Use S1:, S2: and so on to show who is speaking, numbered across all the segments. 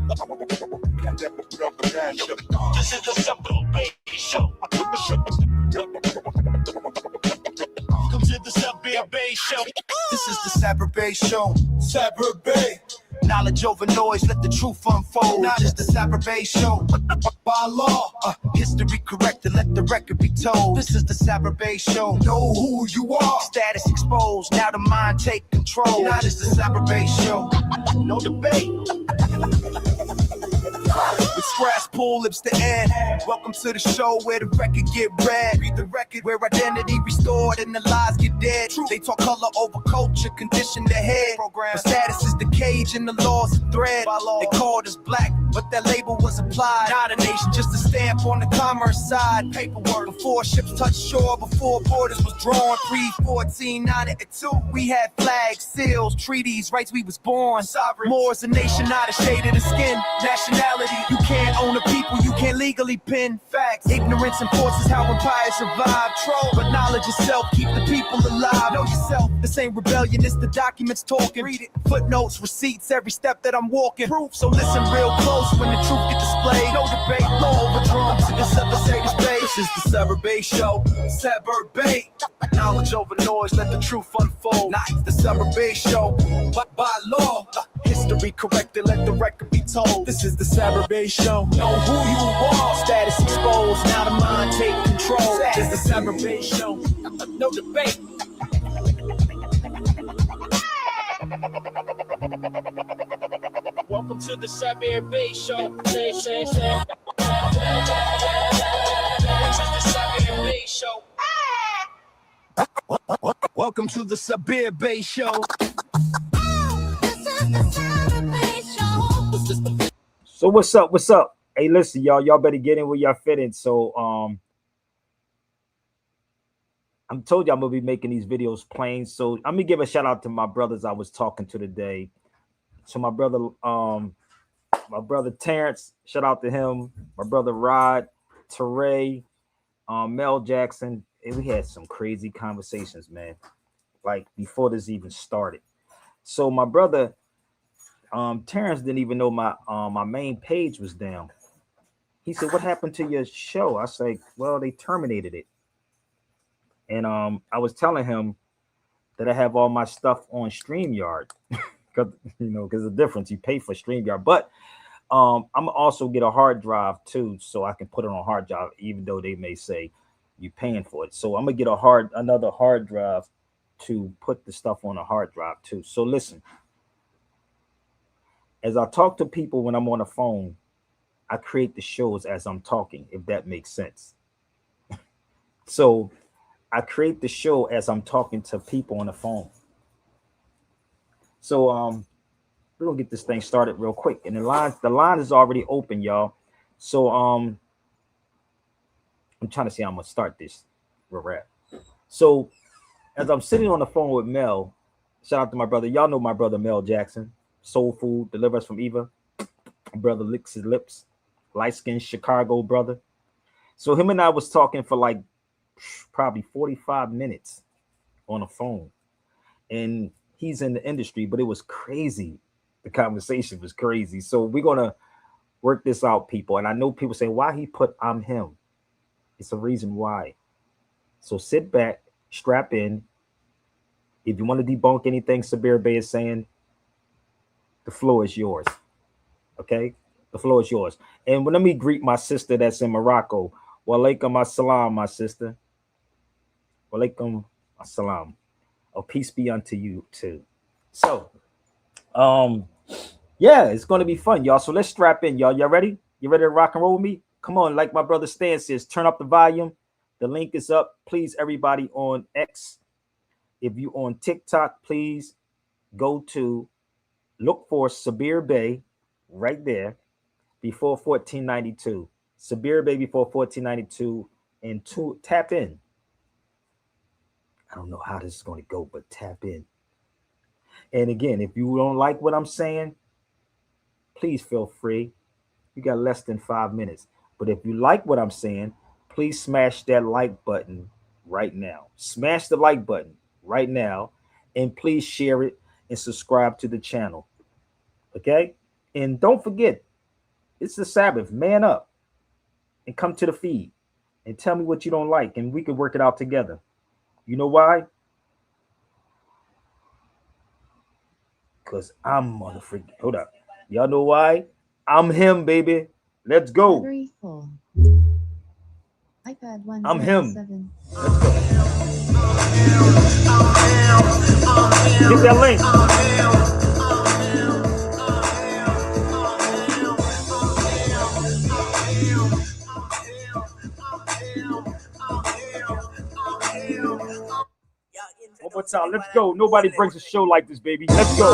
S1: This is the Sabir Bey Show. Welcome to the Sabir Bey Show.
S2: This is the Sabir Bey Show. Sabir Bey. Knowledge over noise, let the truth unfold. Now this the Sabir Bey Show. By law, history corrected, let the record be told. This is the Sabir Bey Show. Know who you are. Status exposed, now the mind take control. Now this the Sabir Bey Show. No debate. With scratch pull lips to end. Welcome to the show where the record get read. Read the record where identity restored and the lies get dead. They talk color over culture, condition the head. But status is the cage and the law's a thread. They called us black, but that label was applied. Not a nation, just a stamp on the commerce side. Paperwork before ships touched shore, before borders was drawn. Pre-1492, we had flags, seals, treaties, rights we was born. Sovereign. More is a nation, not a shade of the skin. Nationality, you can't own the people, you can't legally pin facts. Ignorance enforces how empires survive. Troll, but knowledge itself keep the people alive. Know yourself, this ain't rebellion, it's the documents talking. Read it, footnotes, receipts, every step that I'm walking. Proof, so listen real close when the truth get displayed. No debate, law over drums, this episode is Bay. This is the Sabir Bey Show. Sabir Bey. Knowledge over noise, let the truth unfold. Now it's the Sabir Bey Show. But by law, history corrected, let the record be told. This is the Sabir Bey Show. Know who you are. Status exposed, now the mind take control. This is the Sabir Bey Show. No debate.
S1: Welcome to the Sabir Bey Show. Say. This is the Sabir Bey Show.
S2: Welcome to the Sabir Bey Show.
S3: So what's up? What's up? Hey, listen, y'all better get in where y'all fit in. So I'm told you I'm gonna be making these videos plain. So I'm gonna give a shout out to my brothers I was talking to today. So my brother Terrence, shout out to him. My brother Rod, Teray, Mel Jackson. And we had some crazy conversations, man. Like before this even started. So my brother Terrence didn't even know my main page was down. He said, "What happened to your show?" I said, "Well, they terminated it." And I was telling him that I have all my stuff on StreamYard because because the difference, you pay for StreamYard, but I'm also get a hard drive too, so I can put it on hard drive, even though they may say you're paying for it. So I'm gonna get another hard drive to put the stuff on a hard drive too. So listen, as I talk to people when I'm on the phone, I create the shows as I'm talking, if that makes sense. So I create the show as I'm talking to people on the phone. So we're gonna get this thing started real quick. And the line is already open, y'all. So I'm trying to see how I'm gonna start this rap. So as I'm sitting on the phone with Mel, shout out to my brother. Y'all know my brother Mel Jackson, Soul Food, Deliver Us from Eva. My brother licks his lips, light-skinned Chicago brother. So him and I was talking for like probably 45 minutes on the phone. And he's in the industry, but it was crazy. The conversation was crazy. So we're gonna work this out, people. And I know people say, why he put I'm him? It's a reason why. So sit back, strap in. If you want to debunk anything Sabir Bey is saying, the floor is yours. Okay? The floor is yours. And let me greet my sister that's in Morocco. Wa alaikum assalam, my sister. Wa alaikum assalam. Oh, peace be unto you too. So, yeah, it's going to be fun, y'all. So let's strap in, y'all. Y'all ready? You ready to rock and roll with me? Come on, like my brother Stan says, turn up the volume. The link is up. Please, everybody on X. If you on TikTok, please go to look for Sabir Bey right there before 1492. Sabir Bey before 1492 and tap in. I don't know how this is going to go, but tap in. And again, if you don't like what I'm saying, please feel free. You got less than 5 minutes. But if you like what I'm saying, please smash that like button right now. Smash the like button right now. And please share it and subscribe to the channel. Okay? And don't forget, It's the Sabbath. Man up and come to the feed and tell me what you don't like, and we can work it out together. You know why? Because I'm motherfucking. Hold up. Y'all know why? I'm him, baby. Let's go.
S4: Battery full. iPad
S3: I'm him.
S4: 107.
S3: Let's go. Get that link. One more time. Let's go. Nobody brings a show like this, baby. Let's go.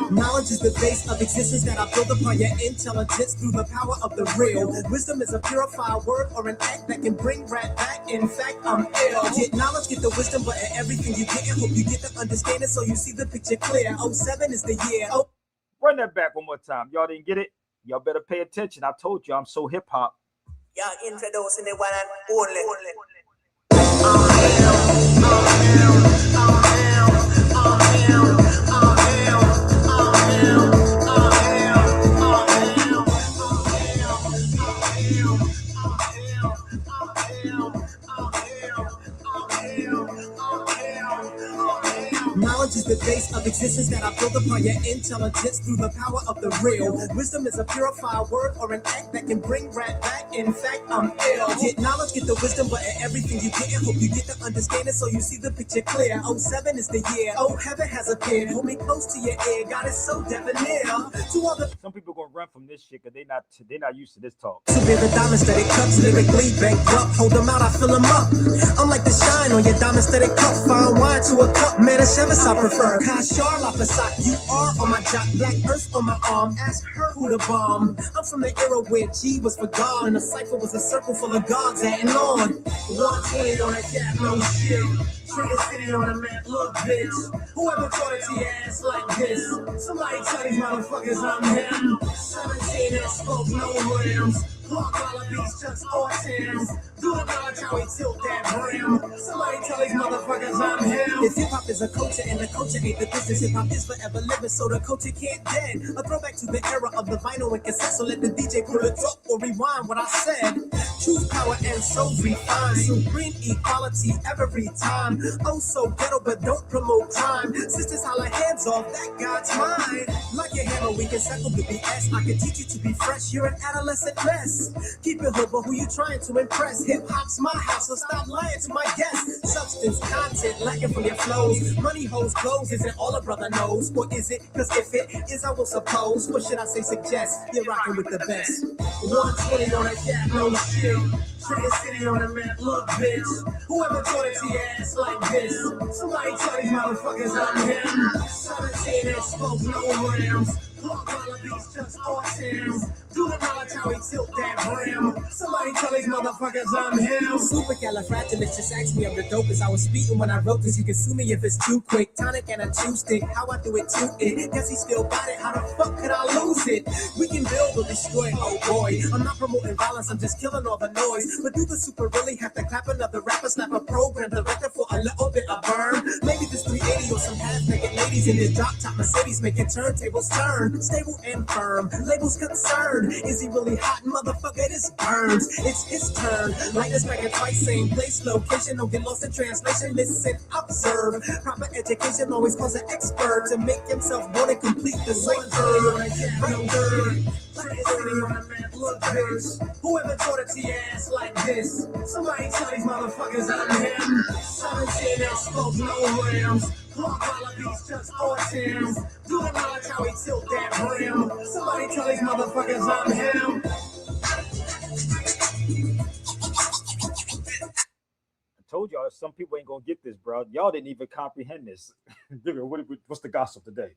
S2: Knowledge is the base of existence that I build upon your intelligence through the power of the real. Wisdom is a purified word or an act that can bring right back. In fact, I'm ill. Get knowledge, get the wisdom, but in everything you get, I hope you get the understanding so you see the picture clear. '07 is the year. Oh,
S3: run that back one more time. Y'all didn't get it? Y'all better pay attention. I told you I'm so hip hop.
S2: y'all introducing the one and only. Knowledge is the base of existence that I build upon your intelligence through the power of the real. Wisdom is a purified word or an act that can bring right back. In fact, I'm ill. Get knowledge, get the wisdom, but in everything you get, I hope you get the understanding so you see the picture clear. '07 is the year. Oh, heaven has appeared. Hold me close to your ear. God is so debonair. To all the
S3: Some people gonna run from this shit because they're not used to this talk.
S2: to be the diamond studded cups, lyrically bankrupt. Hold them out, I fill them up. I'm like the shine on your diamond studded cup. Fine wine to a cup, man, a Chevis I prefer. Kashar La Passat, you are on my jock. Black earth on my arm, ask her who the bomb. I'm from the era where G was for God, and the cipher was a circle full of gods adding on. 120 on that cat, no shit. Trigger City on the map, look bitch. Whoever taught it to your ass like this? Somebody tell these motherfuckers I'm him. 17 that spoke no rims. Block wallabies, chucks or tins. Do a dodge how he tilt that brim. Somebody tell these motherfuckers I'm him. If hip hop is a culture and the culture ain't the business, hip hop is forever living, so the culture can't dead. A throwback to the era of the vinyl and cassette, so let the DJ pull it up or rewind what I said. Truth, power, and so refined. Supreme equality every time. Oh, so ghetto, but don't promote crime. Sisters holler hands off, that God's mine. Like your hammer, we can settle the BS. I can teach you to be fresh, you're an adolescent mess. Keep it hood, but who you trying to impress? Hip hop's my house, so stop lying to my guests. Substance, content, lacking from your flows. Money, hoes, clothes, is it all a brother knows? Or is it? Cause if it is, I will suppose. What should I say, suggest? You're rocking with the best. 120 on a cat, no shit. Trigger City on the map, look bitch. Whoever taught it to your ass like this? Somebody tell these motherfuckers I'm him. 17 that spoke no rims. Block wallabies, just or tins. Do the knowledge how he tilt that brim. Somebody tell these motherfuckers I'm him. Supercalifragilistic, ask me I'm the dopest. I was speeding when I wrote this. You can sue me if it's too quick. Tonic and a two stick. How I do it to it. Guess he still got it. How the fuck could I lose it? We can build or destroy. Oh boy, I'm not promoting violence. I'm just killing all the noise. But do the super really have to clap another rapper? Snap a program director for a little bit of burn. Maybe this 380 or some half-naked ladies in this drop top Mercedes making turntables turn. Stable and firm. Labels concerned. Is he really hot? Motherfucker, this burns. It's his turn. Light this back at twice, same place, location. Don't get lost in translation. Listen, observe. Proper education always calls an expert to make himself born and complete the cipher. Whoever taught it to your ass like this? Somebody tell these motherfuckers I'm him. 17 that spoke no rims. Block wallabies, just or tins. Do the knowledge how he tilt that brim. Somebody tell these motherfuckers I'm him.
S3: I told y'all some people ain't gonna get this, bro. Y'all didn't even comprehend this. What's the gossip today?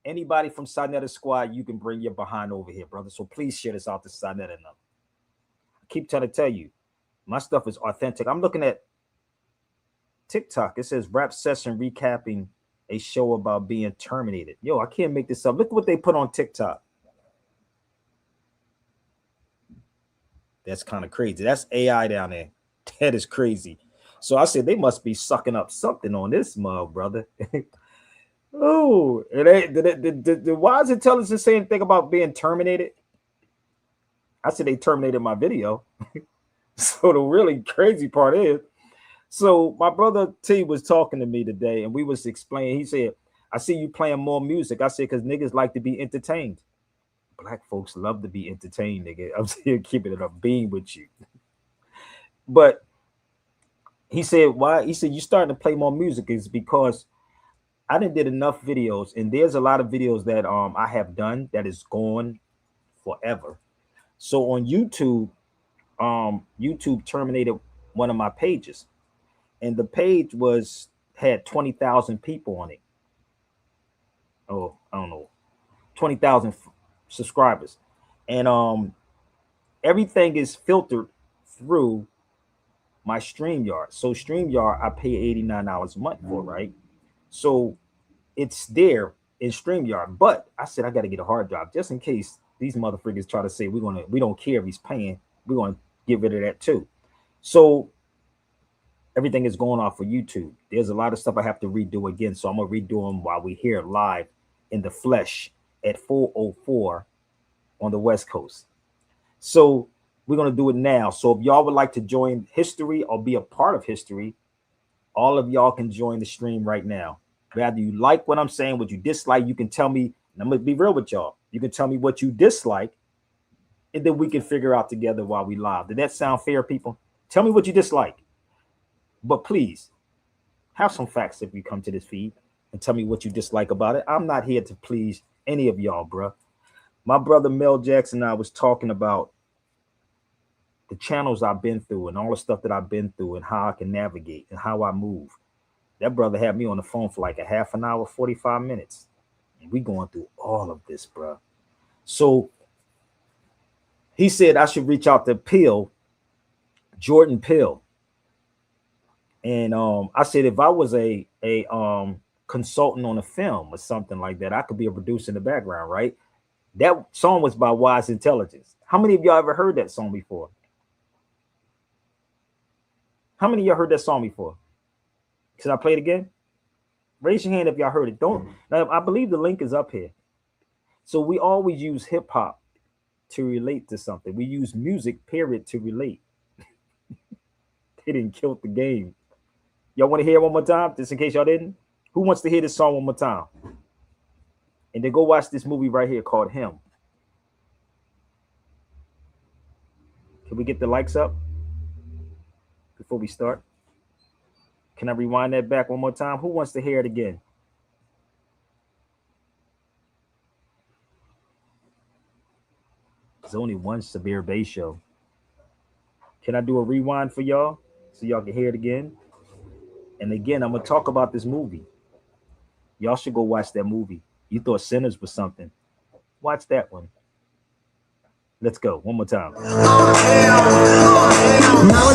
S3: Anybody from Sinetta Squad, you can bring your behind over here, brother. So please share this out to Sinetta and them. I keep trying to tell you, my stuff is authentic. I'm looking at TikTok. It says rap session recapping a show about being terminated. Yo, I can't make this up. Look at what they put on TikTok. That's kind of crazy. That's AI down there. That is crazy. So I said they must be sucking up something on this mug, brother. Oh, why is intelligence saying anything about being terminated? I said they terminated my video. So the really crazy part is, so my brother T was talking to me today, and we was explaining. He said, "I see you playing more music." I said, "Because niggas like to be entertained. Black folks love to be entertained, nigga." I'm still keeping it a beam with you. But he said, "Why?" He said, "You starting to play more music is because I didn't did enough videos, and there's a lot of videos that I have done that is gone forever. So on YouTube, YouTube terminated one of my pages, and the page had 20,000 people on it. Oh, I don't know, 20,000 subscribers, and everything is filtered through my StreamYard. So StreamYard, I pay $89 a month for, right? So it's there in StreamYard. But I said I got to get a hard drive just in case these motherfuckers try to say we don't care if he's paying. We're gonna get rid of that too. So everything is going off for YouTube. There's a lot of stuff I have to redo again. So I'm gonna redo them while we're here live in the flesh at 4:04 on the West Coast. So we're gonna do it now. So if y'all would like to join history or be a part of history, all of y'all can join the stream right now. Whether you like what I'm saying, what you dislike, you can tell me. And I'm gonna be real with y'all. You can tell me what you dislike, and then we can figure out together while we live. Did that sound fair, people? Tell me what you dislike, but please have some facts if you come to this feed and tell me what you dislike about it. I'm not here to please any of y'all, bro. My brother Mel Jackson and I was talking about the channels I've been through and all the stuff that I've been through and how I can navigate and how I move. That brother had me on the phone for like a half an hour, 45 minutes. And we going through all of this, bro. So he said I should reach out to Jordan Peele. And I said if I was a consultant on a film or something like that, I could be a producer in the background, right? That song was by Wise Intelligence. How many of y'all ever heard that song before? How many of y'all heard that song before? Should I play it again? Raise your hand if y'all heard it. Don't. Now, I believe the link is up here. So we always use hip hop to relate to something. We use music, period, to relate. They didn't kill the game. Y'all want to hear it one more time, just in case y'all didn't? Who wants to hear this song one more time? And then go watch this movie right here called Him. Can we get the likes up before we start? Can I rewind that back one more time? Who wants to hear it again? There's only one Sabir Bey show. Can I do a rewind for y'all so y'all can hear it again? And again, I'm going to talk about this movie. Y'all should go watch that movie. You thought Sinners was something. Watch that one. Let's go. One more time.
S4: Knowledge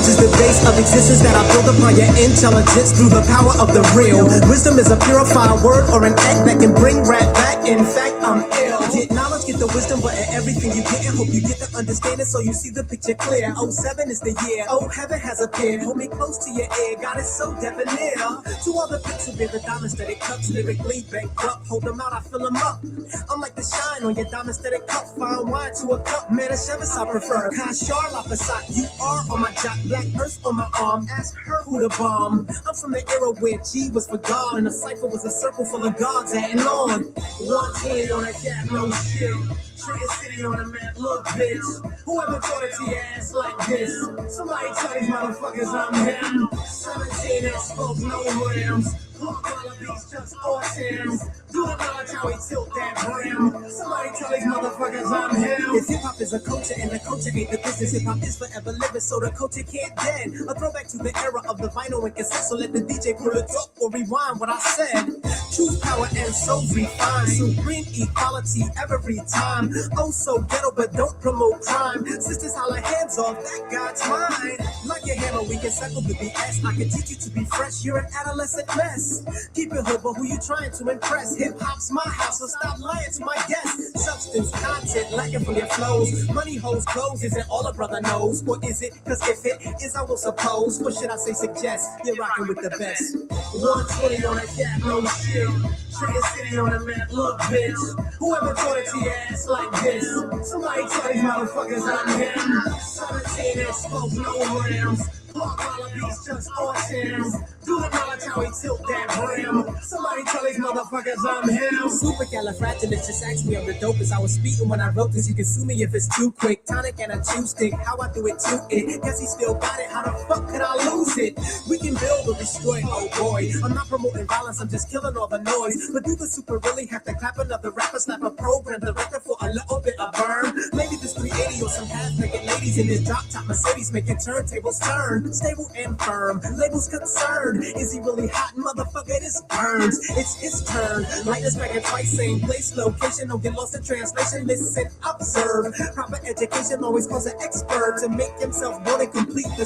S4: is the base of existence that I build upon your intelligence through the power of the real. Wisdom is a purified word or an act that can bring right back. In fact, I'm ill. Get knowledge, get the wisdom, but in everything you get, and hope you get the understanding so you see the picture clear. 07 is the year. Oh, heaven has appeared. Hold me close to your ear. God is so debonair. To all the pixel bear, the diamond static cups, lyrically bankrupt. Hold them out, I fill them up. I'm like the shine on your diamond static cup. Fine wine to a cup. Man, a Chevis I prefer. Kashar Lapasat, you are on my jock, black earth on my arm. Ask her who the bomb. I'm from the era where G was for God, and the cipher was a circle full of gods adding on. One hand on a cat, no shield. Trigger City on the map, look bitch. Whoever taught it to your ass like this? Somebody tell these motherfuckers I'm him. 17 exposed, no rims. Look, all of these just autisms. Do the knowledge how he tilt that brim. Somebody tell these motherfuckers I'm him. If hip hop is a culture and the culture ain't the business, hip hop is forever living, so the culture can't dead. A throwback to the era of the vinyl and cassette, so let the DJ pull it up or rewind what I said. Truth, power, and soul refined. Supreme equality every time. Oh, so ghetto, but don't promote crime. Sisters holler hands off, that God's mine. Like your hammer, we can settle the BS. I can teach you to be fresh, you're an adolescent mess. Keep it hood, but who you trying to impress? Hip hop's my house, so stop lying to my guests. Substance, content, lacking from your flows. Money, hoes, clothes, isn't all a brother knows. Or is it? Cause if it is, I will suppose. What should I say, suggest? You're rocking with the best. 120 on a cat, no shit. Trigger City on the map, look, bitch. Whoever taught it to your ass like this? Somebody tell these motherfuckers I'm him. 17 exposed, no rims. Park wallabies, just oceans. Do the knowledge how he tilt that brim. Somebody tell these motherfuckers I'm him. Supercalifragilistic, ask me I'm the dopest. I was speaking when I wrote this. You can sue me if it's too quick. Tonic and a juice stick. How I do it to it. Guess he still got it. How the fuck could I lose it? We can build or destroy. Oh boy, I'm not promoting violence. I'm just killing all the noise. But do the super really have to clap another rapper, slap a program director for a little bit of burn? Maybe this 380 or some half-naked ladies in this drop-top Mercedes making turntables turn. Stable and firm, labels concerned. Is he really hot? Motherfucker, this burns. It's his turn. Light is back at twice, same place, location. Don't get lost in translation. Listen, observe. Proper education always calls an expert to make himself want to complete the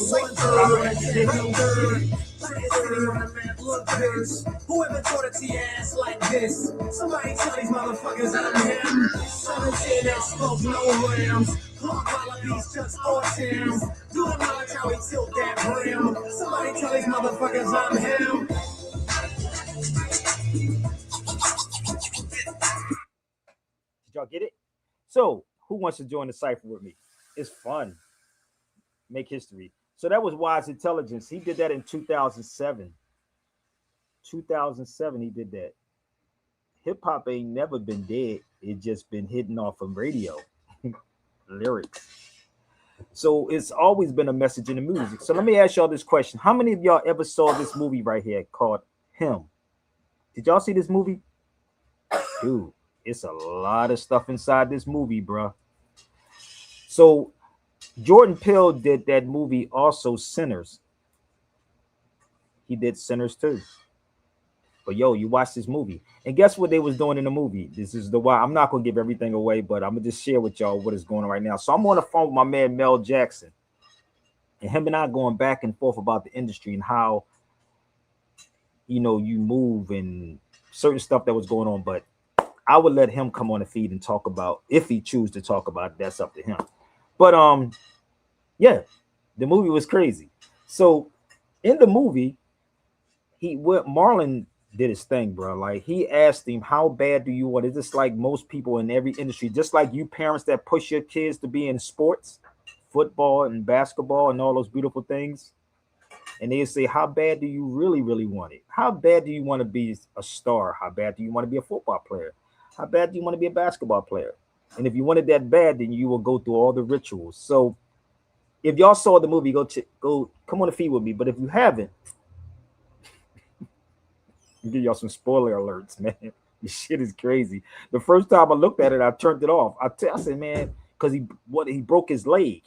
S4: Whoever taught it to your ass like this? Somebody tell these motherfuckers I'm him. 17 exposed, no rims. Park wallabies, just oceans. Do the knowledge how he tilt that brim. Somebody tell these motherfuckers I'm him.
S3: Did y'all get it? So, who wants to join the cipher with me? It's fun. Make history. So that was Wise Intelligence. He did that in 2007. 2007, he did that. Hip hop ain't never been dead. It just been hitting off of radio. Lyrics. So it's always been a message in the music. So let me ask y'all this question. How many of y'all ever saw this movie right here called Him? Did y'all see this movie? Dude, it's a lot of stuff inside this movie, bro. So Jordan Peele did that movie also, Sinners. He did Sinners too. But yo, you watch this movie, and guess what they was doing in the movie? This is the why. I'm not gonna give everything away, but I'm gonna just share with y'all what is going on right now. So I'm on the phone with my man Mel Jackson, and him and I going back and forth about the industry and how, you know, you move and certain stuff that was going on. But I would let him come on the feed and talk about, if he chooses to talk about it, that's up to him. But yeah, the movie was crazy. So in the movie, Marlon did his thing, bro. Like, he asked him, how bad do you want it? Just like most people in every industry, just like you parents that push your kids to be in sports, football and basketball and all those beautiful things. And they say, how bad do you really, really want it? How bad do you want to be a star? How bad do you want to be a football player? How bad do you want to be a basketball player? And if you want it that bad, then you will go through all the rituals. So if y'all saw the movie, go come on the feed with me. But if you haven't, I'll give y'all some spoiler alerts, man. This shit is crazy. The first time I looked at it, I turned it off. I said, man, because he broke his leg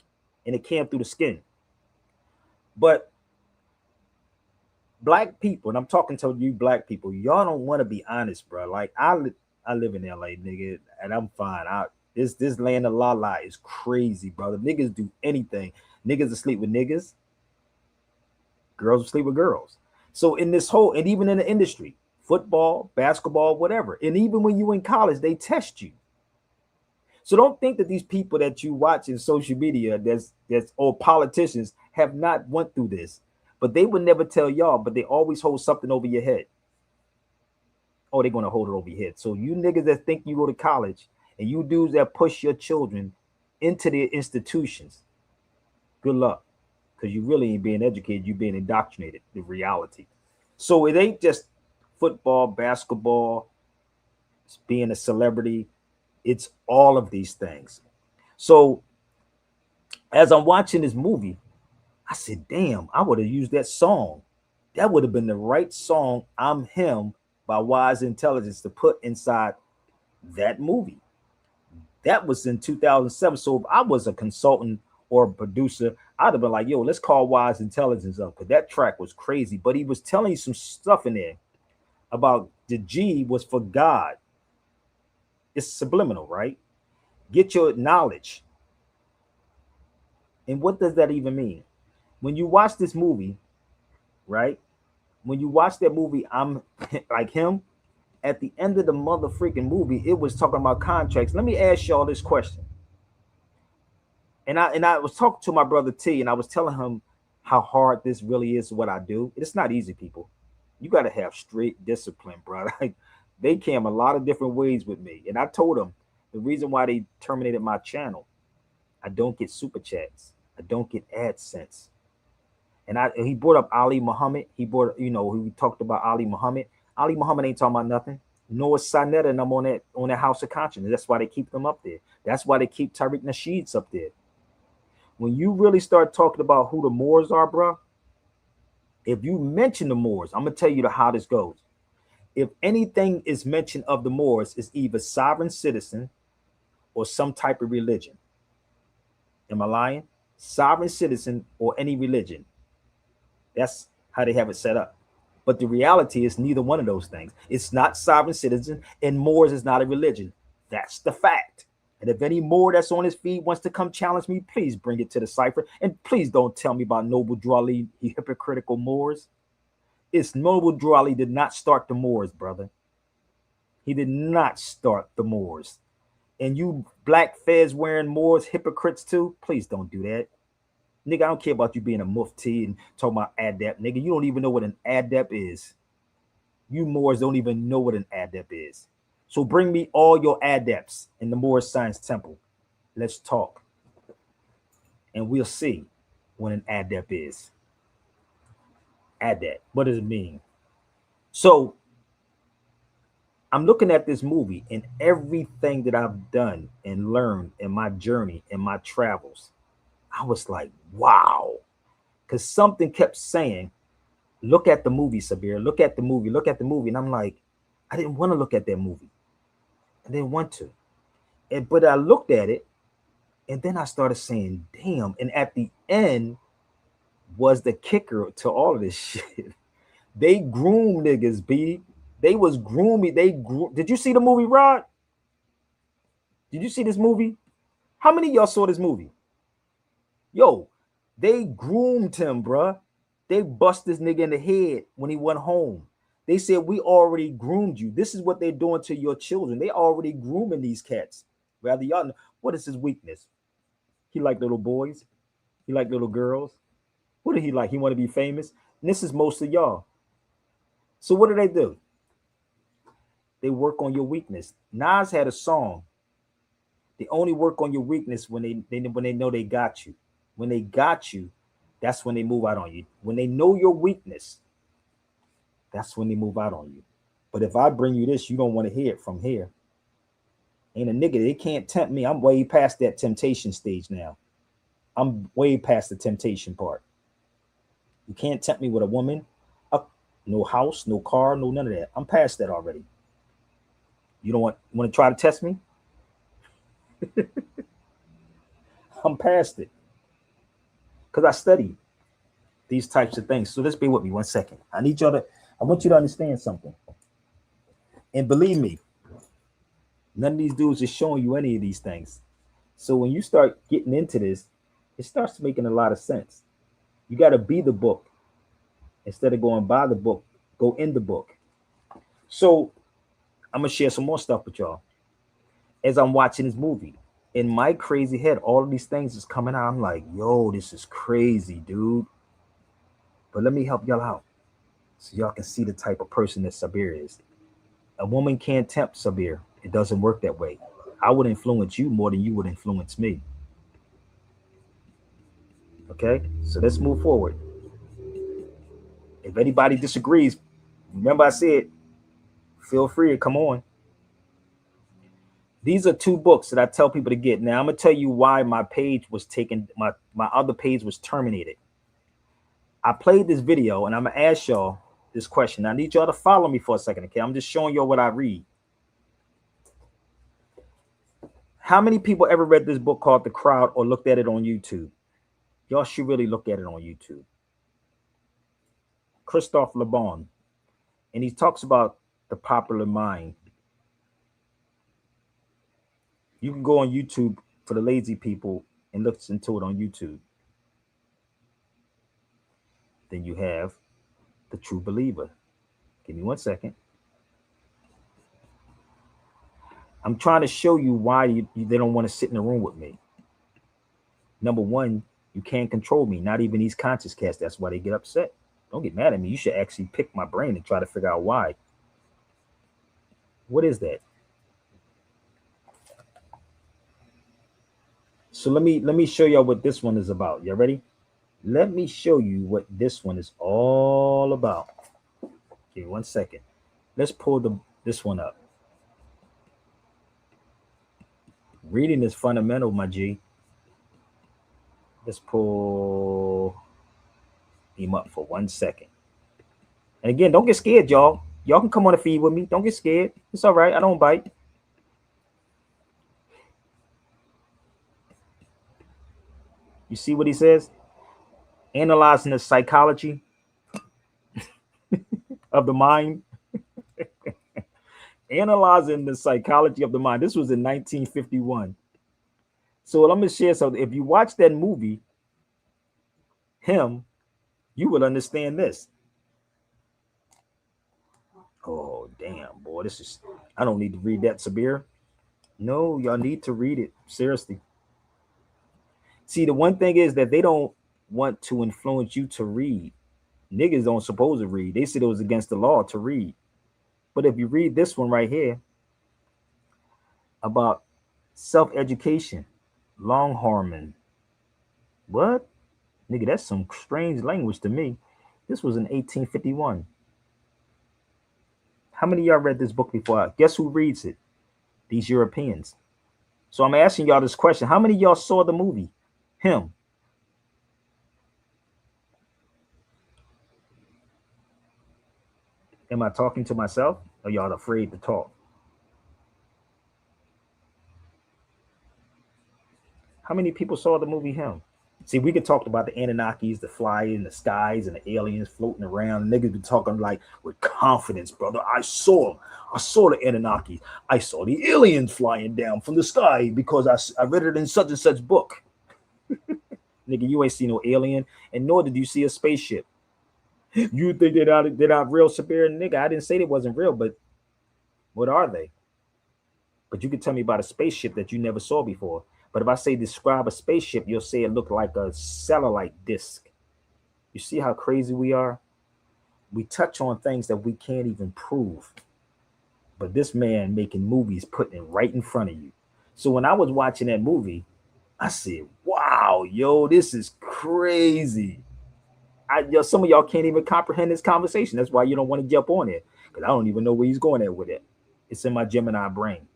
S3: and it came through the skin. But black people, and I'm talking to you black people, y'all don't want to be honest, bro. Like, I live in LA, nigga, and I'm fine. This land of la is crazy, brother. Niggas do anything. Niggas will sleep with niggas. Girls will sleep with girls. So in this whole, and even in the industry, football, basketball, whatever, and even when you in college, they test you. So don't think that these people that you watch in social media, that's or politicians, have not went through this, but they would never tell y'all. But they always hold something over your head. Oh, they're gonna hold it over your head. So you niggas that think you go to college, and you dudes that push your children into their institutions, good luck. Because you really ain't being educated, you're being indoctrinated, the reality. So it ain't just football, basketball, it's being a celebrity. It's all of these things. So as I'm watching this movie, I said, damn, I would have used that song. That would have been the right song, I'm Him, by Wise Intelligence to put inside that movie. That was in 2007. So if I was a consultant or a producer, I'd have been like, yo, let's call Wise Intelligence up, because that track was crazy. But he was telling you some stuff in there about the G was for God. It's subliminal, right? Get your knowledge. And what does that even mean? When you watch this movie, right? When you watch that movie, I'm like him. At the end of the mother freaking movie, it was talking about contracts. Let me ask y'all this question. And I was talking to my brother T, and I was telling him how hard this really is, what I do. It's not easy, people. You got to have straight discipline, bro. Like, they came a lot of different ways with me. And I told them the reason why they terminated my channel, I don't get super chats. I don't get AdSense. And he brought up Ali Muhammad. He talked about Ali Muhammad. Ali Muhammad ain't talking about nothing. Noah Sinetta and I'm on that House of Conscience. That's why they keep them up there. That's why they keep Tariq Nasheed's up there. When you really start talking about who the Moors are, bro, if you mention the Moors, I'm gonna tell you how this goes. If anything is mentioned of the Moors, it's either sovereign citizen or some type of religion. Am I lying? Sovereign citizen or any religion. That's how they have it set up. But the reality is neither one of those things. It's not sovereign citizen, and Moors is not a religion. That's the fact. And if any Moor that's on his feed wants to come challenge me, please bring it to the cipher. And please don't tell me about Noble Drew Ali, hypocritical Moors. It's Noble Drew Ali did not start the Moors, brother. He did not start the Moors. And you black fez wearing Moors, hypocrites too, please don't do that. Nigga, I don't care about you being a mufti and talking about adept. Nigga, you don't even know what an adept is. You Moors don't even know what an adept is. So bring me all your adepts in the Moor Science Temple. Let's talk. And we'll see what an adept is. Adept, what does it mean? So I'm looking at this movie, and everything that I've done and learned in my journey, in my travels, I was like, wow. Because something kept saying, look at the movie, Sabir. Look at the movie. Look at the movie. And I'm like, I didn't want to look at that movie. I didn't want to. But I looked at it, and then I started saying, damn. And at the end was the kicker to all of this shit. They groomed niggas, B. They was grooming. Did you see the movie, Rod? Did you see this movie? How many of y'all saw this movie? Yo, they groomed him, bruh. They bust this nigga in the head when he went home. They said, we already groomed you. This is what they're doing to your children. They already grooming these cats. Rather, y'all know, what is his weakness? He like little boys. He like little girls. What did he like? He want to be famous. And this is most of y'all. So what do? They work on your weakness. Nas had a song. They only work on your weakness when they know they got you. When they got you, that's when they move out on you. When they know your weakness, that's when they move out on you. But if I bring you this, you don't want to hear it from here. Ain't a nigga, they can't tempt me. I'm way past that temptation stage now. I'm way past the temptation part. You can't tempt me with a woman, no house, no car, no none of that. I'm past that already. You don't want to try to test me? I'm past it. Because I study these types of things. So let's be with me 1 second. I want you to understand something. And believe me, none of these dudes is showing you any of these things. So when you start getting into this, it starts making a lot of sense. You got to be the book. Instead of going by the book, go in the book. So I'm going to share some more stuff with y'all. As I'm watching this movie, in my crazy head, all of these things is coming out. I'm like, yo, this is crazy, dude. But let me help y'all out so y'all can see the type of person that Sabir is. A woman can't tempt Sabir. It doesn't work that way. I would influence you more than you would influence me. Okay, so let's move forward. If anybody disagrees, remember I said, feel free to come on. These are 2 books that I tell people to get. Now I'm gonna tell you why my page was taken, my other page was terminated. I played this video and I'm gonna ask y'all this question. I need y'all to follow me for a second, okay? I'm just showing y'all what I read. How many people ever read this book called The Crowd or looked at it on YouTube? Y'all should really look at it on YouTube. Christophe Le Bon. And he talks about the popular mind. You can go on YouTube for the lazy people and listen to it on YouTube. Then you have The True Believer. Give me 1 second. I'm trying to show you why they don't want to sit in the room with me. Number one, you can't control me, not even these conscious cats. That's why they get upset. Don't get mad at me. You should actually pick my brain and try to figure out why. What is that? So let me show y'all what this one is about. You ready? Let me show you what this one is all about. Give me 1 second. Let's pull this one up. Reading is fundamental, my G. Let's pull him up for 1 second. And again, don't get scared, y'all. Y'all can come on the feed with me. Don't get scared. It's all right. I don't bite. You see what he says? Analyzing the psychology of the mind. Analyzing the psychology of the mind. This was in 1951. So let me share something. If you watch that movie, Him, you will understand this. Oh, damn, boy. I don't need to read that, Sabir. No, y'all need to read it. Seriously. See, the one thing is that they don't want to influence you to read. Niggas don't supposed to read. They said it was against the law to read. But if you read this one right here about self-education, Longhornman. What? Nigga, that's some strange language to me. This was in 1851. How many of y'all read this book before? Guess who reads it? These Europeans. So I'm asking y'all this question. How many of y'all saw the movie? Him. Am I talking to myself? Or y'all afraid to talk? How many people saw the movie Him? See, we could talk about the Anunnakis, the fly in the skies, and the aliens floating around. Niggas be talking like with confidence, brother. I saw them. I saw the Anunnakis. I saw the aliens flying down from the sky because I read it in such and such book. Nigga, you ain't seen no alien, and nor did you see a spaceship. You think they're not real, Sabir? Nigga, I didn't say they wasn't real, but what are they? But you can tell me about a spaceship that you never saw before. But if I say describe a spaceship, you'll say it looked like a satellite disc. You see how crazy we are? We touch on things that we can't even prove. But this man making movies, putting it right in front of you. So when I was watching that movie, I said, wow, yo, this is crazy. Some of y'all can't even comprehend this conversation. That's why you don't want to jump on it. Because I don't even know where he's going at with it. It's in my Gemini brain.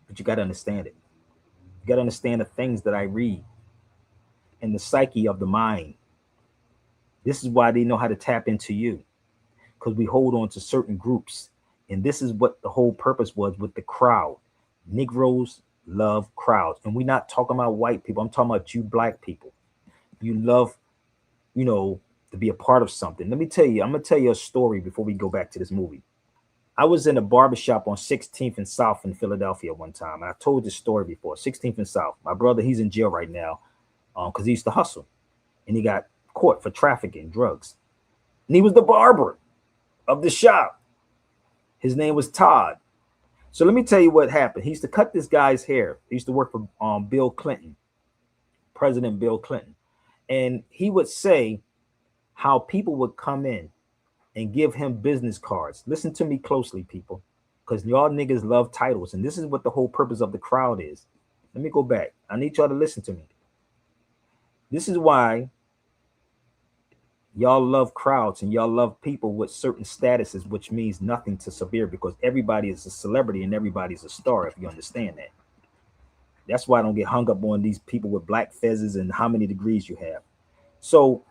S3: But you got to understand it. You got to understand the things that I read and the psyche of the mind. This is why they know how to tap into you, because we hold on to certain groups. And this is what the whole purpose was with the crowd. Negroes love crowds. And we're not talking about white people. I'm talking about you black people. You love, to be a part of something. Let me tell you, I'm going to tell you a story before we go back to this movie. I was in a barbershop on 16th and South in Philadelphia one time. I told this story before. 16th and South. My brother, he's in jail right now because he used to hustle. And he got caught for trafficking drugs. And he was the barber of the shop. His name was Todd. So let me tell you what happened. He used to cut this guy's hair. He used to work for Bill Clinton, President Bill Clinton. And he would say how people would come in and give him business cards. Listen to me closely, people, because y'all niggas love titles. And this is what the whole purpose of the crowd is. Let me go back. I need y'all to listen to me. This is why y'all love crowds and y'all love people with certain statuses, which means nothing to Sabir, because everybody is a celebrity and everybody's a star, if you understand that. That's why I don't get hung up on these people with black fezzes and how many degrees you have. So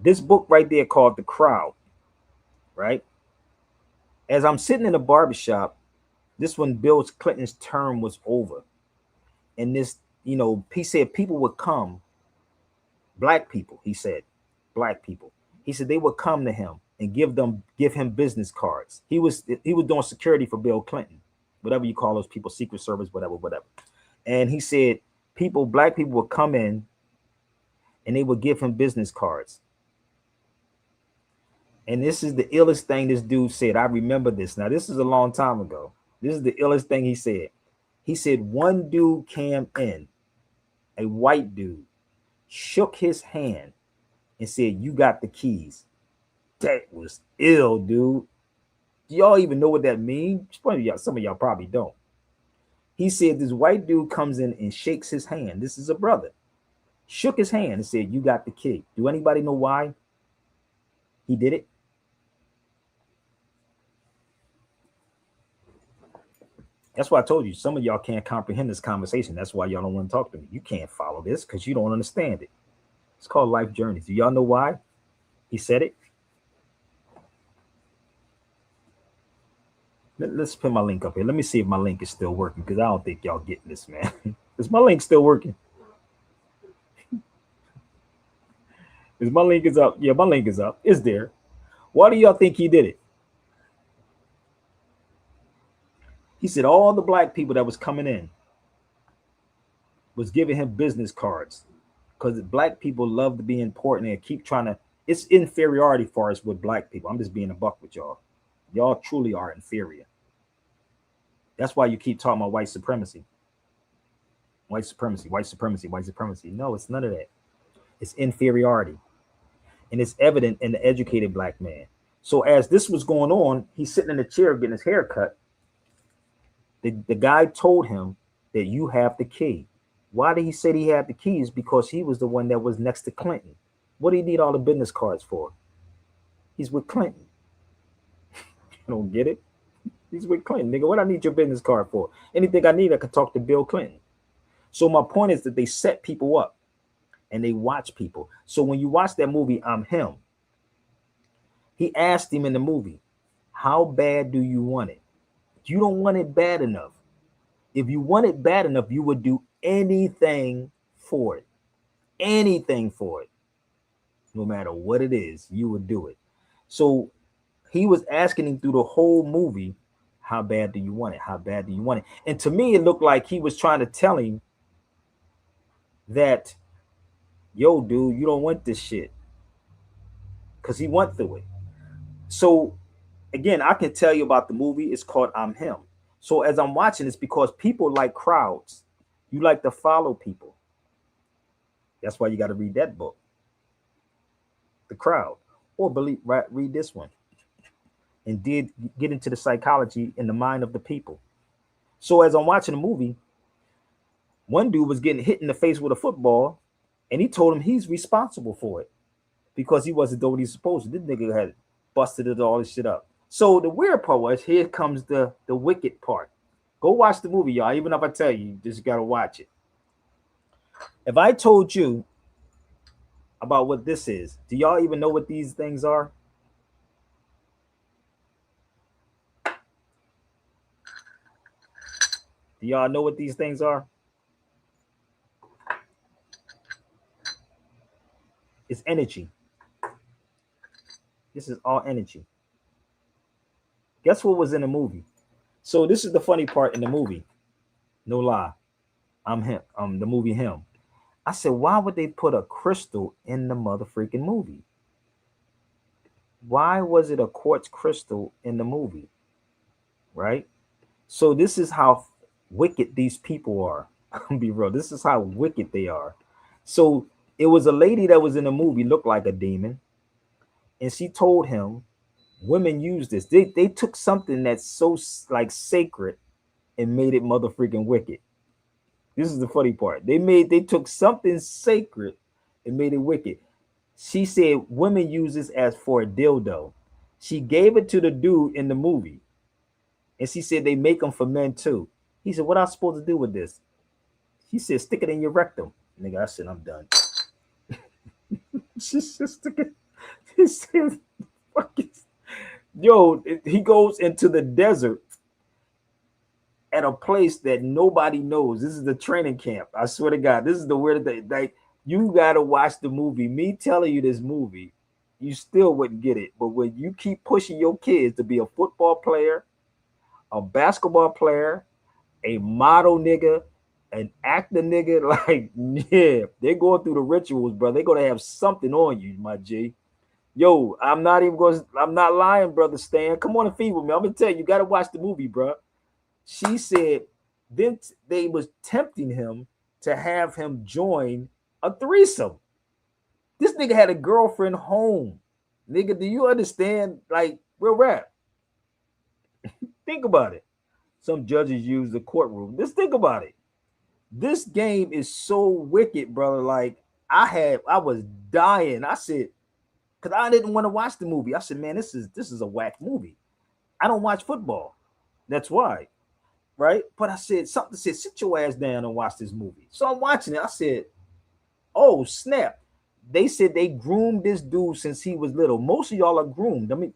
S3: This book right there called The Crowd, right? As I'm sitting in a barbershop, this when Bill Clinton's term was over. And this, he said people would come, black people, he said, black people. He said they would come to him and give him business cards. He was doing security for Bill Clinton, whatever you call those people, Secret Service, whatever. And he said black people would come in and they would give him business cards. And this is the illest thing this dude said. I remember this. Now, this is a long time ago. This is the illest thing he said. He said one dude came in, a white dude, shook his hand and said, "You got the keys." That was ill, dude. Do y'all even know what that means? Some of y'all probably don't. He said this white dude comes in and shakes his hand. This is a brother. Shook his hand and said, "You got the key." Do anybody know why he did it? That's why I told you some of y'all can't comprehend this conversation. That's why y'all don't want to talk to me. You can't follow this because you don't understand it. It's called life journeys. Do y'all know why he said it? Let's put my link up here. Let me see if my link is still working because I don't think y'all getting this, man. Is my link still working? Is my link is up? Yeah, my link is up. It's there. Why do y'all think he did it? He said all the black people that was coming in was giving him business cards because black people love to be important and keep trying to. It's inferiority for us with black people. I'm just being a buck with y'all. Y'all truly are inferior. That's why you keep talking about white supremacy. White supremacy, white supremacy, white supremacy. No, it's none of that. It's inferiority. And it's evident in the educated black man. So as this was going on, he's sitting in a chair getting his hair cut. The guy told him that you have the key. Why did he say he had the keys? Because he was the one that was next to Clinton. What do you need all the business cards for? He's with Clinton. You don't get it? He's with Clinton. Nigga, what I need your business card for? Anything I need, I could talk to Bill Clinton. So my point is that they set people up and they watch people. So when you watch that movie, I'm Him, he asked him in the movie, how bad do you want it? You don't want it bad enough. If you want it bad enough, you would do anything for it. Anything for it. No matter what it is, you would do it. So he was asking him through the whole movie, how bad do you want it? How bad do you want it? And to me, it looked like he was trying to tell him that, yo, dude, you don't want this shit. Because he went through it. So again, I can tell you about the movie. It's called I'm Him. So as I'm watching, it's because people like crowds. You like to follow people. That's why you got to read that book, The Crowd, or read this one and get into the psychology and the mind of the people. So as I'm watching the movie, one dude was getting hit in the face with a football, and he told him he's responsible for it because he wasn't doing what he's supposed to. This nigga had busted it all this shit up. So the weird part was, here comes the wicked part. Go watch the movie, y'all. Even if I tell you, you just gotta watch it. If I told you about what this is, do y'all even know what these things are? Do y'all know what these things are? It's energy. This is all energy. Guess what was in the movie? So this is the funny part in the movie. No lie. I'm Him. The movie Him. I said, why would they put a crystal in the motherfucking movie? Why was it a quartz crystal in the movie? Right? So this is how wicked these people are. I'll be real. This is how wicked they are. So it was a lady that was in the movie, looked like a demon. And she told him, women use this. They took something that's so like sacred and made it motherfucking wicked. This is the funny part. They took something sacred and made it wicked. She said women use this as for a dildo. She gave it to the dude in the movie. And she said they make them for men too. He said, what am I supposed to do with this? She said, stick it in your rectum. Nigga, I said, I'm done. She said, stick it. He says, fucking, yo, he goes into the desert at a place that nobody knows. This is the training camp. I swear to God, this is the weird thing. Like, you gotta watch the movie. Me telling you this movie, you still wouldn't get it. But when you keep pushing your kids to be a football player, a basketball player, a model nigga, an actor nigga, like, yeah, they're going through the rituals, bro. They're gonna have something on you, my G. Yo, I'm not lying, brother Stan. Come on and feed with me. I'm gonna tell you, you gotta watch the movie, bro. She said then they was tempting him to have him join a threesome. This nigga had a girlfriend home. Nigga, do you understand? Like, real rap. Think about it. Some judges use the courtroom. Just think about it. This game is so wicked, brother. Like, I was dying. I said, because I didn't want to watch the movie. I said, man, this is a whack movie. I don't watch football. That's why. Right? But I said, something said, sit your ass down and watch this movie. So I'm watching it. I said, oh, snap. They said they groomed this dude since he was little. Most of y'all are groomed. I mean,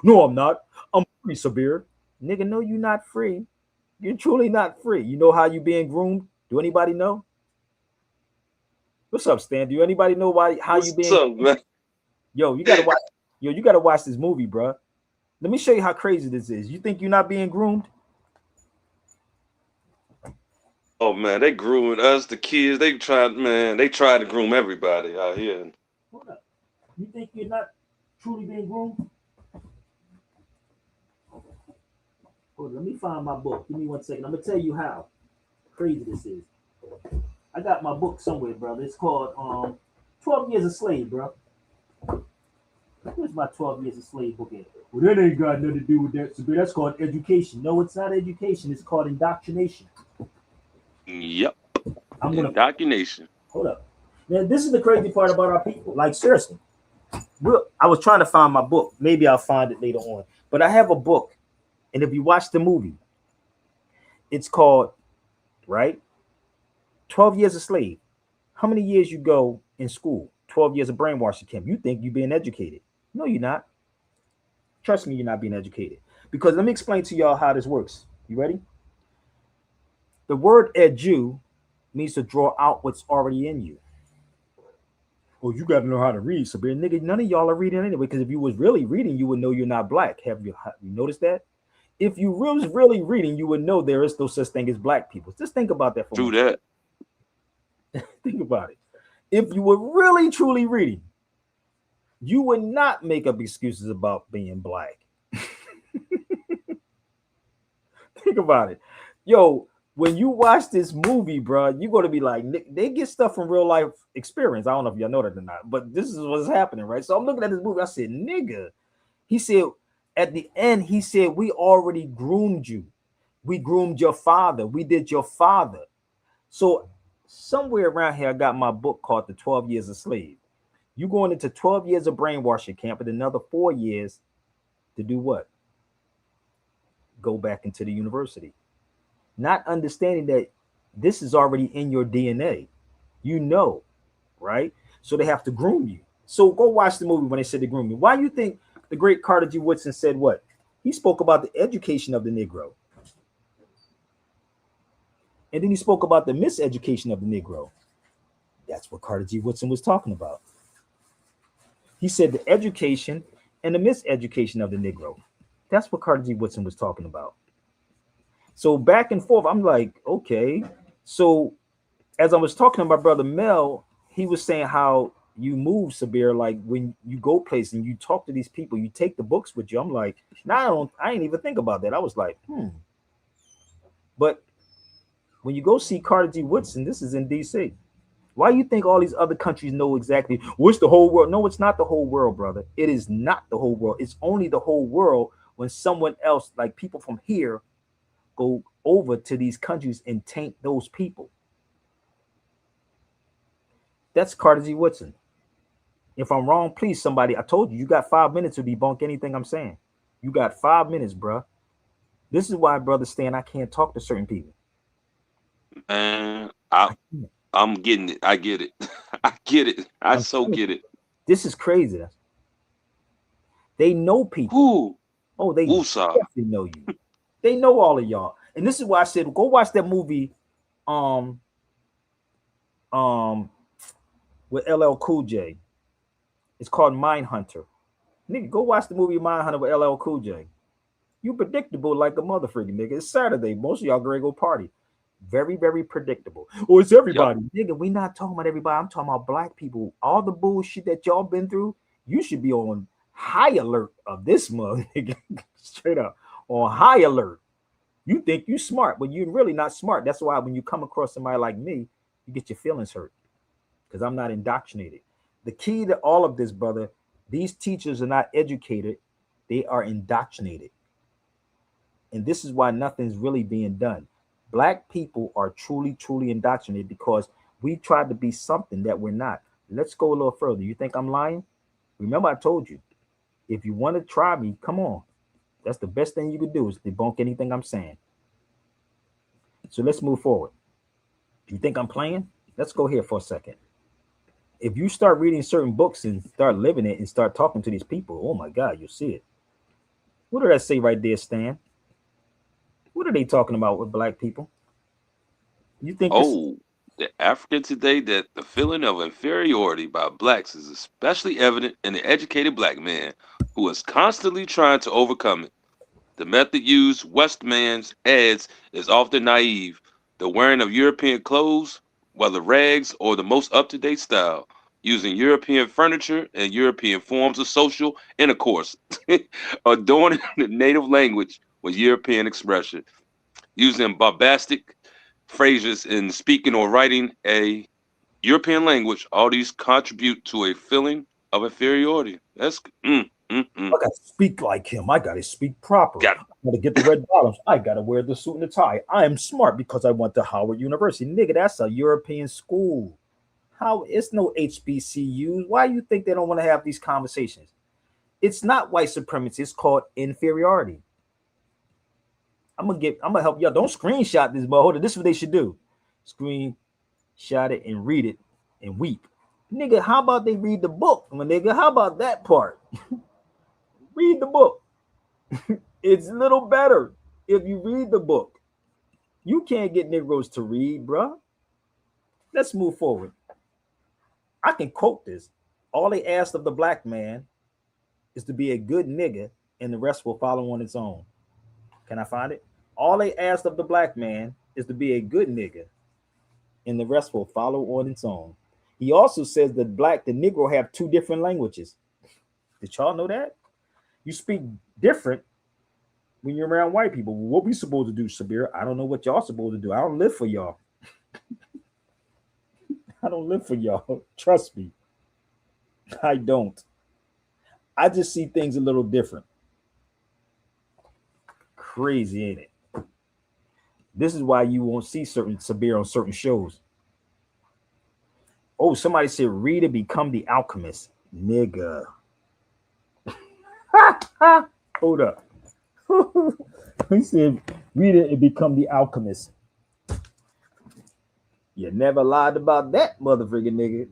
S3: no, I'm not. I'm free, Sabir. Nigga, no, you're not free. You're truly not free. You know how you being groomed? Do anybody know? What's up, Stan? Do anybody know how you being?
S5: What's up, man?
S3: Yo, you gotta watch. Yo, you gotta watch this movie, bro. Let me show you how crazy this is. You think you're not being groomed?
S5: Oh man, they grooming us, the kids. They try to groom everybody out here.
S3: Hold up. You think you're not truly being groomed? Hold on, let me find my book. Give me 1 second. I'm gonna tell you how crazy this is. I got my book somewhere, brother. It's called 12 Years a Slave, bro. Where's my 12 Years a Slave book at? Well, that ain't got nothing to do with that. That's called education. No, it's not education. It's called indoctrination.
S5: Yep.
S3: I'm gonna
S5: Indoctrination.
S3: hold up. Now, this is the crazy part about our people. Like, seriously. I was trying to find my book. Maybe I'll find it later on. But I have a book. And if you watch the movie, it's called, right? 12 Years a Slave. How many years you go in school? 12 years of brainwashing camp. You think you're being educated. No, you're not. Trust me, you're not being educated. Because let me explain to y'all how this works. You ready? The word edu means to draw out what's already in you. Oh, you got to know how to read, Sabir. Nigga, none of y'all are reading anyway, because if you was really reading, you would know you're not black. Have you noticed that? If you was really reading, you would know there is no such thing as black people. Just think about that for
S5: True
S3: a moment.
S5: that.
S3: Think about it. If you were really, truly reading, you would not make up excuses about being black. Think about it. Yo, when you watch this movie, bro, you're going to be like, they get stuff from real life experience. I don't know if y'all know that or not, but this is what's happening, right? So I'm looking at this movie. I said, nigga, he said, at the end, he said, we already groomed you. We groomed your father. We did your father. So somewhere around here, I got my book called The 12 Years a Slave. You going into 12 years of brainwashing camp and another 4 years to do what? Go back into the university. Not understanding that this is already in your DNA. You know, right? So they have to groom you. So go watch the movie when they said they groom you. Why do you think the great Carter G. Woodson said what? He spoke about the education of the Negro. And then he spoke about the miseducation of the Negro. That's what Carter G. Woodson was talking about. He said the education and the miseducation of the Negro. That's what Carter G. Woodson was talking about. So back and forth, I'm like, okay. So as I was talking to my brother Mel, he was saying how you move, Sabir, like when you go places and you talk to these people, you take the books with you. I'm like, now I ain't even think about that. I was like, But when you go see Carter G. Woodson, this is in DC. Why do you think all these other countries know exactly what's the whole world? No, it's not the whole world, brother. It is not the whole world. It's only the whole world when someone else, like people from here, go over to these countries and taint those people. That's Carter G. Woodson. If I'm wrong, please, somebody. I told you, you got 5 minutes to debunk anything I'm saying. You got 5 minutes, bro. This is why, brother Stan, I can't talk to certain people.
S5: Man, I'm getting it. I get it. I get it. I so get it.
S3: This is crazy. They know people.
S5: Who?
S3: Oh, they
S5: Woosah.
S3: definitely know you. They know all of y'all. And this is why I said, go watch that movie um with LL Cool J. It's called Mindhunter. Nigga, go watch the movie Mindhunter with LL Cool J. You predictable like a motherfucker, nigga. It's Saturday. Most of y'all gonna go party. Very, very predictable. Oh, it's everybody. Yep. Nigga, we not talking about everybody. I'm talking about black people. All the bullshit that y'all been through, you should be on high alert of this month, nigga. Straight up. On high alert. You think you smart, but you're really not smart. That's why when you come across somebody like me, you get your feelings hurt. Because I'm not indoctrinated. The key to all of this, brother, these teachers are not educated. They are indoctrinated. And this is why nothing's really being done. Black people are truly, truly indoctrinated because we tried to be something that we're not. Let's go a little further. You think I'm lying? Remember, I told you, if you want to try me, come on. That's the best thing you could do is debunk anything I'm saying. So let's move forward. Do you think I'm playing? Let's go here for a second. If you start reading certain books and start living it and start talking to these people, oh my God, you'll see it. What did I say right there, Stan? What are they talking about with black people? You think
S5: the African today that the feeling of inferiority by blacks is especially evident in the educated black man who is constantly trying to overcome it. The method used Westman's adds is often naive. The wearing of European clothes, whether rags or the most up-to-date style, using European furniture and European forms of social intercourse, adorning the native language with European expression, using bombastic phrases in speaking or writing a European language, all these contribute to a feeling of inferiority. That's
S3: I gotta speak like him. I gotta speak proper.
S5: got
S3: I gotta get the red bottoms. I gotta wear the suit and the tie. I am smart because I went to Howard University. Nigga, that's a European school. How it's no HBCUs. Why do you think they don't want to have these conversations? It's not white supremacy, it's called inferiority. I'm gonna help y'all. Don't screenshot this, but hold it. This is what they should do. Screenshot it and read it and weep. Nigga, how about they read the book? My nigga, how about that part? Read the book. It's a little better if you read the book. You can't get Negroes to read, bruh. Let's move forward. I can quote this. All they asked of the black man is to be a good nigga, and the rest will follow on its own. Can I find it? All they asked of the black man is to be a good nigga, and the rest will follow on its own. He also says that the Negro have two different languages. Did y'all know that? You speak different when you're around white people. What we supposed to do, Sabir? I don't know what y'all supposed to do. I don't live for y'all. I don't live for y'all. Trust me. I don't. I just see things a little different. Crazy, ain't it? This is why you won't see certain Sabir on certain shows. Oh, somebody said Rita become the alchemist. Nigga. Hold up. He said Rita and become the alchemist. You never lied about that, motherfucker nigga.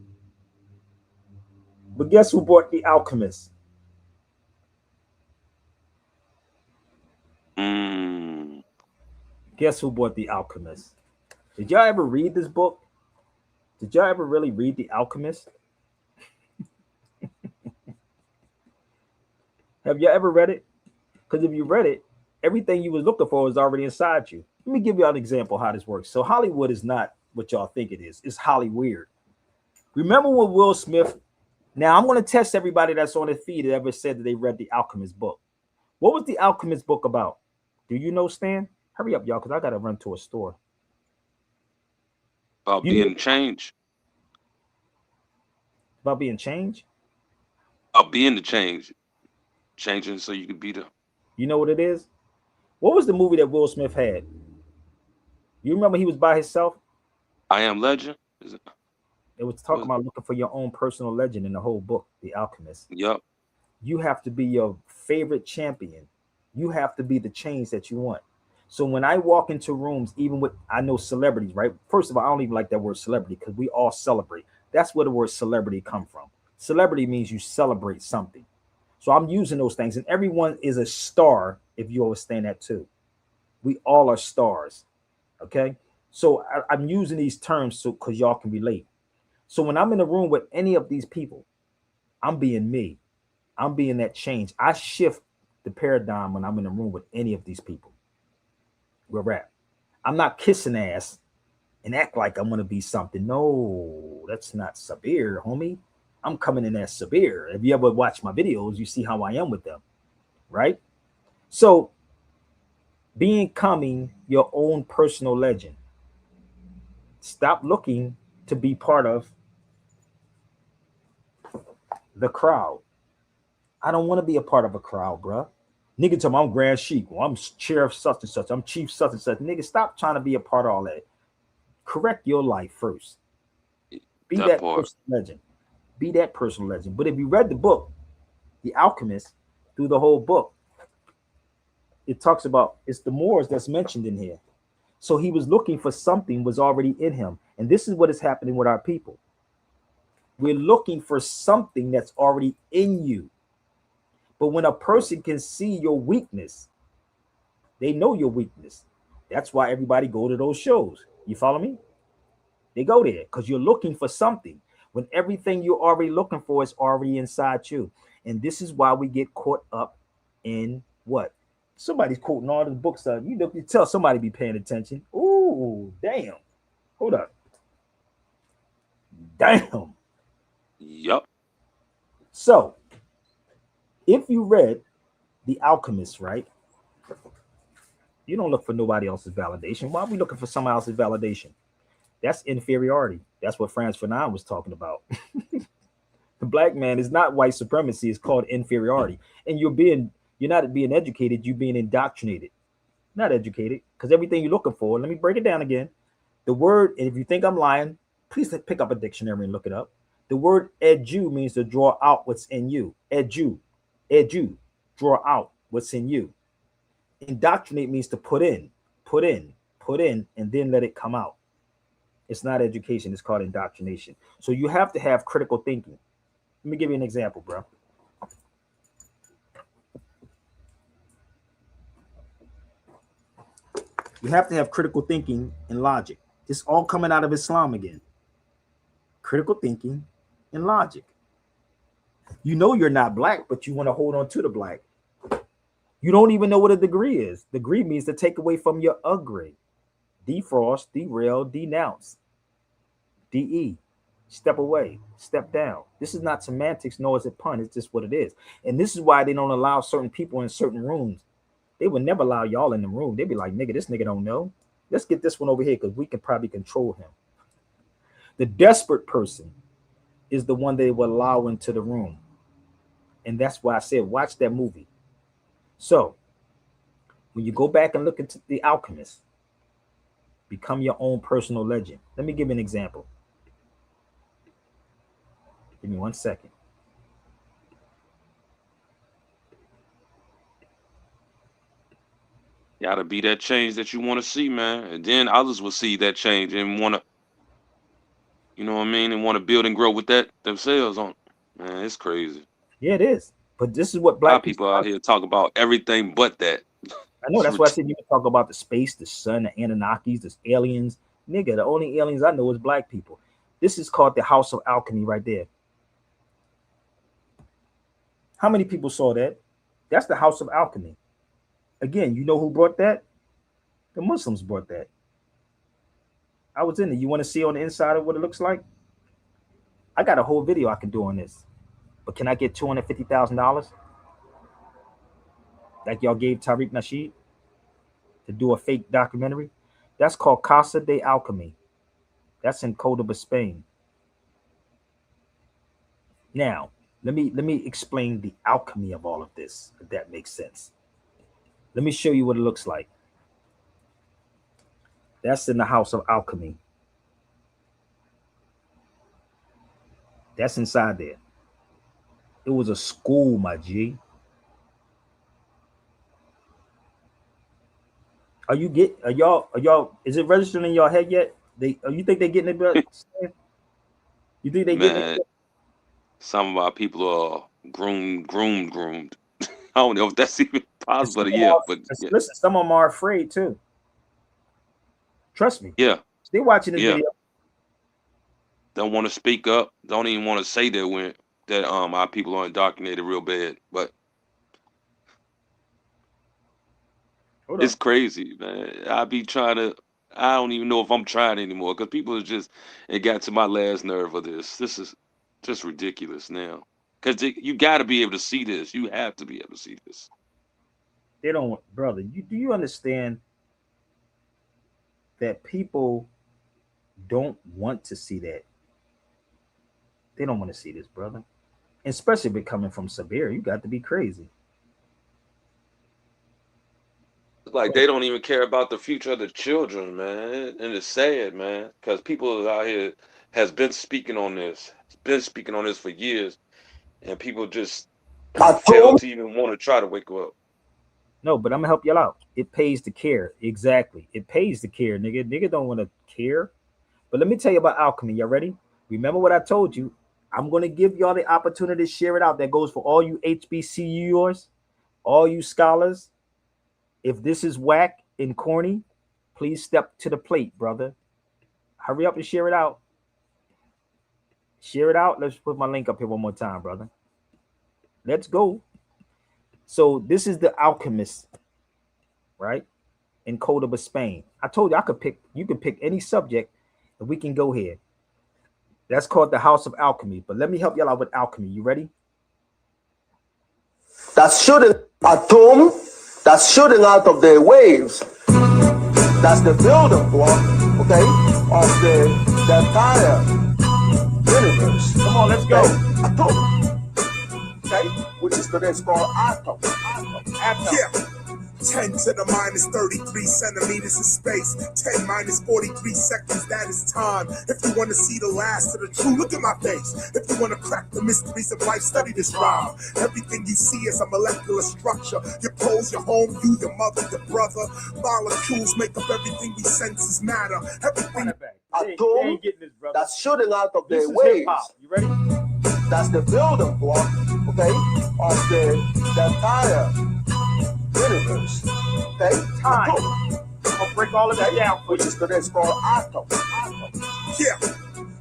S3: But guess who bought the alchemist? Guess who bought the alchemist? Did y'all ever read this book? Did y'all ever really read The Alchemist? Have you ever read it? Because if you read it, everything you was looking for is already inside you. Let me give you an example how this works. So Hollywood is not what y'all think it is. It's Hollyweird. Remember when Will Smith? Now I'm going to test everybody that's on the feed that ever said that they read The Alchemist book. What was The Alchemist book about? Do you know, Stan? Hurry up, y'all, because I got to run to a store.
S5: About being changed.
S3: About being changed?
S5: About being the change. Changing so you could be the.
S3: You know what it is? What was the movie that Will Smith had? You remember he was by himself?
S5: I Am Legend? Is it?
S3: It was talking about looking for your own personal legend in the whole book, The Alchemist.
S5: Yep.
S3: You have to be your favorite champion. You have to be the change that you want. So when I walk into rooms, even with, I know celebrities, right? First of all, I don't even like that word celebrity because we all celebrate. That's where the word celebrity come from. Celebrity means you celebrate something. So I'm using those things, and everyone is a star if you understand that too. We all are stars. Okay. So I'm using these terms so because y'all can relate. So when I'm in a room with any of these people, I'm being me. I'm being that change. I shift the paradigm when I'm in a room with any of these people. We're rap. I'm not kissing ass and act like I'm gonna be something. No, that's not Sabir, homie. I'm coming in as Sabir. If you ever watch my videos, you see how I am with them, right? So becoming your own personal legend. Stop looking to be part of the crowd. I don't want to be a part of a crowd, bruh. Nigga tell me I'm Grand Sheik. Well, I'm chair of such and such. I'm chief such and such. Nigga, stop trying to be a part of all that. Correct your life first. Be
S5: That
S3: that
S5: part.
S3: personal legend. Be that personal legend. But if you read the book, The Alchemist, through the whole book, it talks about it's the Moors that's mentioned in here. So he was looking for something was already in him. And this is what is happening with our people. We're looking for something that's already in you. But when a person can see your weakness, they know your weakness. That's why everybody go to those shows. You follow me? They go there because you're looking for something when everything you're already looking for is already inside you. And this is why we get caught up in what? Somebody's quoting all the books. You know, you tell somebody be paying attention. Ooh, damn. Hold up. Damn.
S5: Yup.
S3: So, if you read The Alchemist, right? You don't look for nobody else's validation. Why are we looking for someone else's validation? That's inferiority. That's what Franz Fanon was talking about. The black man is not white supremacy, it's called inferiority. And you're not being educated, you're being indoctrinated. Not educated, because everything you're looking for, let me break it down again. The word, and if you think I'm lying, please pick up a dictionary and look it up. The word edu means to draw out what's in you. Edu, draw out what's in you. Indoctrinate means to put in, and then let it come out. It's not education, it's called indoctrination. So you have to have critical thinking. Let me give you an example, bro. You have to have critical thinking and logic. It's all coming out of Islam again. Critical thinking and logic. You know you're not black, but you want to hold on to the black. You don't even know what a degree is. Degree means to take away from your grade. Defrost, derail, denounce. DE, step away, step down. This is not semantics, nor is it pun. It's just what it is. And this is why they don't allow certain people in certain rooms. They would never allow y'all in the room. They'd be like, nigga, this nigga don't know. Let's get this one over here because we can probably control him. The desperate person is the one they will allow into the room. And that's why I said, watch that movie. So when you go back and look into The Alchemist, become your own personal legend. Let me give you an example. Give me 1 second.
S5: Gotta be that change that you want to see, man. And then others will see that change and want to, you know what I mean, and want to build and grow with that themselves on. Man, it's crazy.
S3: Yeah, it is. But this is what
S5: A lot
S3: black
S5: of
S3: people
S5: people out
S3: like.
S5: here talk about everything but that.
S3: I know
S5: It's
S3: that's why I said you can talk about the space, the sun, the Anunnakis, the aliens. Nigga, the only aliens I know is black people. This is called the House of Alchemy right there. How many people saw that? That's the House of Alchemy. Again, you know who brought that? The Muslims brought that. I was in it. You want to see on the inside of what it looks like? I got a whole video I can do on this. But can I get $250,000? Like y'all gave Tariq Nasheed to do a fake documentary? That's called Casa de Alchemy. That's in Cordoba, Spain. Now, let me explain the alchemy of all of this, if that makes sense. Let me show you what it looks like. That's in the House of Alchemy. That's inside there. It was a school, my G. Are y'all is it registered in your head yet? You think they're getting it, but you think they getting
S5: Man,
S3: it?
S5: some of our people are groomed. I don't know if that's even
S3: And some
S5: possible
S3: of 'em
S5: yet,
S3: are-
S5: but yeah,
S3: listen, some of them are afraid too. Trust me.
S5: yeah,
S3: They're watching this
S5: yeah.
S3: video.
S5: Don't want to speak up. Don't even want to say that our people are indoctrinated real bad. But
S3: Hold
S5: it's
S3: up.
S5: crazy, man. I be trying to. I don't even know if I'm trying anymore because people are just. It got to my last nerve of this. This is just ridiculous now. Because you got to be able to see this. You have to be able to see this.
S3: They don't, brother. Do you understand that people don't want to see that? They don't want to see this, brother. Especially if it coming from Sabir. You got to be crazy.
S5: It's like they don't even care about the future of the children, man. And it's sad, man, because people out here has been speaking on this, for years, and people just fail to even want to try to wake up.
S3: No, but I'm gonna help y'all out. It pays to care. Exactly. It pays to care, nigga. Nigga don't want to care. But let me tell you about alchemy. Y'all ready? Remember what I told you. I'm gonna give y'all the opportunity to share it out. That goes for all you HBCUers, all you scholars. If this is whack and corny, please step to the plate, brother. Hurry up and share it out. Share it out. Let's put my link up here one more time, brother. Let's go. So this is the Alchemist, right? In Cordoba, Spain. I told you you could pick any subject and we can go here. That's called the House of Alchemy. But let me help y'all out with alchemy. You ready?
S6: That's shooting atom, that's shooting out of the waves. That's the building block, okay, of the entire universe.
S3: Come on, let's go.
S6: Okay? Atom, okay, which is today called atom.
S3: Atom.
S2: Yeah. 10 to the minus 33 centimeters of space. 10 minus 43 seconds, that is time. If you want to see the last of the true, look at my face. If you want to crack the mysteries of life, study this rhyme. Everything you see is a molecular structure. Your clothes, your home, you, your mother, your brother. Molecules make up everything we senses matter. Everything.
S6: Atom, that's shooting out of the
S3: This is
S6: waves.
S3: hip-hop. You ready?
S6: That's the building block, okay, of the entire universe. Okay?
S3: Time.
S6: Atom,
S3: I'll break all of that down for
S6: which
S3: you.
S6: is today called atom.
S2: Yeah.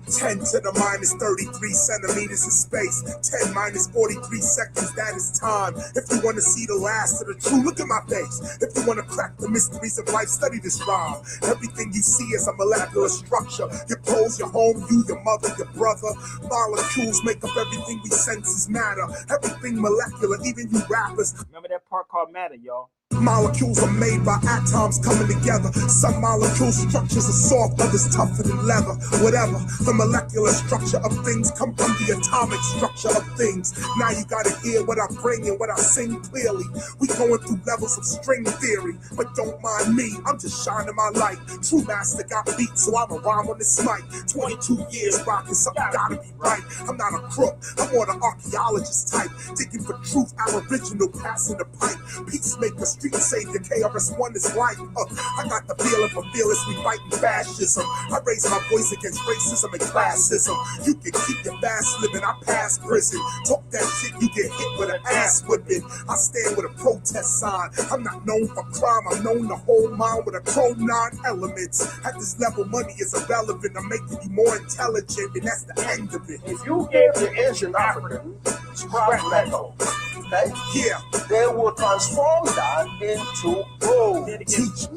S2: 10 to the minus 33 centimeters of space. 10 minus 43 seconds, that is time. If you want to see the last of the true, look at my face. If you want to crack the mysteries of life, study this rhyme. Everything you see is a molecular structure. Your clothes, your home, you, your mother, your brother. Molecules make up everything we senses matter. Everything molecular, even you rappers.
S3: Remember that part called matter, y'all.
S2: Molecules are made by atoms coming together. Some molecule structures are soft, others tougher than leather. Whatever, the molecular structure of things come from the atomic structure of things. Now you gotta hear what I bring and what I sing clearly. We going through levels of string theory, but don't mind me, I'm just shining my light. True master got beat, so I'm a rhyme on this mic. 22 years rocking, something gotta be right. I'm not a crook, I'm more the archaeologist type. Digging for truth, aboriginal, passing the pipe. Peacemaker, street savior, KRS-One is life. I got the feeling for fearlessly fighting fascism. I raise my voice against racism and classism. You can keep your fast living, I pass prison. Talk that shit, you get hit with an ass whipping. I stand with a protest sign. I'm not known for crime, I'm known to hold mine with a chrome 9 elements. At this level, money is irrelevant. I'm making you more intelligent, and that's the end of it.
S6: If you gave the ancient African scrap metal, okay,
S2: Yeah,
S6: they will transform that into gold.
S2: teach.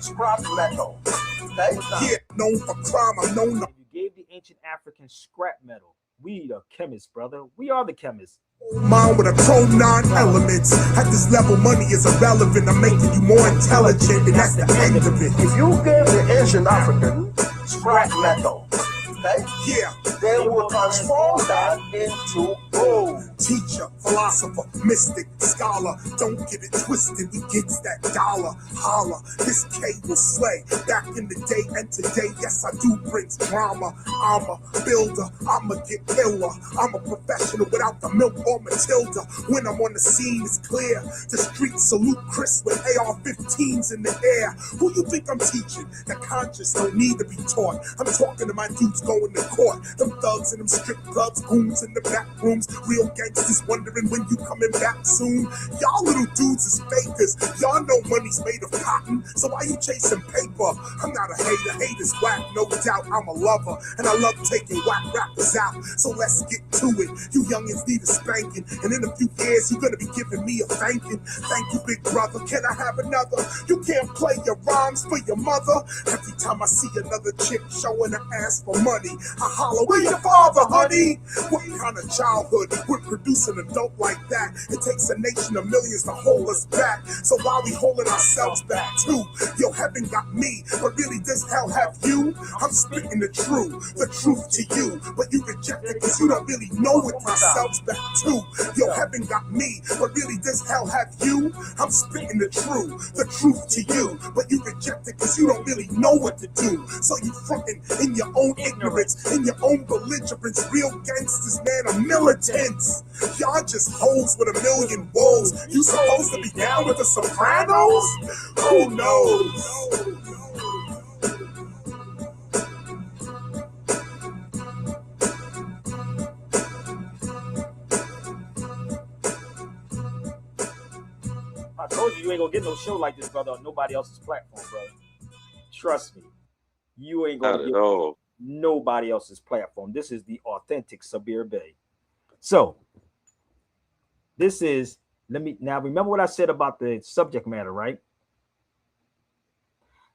S6: Scrap metal, okay?
S2: Yeah, known for crime, I'm known to
S3: You gave the ancient African scrap metal. We the chemists, brother. We are the chemists.
S2: mine with a chrome 9 elements. At this level, money is irrelevant. I'm making you more intelligent, and that's the end of it.
S6: If you gave the ancient African scrap metal, okay,
S2: Yeah,
S6: they will transform that into gold.
S2: teacher, philosopher, mystic, scholar. Don't get it twisted, we gets that dollar. Holla, this K will slay. Back in the day and today, yes, I do brings drama. I'm a builder, I'm a get killer. I'm a professional without the milk or Matilda. When I'm on the scene, it's clear. The streets salute Chris with AR-15s in the air. Who you think I'm teaching? The conscious don't need to be taught. I'm talking to my dudes going
S7: going to court. Them thugs in them strip clubs, goons in the back rooms, real gangsters wondering when you coming back soon. Y'all little dudes is fakers. Y'all know money's made of cotton, so why you chasing paper? I'm not a hater, haters whack, no doubt. I'm a lover, and I love taking whack rappers out. So let's get to it. You youngins need a spanking, and in a few years you're gonna be giving me a thanking. Thank you, big brother. Can I have another? You can't play your rhymes for your mother. Every time I see another chick showing her ass for money, I holler, where your father, honey? What kind of childhood would produce an adult like that? It takes a nation of millions to hold us back. So why we holding ourselves back too? Yo, heaven got me, but really this hell have you? I'm spitting the truth to you, but you reject it because you don't really know it yourselves back too. Yo, heaven got me, but really this hell have you? I'm spitting the truth to you, but you reject it because you don't really know what to do. So you frontin' in your own ignorance, in your own belligerence. Real gangsters, man, are militants. Y'all just hoes with a million woes. You supposed to be down with the Sopranos? Who knows?
S3: I told you ain't gonna get no show like this, brother, on nobody else's platform, brother. Trust me, you ain't gonna
S5: Not
S3: get
S5: at all.
S3: nobody else's platform. This is the authentic Sabir Bey. So this is, let me now remember what I said about the subject matter, right?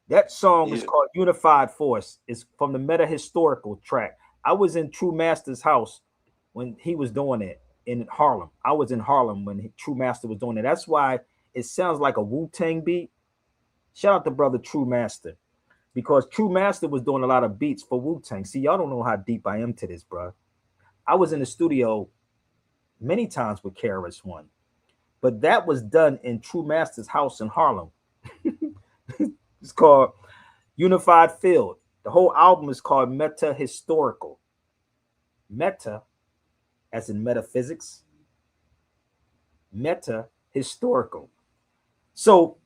S3: That song is called Unified Force. It's from the Meta Historical track. I was in True Master's house when he was doing it in Harlem. I was in Harlem when True Master was doing it. That's why it sounds like a Wu-Tang beat. Shout out to brother True Master, because True Master was doing a lot of beats for Wu-Tang. See, y'all don't know how deep I am to this, bro. I was in the studio many times with KRS-One, but that was done in True Master's house in Harlem. It's called Unified Field. The whole album is called Meta Historical. Meta, as in metaphysics. Meta Historical. So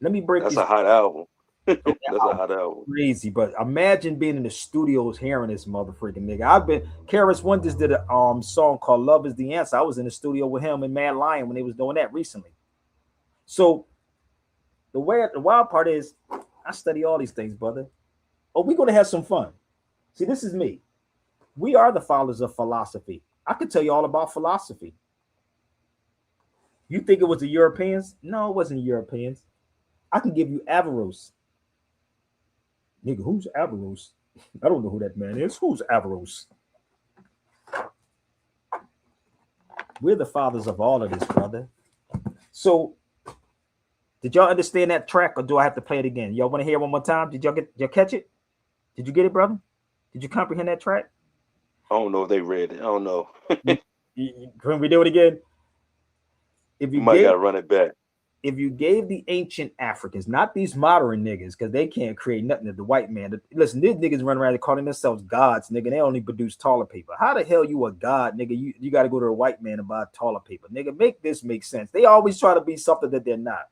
S3: let me break
S5: That's
S3: this.
S5: a hot album.
S3: That's
S5: a hot album.
S3: Crazy, but imagine being in the studios hearing this motherfucking nigga. I've been KRS-One just did a song called Love Is the Answer. I was in the studio with him and Mad Lion when they was doing that recently. So the wild part is I study all these things, brother. Oh, we're gonna have some fun. See, this is me. We are the followers of philosophy. I could tell you all about philosophy. You think it was the Europeans? No, it wasn't the Europeans. I can give you Averroes. Nigga, who's Averroes? I don't know who that man is. Who's Averroes? We're the fathers of all of this, brother. So, did y'all understand that track, or do I have to play it again? Y'all want to hear it one more time? Did y'all catch it? Did you get it, brother? Did you comprehend that track?
S5: I don't know if they read it. I don't know.
S3: Can we do it again? If
S5: You might gotta run it back.
S3: If you gave the ancient Africans, not these modern niggas, because they can't create nothing that the white man. Listen, these niggas run around calling themselves gods, nigga. They only produce toilet paper. How the hell you a god, nigga? You got to go to a white man and buy toilet paper, nigga. Make this make sense. They always try to be something that they're not.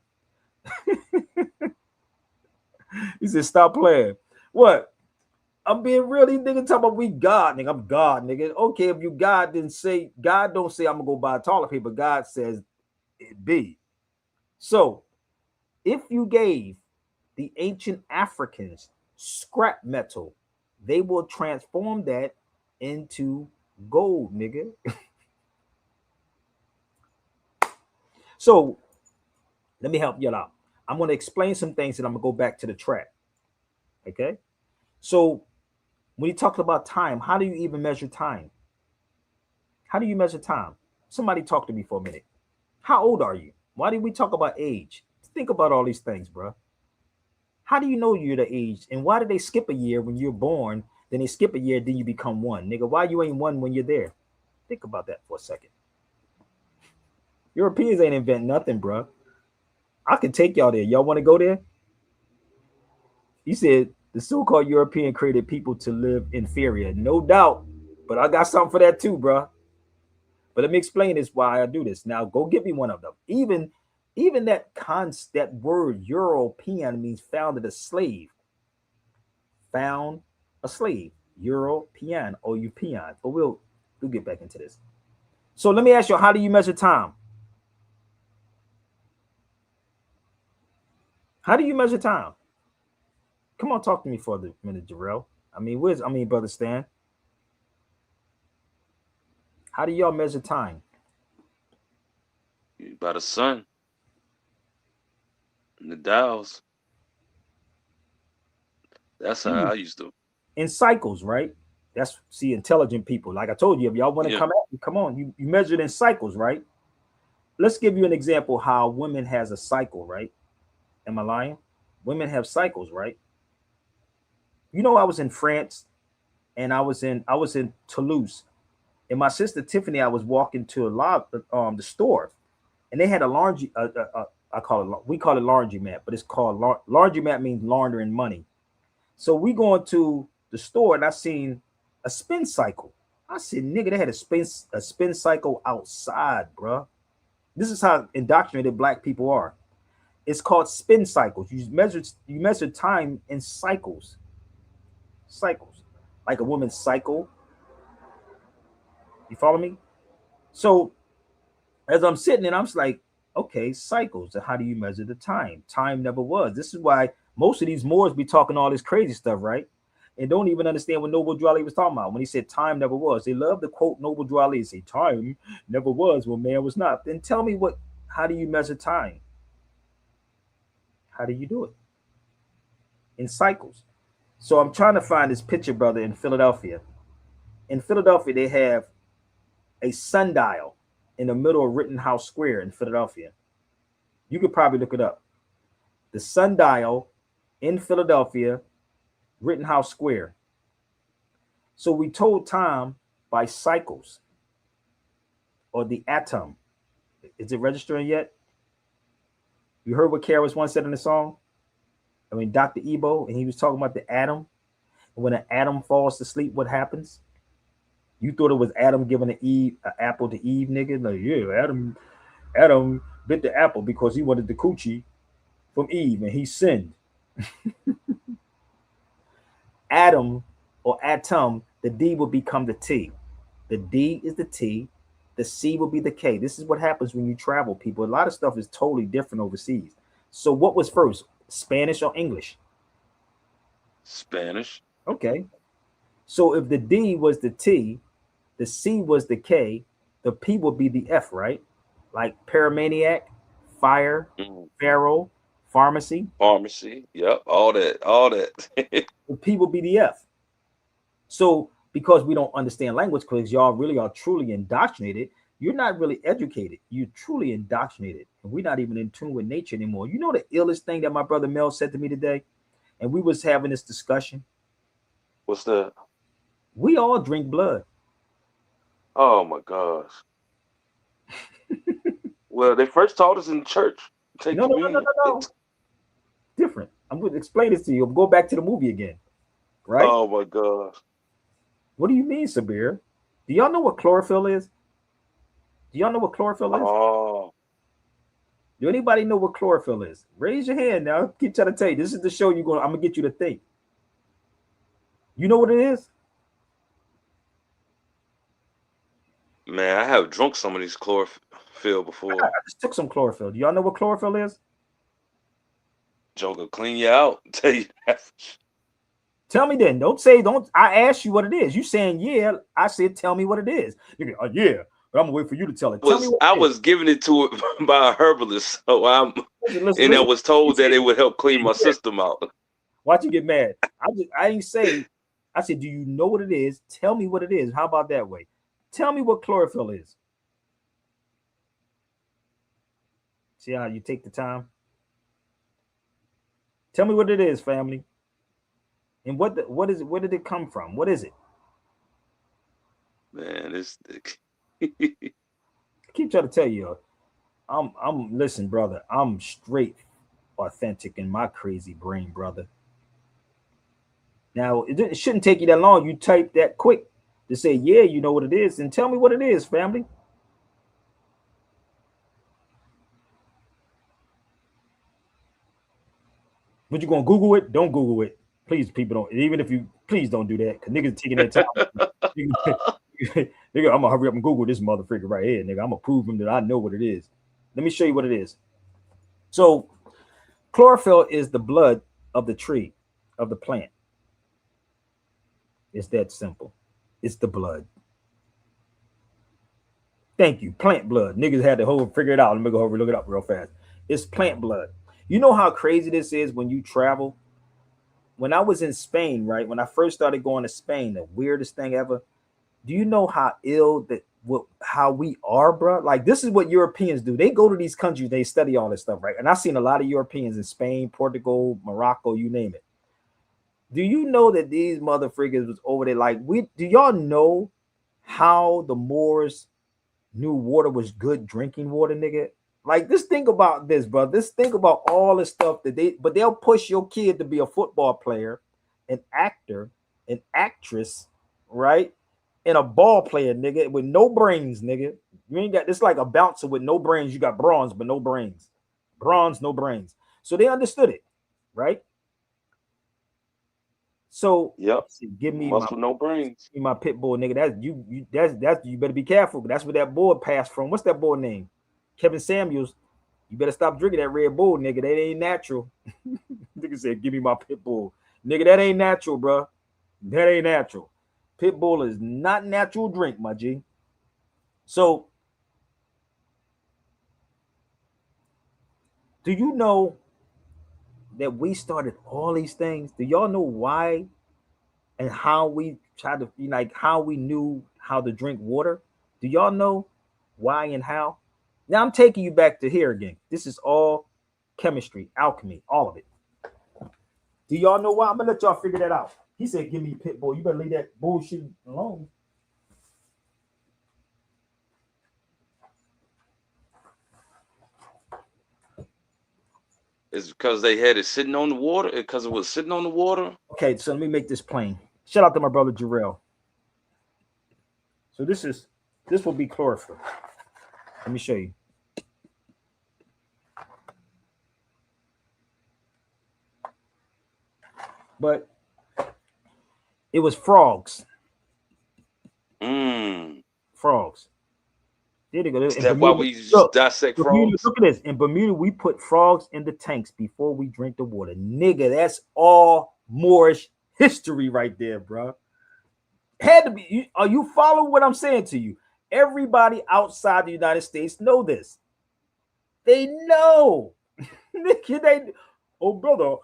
S3: He said, "Stop playing." What? I'm being real. These niggas talking about we God, nigga. I'm God, nigga. Okay, if you God, then say God. Don't say I'm gonna go buy toilet paper. God says it be. So, if you gave the ancient Africans scrap metal, they will transform that into gold, nigga. So, let me help you out. I'm going to explain some things and I'm going to go back to the track. Okay? So, when you talk about time, how do you even measure time? How do you measure time? Somebody talk to me for a minute. How old are you? Why did we talk about age? Think about all these things, bro. How do you know you're the age? And why did they skip a year when you're born? Then they skip a year, then you become one. Nigga, why you ain't one when you're there? Think about that for a second. Europeans ain't invent nothing, bro. I can take y'all there. Y'all want to go there? He said the so-called European created people to live inferior. No doubt. But I got something for that too, bro. But let me explain this why I do this. Now go get me one of them. Even that word European means founded a slave. Found a slave. European or European. But we'll get back into this. So let me ask you, how do you measure time? How do you measure time? Come on, talk to me for a minute, Jarrell. Brother Stan. How do y'all measure time?
S5: By the sun and the dials. That's how I used to.
S3: In cycles, right? That's see intelligent people. Like I told you, if y'all want to
S5: Yeah.
S3: come at me, come on. You measure it in cycles, right? Let's give you an example how women has a cycle, right? Am I lying? Women have cycles, right? You know, I was in France and I was in Toulouse. And my sister Tiffany, I was walking to the store, and they had a laundry. I call it we call it laundromat, but it's called laundromat means laundering money. So we going to the store, and I seen a spin cycle. I said, nigga, they had a spin cycle outside, bruh. This is how indoctrinated black people are. It's called spin cycles. You measure time in cycles. Cycles. Like a woman's cycle. You follow me? So as I'm sitting and I'm just like, okay, cycles. And how do you measure the time? Time never was. This is why most of these Moors be talking all this crazy stuff, right? And don't even understand what Noble Drew Ali was talking about when he said time never was. They love to quote Noble Drew Ali and say time never was when man was not. Then tell me how do you measure time? How do you do it? In cycles. So I'm trying to find this picture, brother, in Philadelphia. In Philadelphia, they have a sundial in the middle of Rittenhouse Square in Philadelphia. You could probably look it up. The sundial in Philadelphia, Rittenhouse Square. So we told time by cycles or the atom. Is it registering yet? You heard what Karis once said in the song? Dr. Ebo, and he was talking about the atom. And when an atom falls to sleep, what happens? You thought it was Adam giving an apple to Eve, nigga? Like, yeah, Adam bit the apple because he wanted the coochie from Eve, and he sinned. Atom or atom, the D will become the T. The D is the T. The C will be the K. This is what happens when you travel, people. A lot of stuff is totally different overseas. So what was first, Spanish or English?
S5: Spanish.
S3: Okay. So if the D was the T, the C was the K, the P would be the F, right? Like paramaniac, fire, pharaoh, pharmacy.
S5: Pharmacy. Yep. All that.
S3: The P will be the F. So because we don't understand language, because y'all really are truly indoctrinated, you're not really educated. You're truly indoctrinated. And we're not even in tune with nature anymore. You know the illest thing that my brother Mel said to me today? And we was having this discussion.
S5: What's that?
S3: We all drink blood.
S5: Oh my gosh. Well, they first taught us in church. Take communion.
S3: No. Different. I'm going to explain this to you. Go back to the movie again. Right?
S5: Oh my gosh.
S3: What do you mean, Sabir? Do y'all know what chlorophyll is? Do y'all know what chlorophyll is?
S5: Oh.
S3: Do anybody know what chlorophyll is? Raise your hand now. I keep trying to tell you. This is the show I'm going to get you to think. You know what it is?
S5: Man, I have drunk some of these chlorophyll before.
S3: I just took some chlorophyll. Do y'all know what chlorophyll is?
S5: Joker, clean you out. Tell you that.
S3: Tell me then. Don't. I asked you what it is. You saying yeah. I said tell me what it is. You go, yeah, but I'm gonna wait for you to tell it. Tell me what
S5: I was giving it to it by a herbalist, so listen. I was told that it would help clean my system out.
S3: Why'd you get mad? I ain't say. I said, do you know what it is? Tell me what it is. How about that way? Tell me what chlorophyll is. See how you take the time? Tell me what it is, family. And what is it? Where did it come from? What is it?
S5: Man,
S3: I keep trying to tell you, listen, brother, I'm straight authentic in my crazy brain, brother. Now, it shouldn't take you that long. You type that quick to say, yeah, you know what it is, and tell me what it is, family. But you gonna Google it? Don't Google it. Please, people don't. Even if you please don't do that, cause niggas taking that time. nigga, I'm gonna hurry up and Google this motherfucker right here, nigga. I'm gonna prove him that I know what it is. Let me show you what it is. So, chlorophyll is the blood of the tree, of the plant. It's that simple. It's the blood. Thank you. Plant blood. Niggas had to figure it out. Let me go over and look it up real fast. It's plant blood. You know how crazy this is when you travel? When I was in Spain, right? When I first started going to Spain, the weirdest thing ever. Do you know how ill that how we are, bro? Like, this is what Europeans do. They go to these countries, they study all this stuff, right? And I've seen a lot of Europeans in Spain, Portugal, Morocco, you name it. Do you know that these motherfuckers was over there? Like, do y'all know how the Moors knew water was good drinking water, nigga? Like, just think about this, bro. Just think about all the stuff that but they'll push your kid to be a football player, an actor, an actress, right? And a ball player, nigga, with no brains, nigga. You ain't got, it's like a bouncer with no brains. You got bronze, but no brains. Bronze, no brains. So they understood it, right? So
S5: Yep.
S3: Give me
S5: muscle, no brains.
S3: my pit bull, nigga. That's you better be careful. That's where that boy passed from. What's that boy name? Kevin Samuels. You better stop drinking that Red Bull, nigga. That ain't natural. Nigga said, give me my pit bull. Nigga, that ain't natural, bro. That ain't natural. Pit bull is not natural drink, my G. So, do you know that we started all these things? Do y'all know why and how we tried to, like, how we knew how to drink water? Do y'all know why and how? Now I'm taking you back to here again. This is all chemistry, alchemy, all of it. Do y'all know why? I'm gonna let y'all figure that out. He said, give me pit bull. You better leave that bullshit alone.
S5: It's because they had it sitting on the water, because it was sitting on the water.
S3: Okay, so let me make this plain. Shout out to my brother Jarrell. So this will be chlorophyll. Let me show you. But it was frogs. Frogs. There they go.
S5: Is that why we dissect frogs?
S3: Look at this. In Bermuda, we put frogs in the tanks before we drink the water. Nigga, that's all Moorish history right there, bro. Had to be. Are you following what I'm saying to you? Everybody outside the United States know this. They know. Nigga, oh, brother,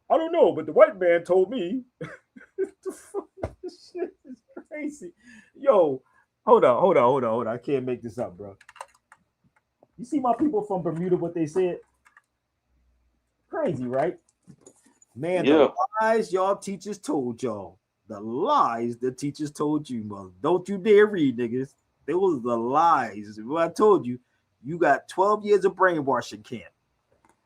S3: I don't know, but the white man told me. This shit is crazy. Yo, hold on. I can't make this up, bro. You see my people from Bermuda, what they said? Crazy, right? Man, yeah. The lies y'all teachers told y'all. The lies the teachers told you, mother. Don't you dare read, niggas. They was the lies. What I told you, you got 12 years of brainwashing camp.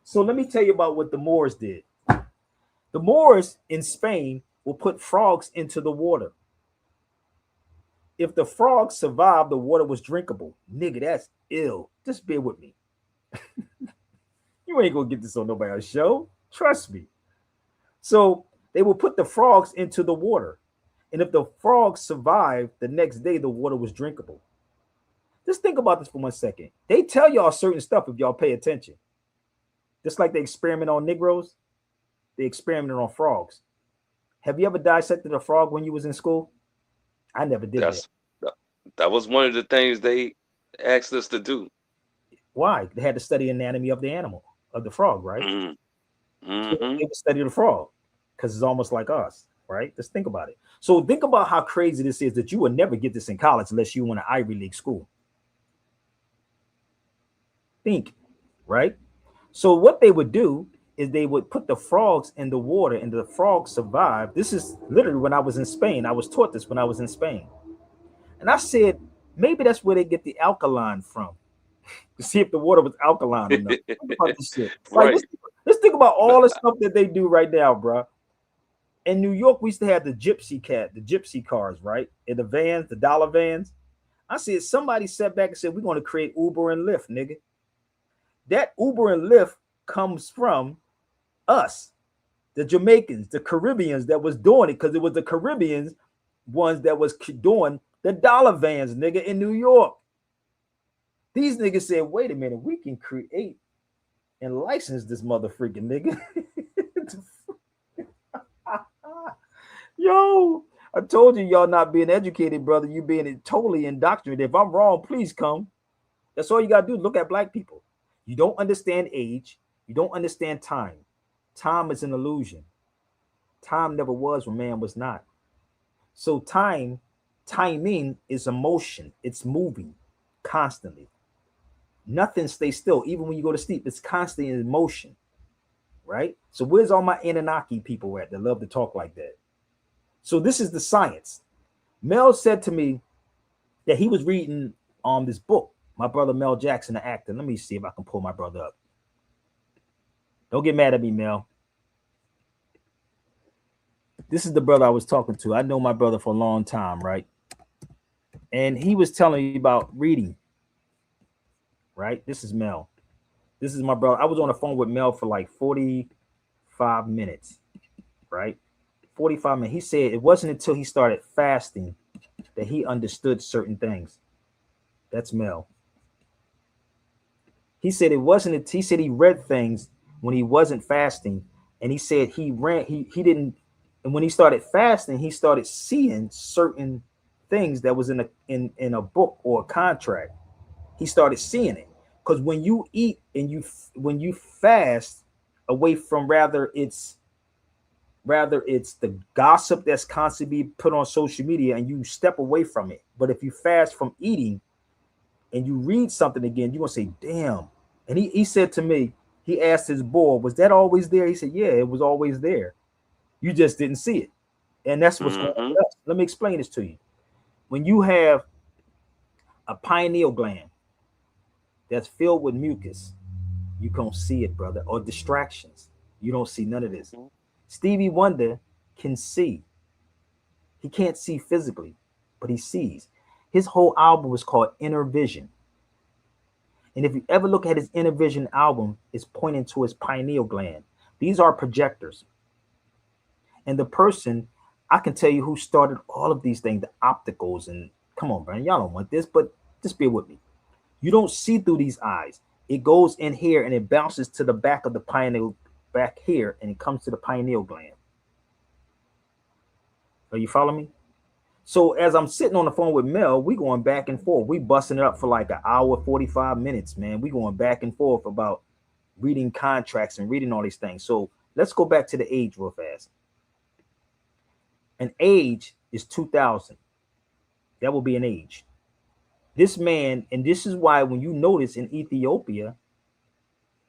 S3: So let me tell you about what the Moors did. The Moors in Spain will put frogs into the water. If the frogs survived, the water was drinkable. Nigga, that's ill. Just bear with me. You ain't gonna get this on nobody else's show. Trust me. So they will put the frogs into the water. And if the frogs survived, the next day the water was drinkable. Just think about this for 1 second. They tell y'all certain stuff if y'all pay attention. Just like they experiment on Negroes, they experimented on frogs. Have you ever dissected a frog when you was in school? I never did that.
S5: That was one of the things they asked us to do.
S3: Why? They had to study anatomy of the animal, of the frog, right?
S5: Mm-hmm.
S3: So they would study the frog because it's almost like us, right? Just think about it. So think about how crazy this is that you would never get this in college unless you went to Ivy League school. Think, right? So what they would do is they would put the frogs in the water and the frogs survived. This is literally when I was in Spain. I was taught this when I was in Spain. And I said, maybe that's where they get the alkaline from. To see if the water was alkaline enough. Think about this shit. Like,
S5: Right.
S3: let's think about all the stuff that they do right now, bro. In New York, we used to have the gypsy cars, right? In the vans, the dollar vans. I said, somebody sat back and said, we're going to create Uber and Lyft, nigga. That Uber and Lyft comes from us. the Jamaicans, the Caribbeans that was doing it, because it was the Caribbeans ones that was doing the dollar vans, nigga, in New York. These niggas said, wait a minute, we can create and license this mother freaking nigga. Yo, I told you y'all not being educated, brother. You being totally indoctrinated. If I'm wrong, please come. That's all you gotta do. Look at black people. You don't understand age. You don't understand time. Time is an illusion. Time never was when man was not. So timing is emotion. It's moving constantly. Nothing stays still. Even when you go to sleep, it's constantly in motion, right? So where's all my Anunnaki people at that love to talk like that? So this is the science. Mel said to me that he was reading this book. My brother Mel Jackson, the actor. Let me see if I can pull my brother up. Don't get mad at me, Mel. This is the brother I was talking to. I know my brother for a long time, right? And he was telling me about reading, right? This is Mel. This is my brother. I was on the phone with Mel for like 45 minutes, right? 45 minutes. He said it wasn't until he started fasting that he understood certain things. That's Mel. He said it wasn't. He said he read things when he wasn't fasting, and he said he didn't. And when he started fasting, he started seeing certain things that was in a book or a contract. He started seeing it because when you eat and when you fast away from rather it's the gossip that's constantly put on social media and you step away from it. But if you fast from eating and you read something again, you're gonna say, damn. And he said to me, he asked his boy, was that always there? He said, yeah, it was always there. You just didn't see it. And that's what's going on with us. Let me explain this to you. When you have a pineal gland that's filled with mucus, you can't see it, brother, or distractions. You don't see none of this. Stevie Wonder can see. He can't see physically, but he sees. His whole album was called Inner Vision. And if you ever look at his Inner Vision album, it's pointing to his pineal gland. These are projectors. And the person, I can tell you who started all of these things, the opticals, and come on, Brandon, y'all don't want this, but just bear with me. You don't see through these eyes. It goes in here and it bounces to the back of the pineal, back here, and it comes to the pineal gland. Are you following me? So as I'm sitting on the phone with Mel, we going back and forth. We busting it up for like an hour, 45 minutes, man. We going back and forth about reading contracts and reading all these things. So let's go back to the age real fast. An age is 2000. That will be an age. This man, and this is why when you notice in Ethiopia,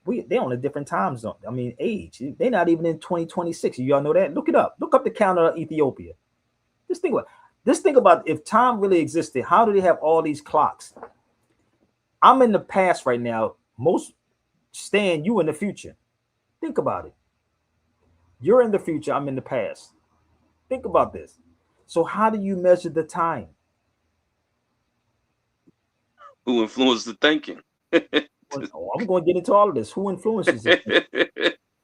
S3: they're on a different time zone. I mean, age. They're not even in 2026. Y'all know that? Look it up. Look up the calendar of Ethiopia. Just think about if time really existed, how do they have all these clocks? I'm in the past right now. Most Stan, you in the future. Think about it. You're in the future. I'm in the past. Think about this. So how do you measure the time?
S5: Who influenced the thinking?
S3: I'm going to get into all of this. Who influences it?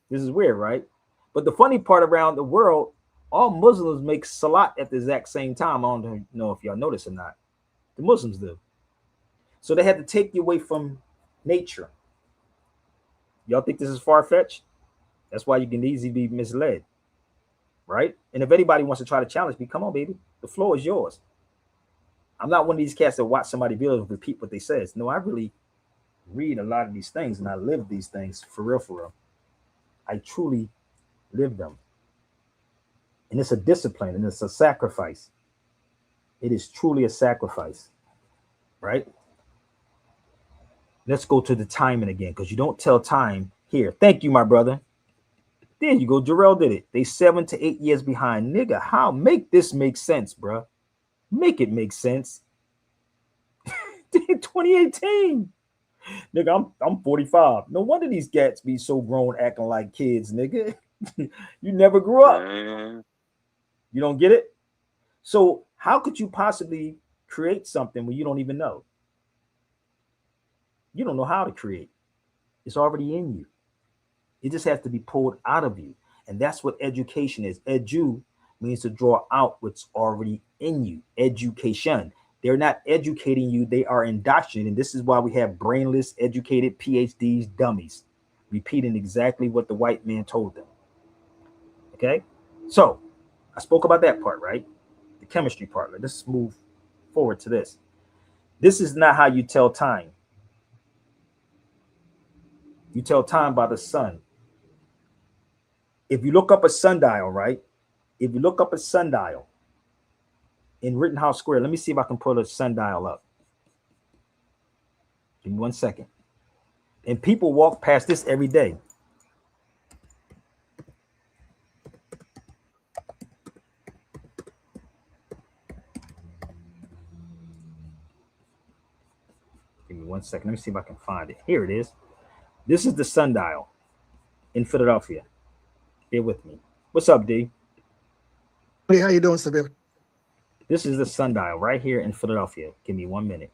S3: This is weird, right? But the funny part around the world, all Muslims make salat at the exact same time. I don't know if y'all notice or not. The Muslims do. So they had to take you away from nature. Y'all think this is far-fetched? That's why you can easily be misled, right? And if anybody wants to try to challenge me, come on, baby. The floor is yours. I'm not one of these cats that watch somebody videos and repeat what they says. No, I really read a lot of these things and I live these things for real, for real. I truly live them. And it's a discipline and it's a sacrifice. It is truly a sacrifice, right? Let's go to the timing again, because you don't tell time here. Thank you, my brother. There you go. Jarrell did it. They 7 to 8 years behind. Nigga, how? Make this make sense, bro. Make it make sense. 2018. Nigga, I'm 45. No wonder these cats be so grown acting like kids, nigga. You never grew up. You don't get it? So how could you possibly create something when you don't even know? You don't know how to create. It's already in you. It just has to be pulled out of you. And that's what education is. Edu means to draw out what's already in you. Education. They're not educating you, they are indoctrinating. This is why we have brainless, educated PhDs, dummies, repeating exactly what the white man told them. Okay? So, I spoke about that part, right? The chemistry part. Let's move forward to this. This is not how you tell time. You tell time by the sun. If you look up a sundial, right? If you look up a sundial in Rittenhouse Square, let me see if I can pull a sundial up. Give me 1 second. And people walk past this every day. Give me 1 second. Let me see if I can find it. Here it is. This is the sundial in Philadelphia. Bear with me. What's up, D?
S8: Hey, how you doing, Sabir?
S3: This is the sundial right here in Philadelphia. Give me 1 minute.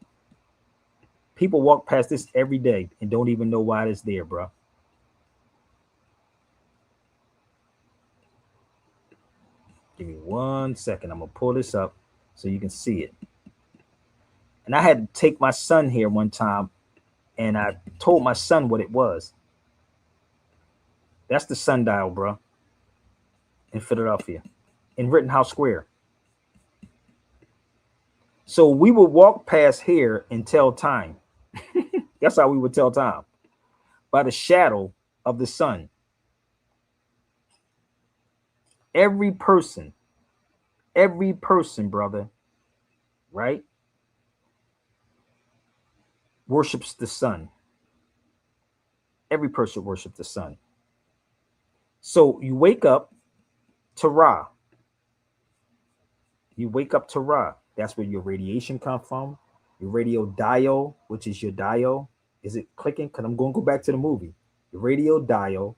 S3: People walk past this every day and don't even know why it's there, bro. Give me 1 second. I'm going to pull this up so you can see it. And I had to take my son here one time, and I told my son what it was. That's the sundial, bro, in Philadelphia, in Rittenhouse Square. So we would walk past here and tell time. That's how we would tell time, by the shadow of the sun. Every person, brother, right, worships the sun. Every person worships the sun. So you wake up to Ra. You wake up to Ra. That's where your radiation comes from. Your radio dial, which is your dial. Is it clicking? Because I'm going to go back to the movie. Your radio dial.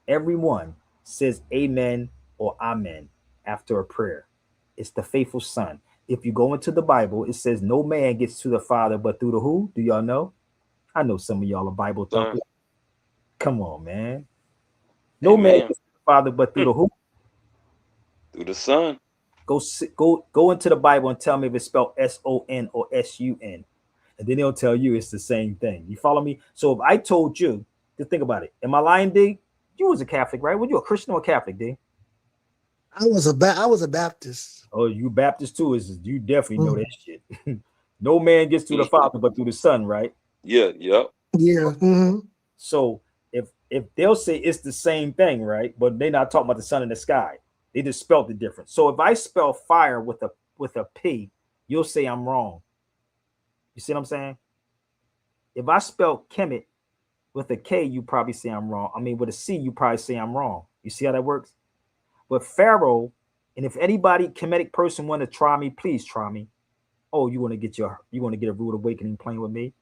S3: Everyone says amen or amen after a prayer. It's the faithful son. If you go into the Bible, it says no man gets to the Father but through the who? Do y'all know? I know some of y'all are Bible thumpers. Come on, man. No man gets to the Father but through the who?
S5: Through the sun.
S3: Go into the Bible and tell me if it's spelled S-O-N or S-U-N. And then they'll tell you it's the same thing. You follow me? So if I told you, just think about it. Am I lying, D? You was a Catholic, right? Were you a Christian or a Catholic, D?
S8: I was a Baptist.
S3: Oh, you Baptist too? You definitely know that shit. No man gets to the Father but through the Son, right?
S5: Yeah, yep.
S8: Yeah. Mm-hmm.
S3: So if they'll say it's the same thing, right? But they're not talking about the sun in the sky. They just spelled it different. So if I spell fire with a P, you'll say I'm wrong. You see what I'm saying? If I spell Kemet with a K, you probably say I'm wrong. I mean, with a C, you probably say I'm wrong. You see how that works? But Pharaoh, and if anybody Kemetic person want to try me, please try me. Oh, you want to get a rude awakening playing with me?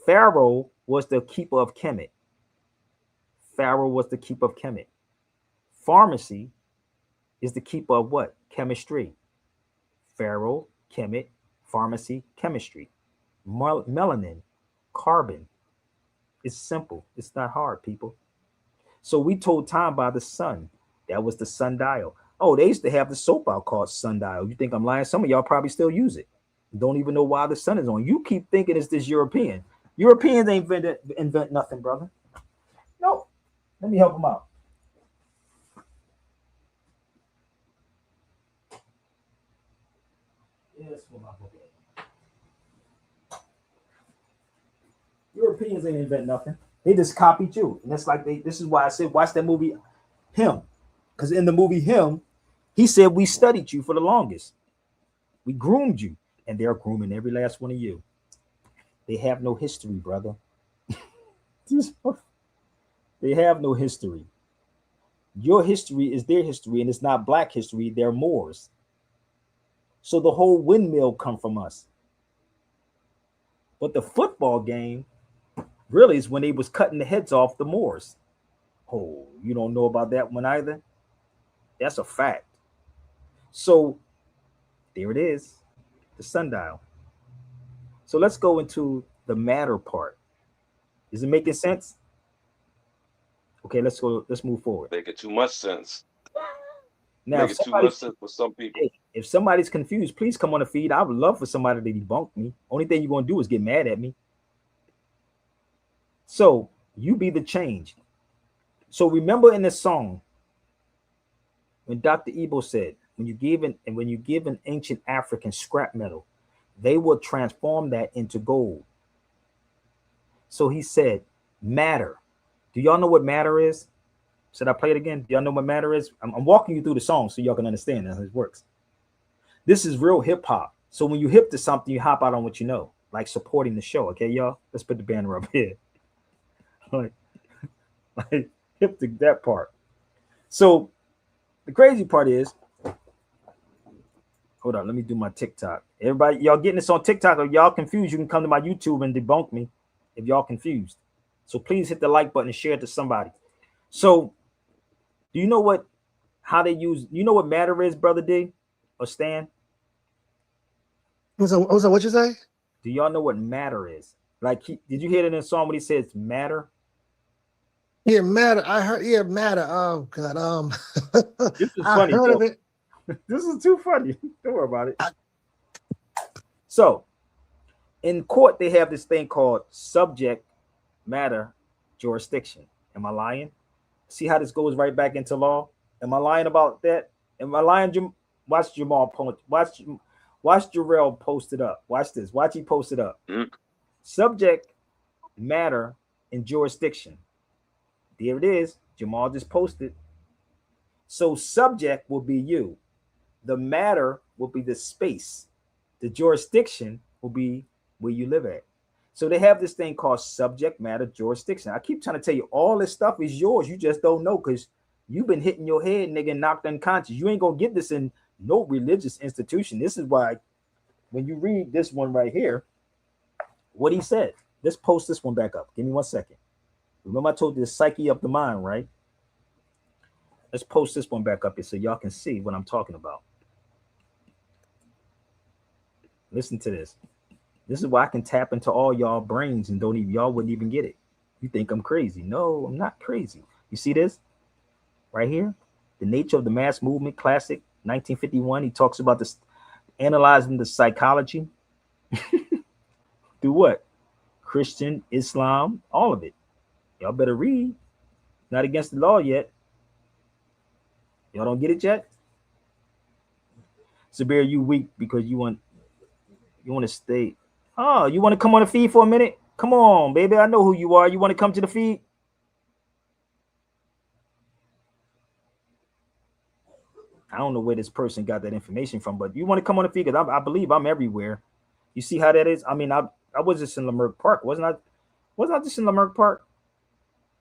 S3: Pharaoh was the keeper of Kemet. Pharaoh was the keeper of Kemet. Pharmacy is the keeper of what? Chemistry. Pharaoh, Kemet, pharmacy, chemistry. Melanin, carbon. It's simple. It's not hard, people. So we told time by the sun. That was the sundial. Oh, they used to have the soap out called Sundial. You think I'm lying? Some of y'all probably still use it. Don't even know why the sun is on. You keep thinking it's this European. Europeans ain't invent nothing, brother. No. Let me help them out. Yes, where my book at? Europeans ain't invent nothing. They just copied you. And that's like this is why I said watch that movie Him. Because in the movie Him, he said we studied you for the longest. We groomed you. And they're grooming every last one of you. They have no history, brother. They have no history. Your history is their history, and it's not black history. They're Moors. So the whole windmill come from us. But the football game really is when they was cutting the heads off the Moors. Oh, you don't know about that one either? That's a fact. So there it is, the sundial. So let's go into the matter part. Is it making sense? Okay, let's go. Let's move forward.
S5: Making too much sense.
S3: Now,
S5: Making too much sense for some people.
S3: if somebody's confused, please come on the feed. I would love for somebody to debunk me. Only thing you're gonna do is get mad at me. So you be the change. So remember in the song when Dr. Ebo said, when you give an ancient African scrap metal, they will transform that into gold. So he said, matter. Do y'all know what matter is? Should I play it again? Do y'all know what matter is? I'm walking you through the song so y'all can understand how it works. This is real hip hop. So when you hip to something, you hop out on what you know, like supporting the show. Okay, y'all? Let's put the banner up here. like hip to that part. So the crazy part is, hold on, let me do my TikTok. Everybody, y'all getting this on TikTok, or y'all confused, you can come to my YouTube and debunk me if y'all confused. So please hit the like button and share it to somebody. So do you know how they use, you know what matter is, Brother D or Stan?
S8: What you say?
S3: Do y'all know what matter is? Like, did you hear it in the song when he says matter?
S8: Yeah, matter. I heard. Yeah, matter. Oh God.
S3: This is
S8: I
S3: funny.
S8: heard of it.
S3: This is too funny. Don't worry about it. So, in court, they have this thing called subject matter jurisdiction. Am I lying? See how this goes right back into law? Am I lying about that? Am I lying? Watch Jamal post. Watch Jarrell post it up. Watch this. Watch he post it up. Subject matter and jurisdiction. There it is. Jamal just posted. So subject will be you. The matter will be the space. The jurisdiction will be where you live at. So they have this thing called subject matter jurisdiction. I keep trying to tell you, all this stuff is yours. You just don't know because you've been hitting your head, nigga, knocked unconscious. You ain't gonna get this in no religious institution. This is why when you read this one right here, what he said. Let's post this one back up. Give me 1 second. Remember I told you the psyche of the mind, right? Let's post this one back up here so y'all can see what I'm talking about. Listen to this. This is why I can tap into all y'all brains and y'all wouldn't even get it. You think I'm crazy. No, I'm not crazy. You see this right here? The Nature of the Mass Movement Classic, 1951. He talks about this, analyzing the psychology through what? Christian, Islam, all of it. Y'all better read. Not against the law yet. Y'all don't get it yet? Sabir, you weak because you want to stay. Oh, you want to come on the feed for a minute? Come on, baby. I know who you are. You want to come to the feed? I don't know where this person got that information from, but you want to come on the feed because I believe I'm everywhere. You see how that is? I mean, I was just in Leimert Park. Wasn't I just in Leimert Park?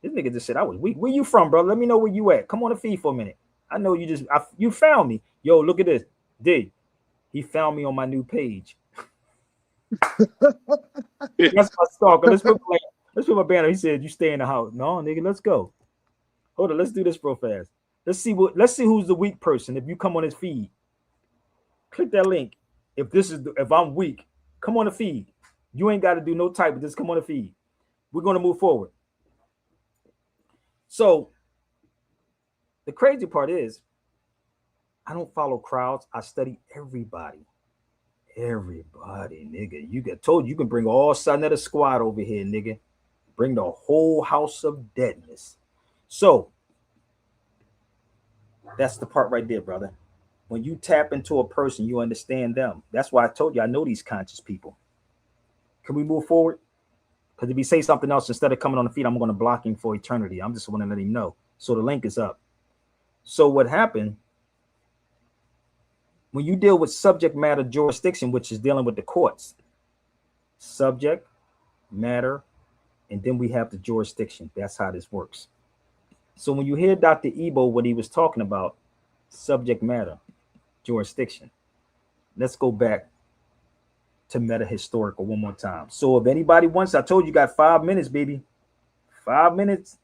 S3: This nigga just said I was weak. Where you from, brother? Let me know where you at. Come on the feed for a minute. I know you found me. Yo, look at this. D. He found me on my new page. That's my stalker. Let's put my banner. He said, you stay in the house. No, nigga, let's go. Hold on, let's do this real fast. Let's see who's the weak person. If you come on his feed, click that link. If I'm weak, come on the feed. You ain't got to do no type, just come on the feed. We're going to move forward. So the crazy part is I don't follow crowds. I study everybody. Everybody, nigga. You get told you can bring all sudden of the squad over here, nigga. Bring the whole house of deadness. So that's the part right there, brother. When you tap into a person, you understand them. That's why I told you I know these conscious people. Can we move forward? Because if he say something else, instead of coming on the feed, I'm going to block him for eternity. I'm just want to let him know. So the link is up. So what happened? When you deal with subject matter jurisdiction, which is dealing with the courts, subject matter, and then we have the jurisdiction. That's how this works. So when you hear Dr. Ebo, what he was talking about, subject matter, jurisdiction, let's go back to meta historical one more time. So if anybody wants, I told you got 5 minutes, baby. 5 minutes.